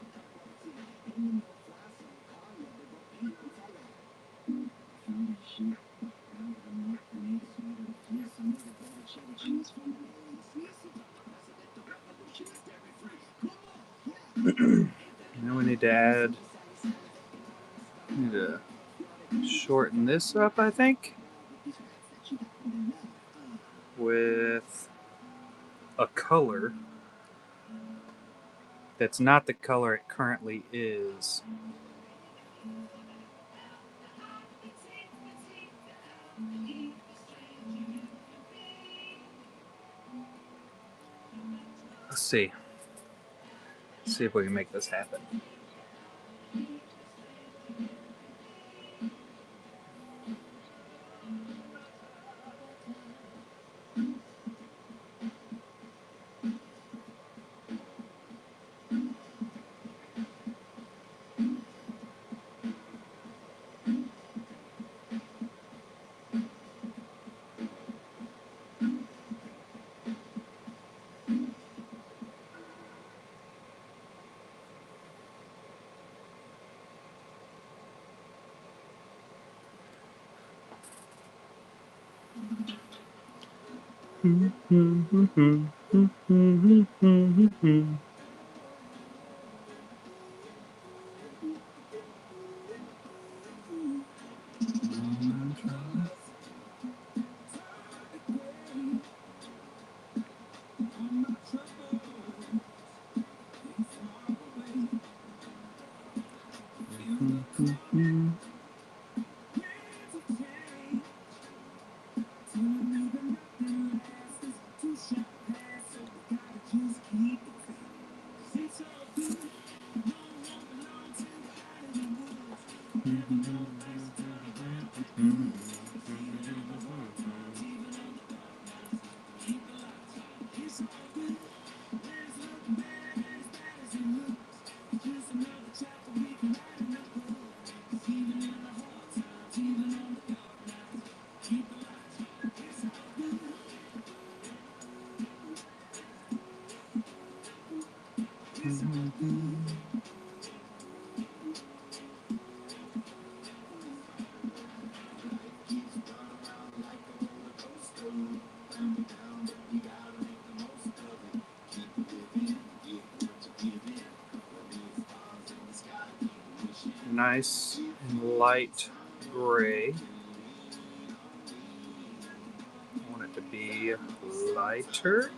Now we need to add, need to shorten this up, I think, with a color that's not the color it currently is. Let's see. Let's see if we can make this happen. nice and light gray. I want it to be lighter.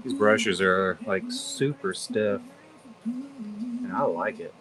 These brushes are like super stiff, and I like it.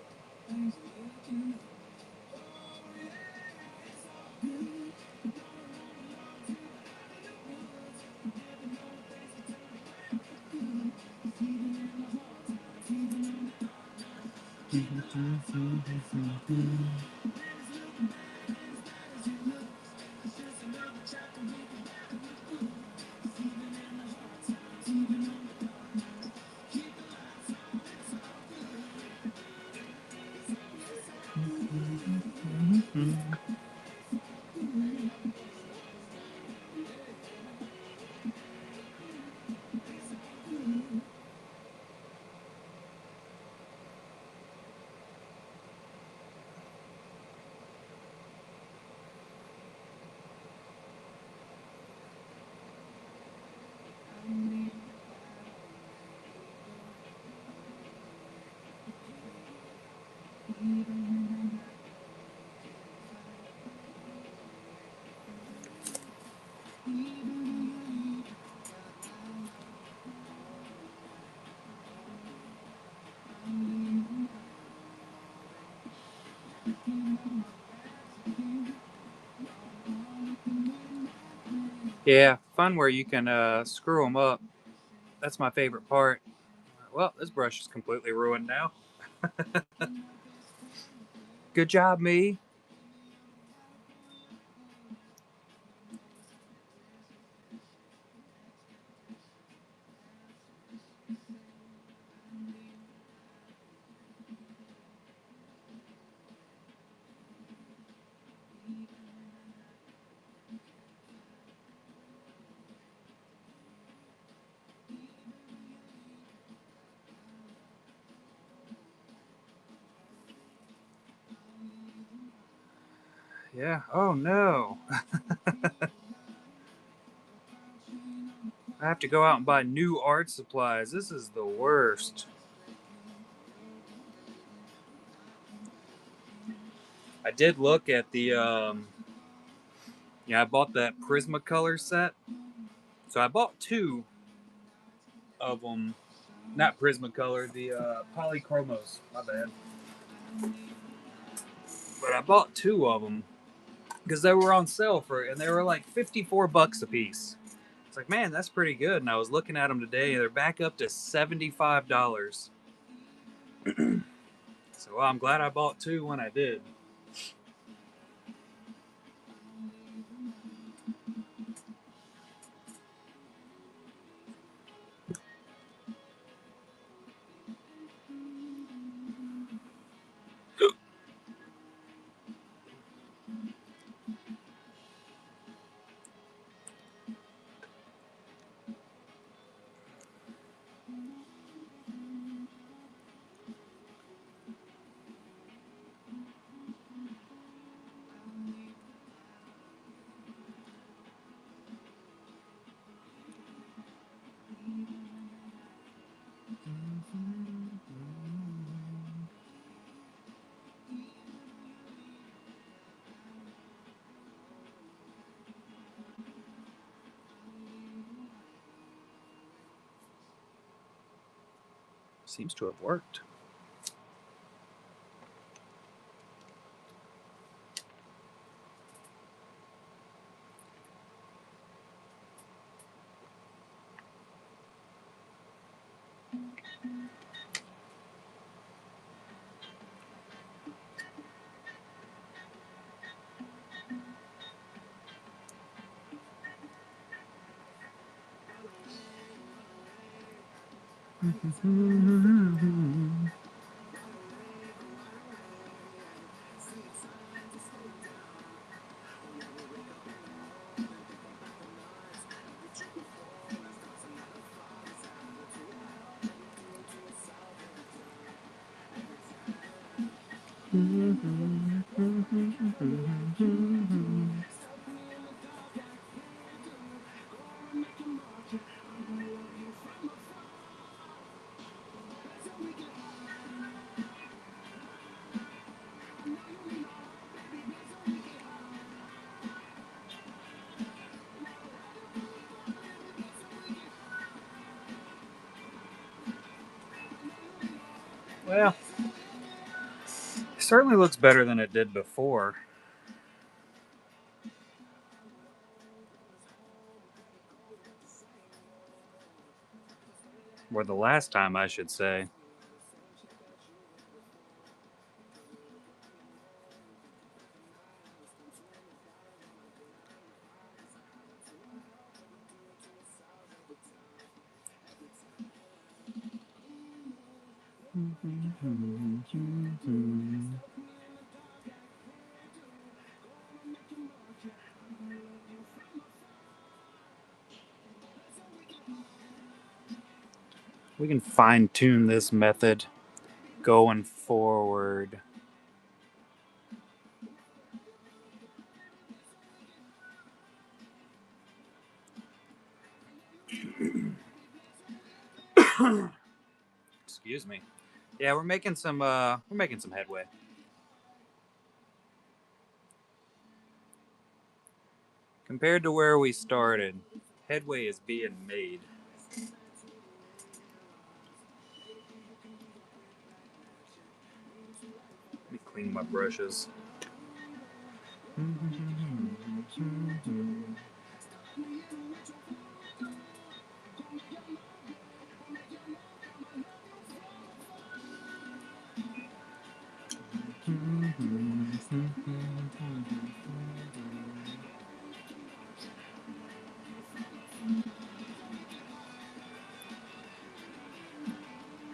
Yeah, fun where you can screw them up. That's my favorite part. Well, this brush is completely ruined now. Good job, me. Yeah. Oh no. I have to go out and buy new art supplies. This is the worst. I did look at I bought that Prismacolor set. So I bought two of them. Not Prismacolor, the Polychromos. My bad. But I bought two of them because they were on sale and they were like $54 a piece. It's like, man, that's pretty good. And I was looking at them today, and they're back up to $75. So well, I'm glad I bought two when I did. Seems to have worked. Well, it certainly looks better than it did before. Or the last time, I should say. We can fine tune this method going forward. Excuse me. Yeah, we're making some headway. Compared to where we started, headway is being made. Let me clean my brushes.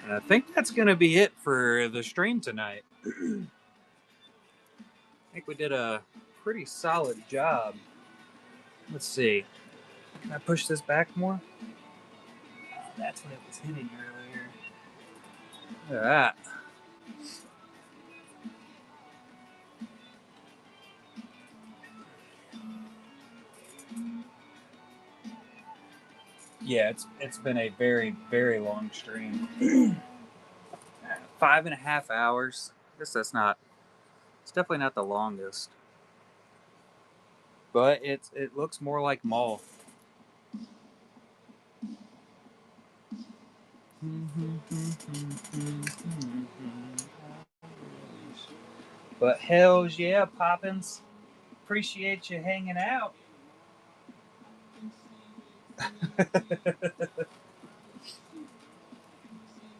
And I think that's going to be it for the stream tonight. I think we did a pretty solid job. Let's see. Can I push this back more? That's what it was hitting earlier. Look at that. Yeah, it's been a very, very long stream. 5.5 hours. I guess that's not. It's definitely not the longest. But it looks more like mall. But hells yeah, Poppins. Appreciate you hanging out.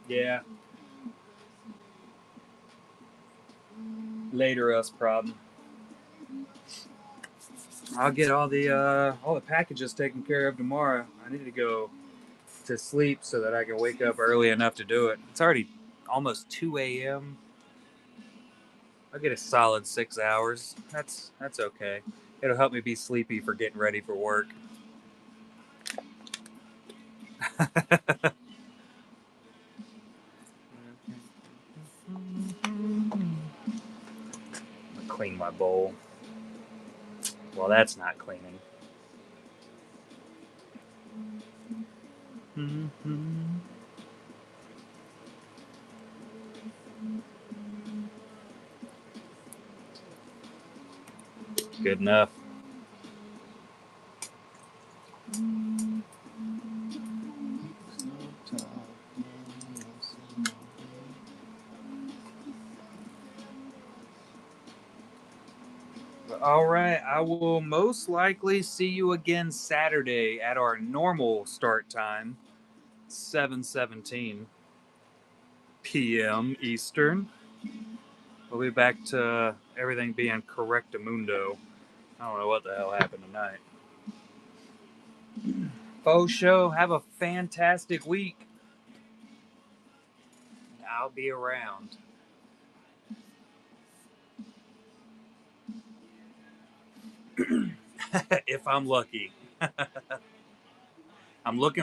Yeah. Later, us problem. I'll get all the packages taken care of tomorrow. I need to go to sleep so that I can wake up early enough to do it. It's already almost 2 a.m. I'll get a solid 6 hours. That's okay. It'll help me be sleepy for getting ready for work. Clean my bowl. Well, that's not cleaning. Good enough. All right, I will most likely see you again Saturday at our normal start time, 7:17 p.m. Eastern. We'll be back to everything being correctamundo. I don't know what the hell happened tonight. Faux show. Have a fantastic week. I'll be around. If I'm lucky. I'm looking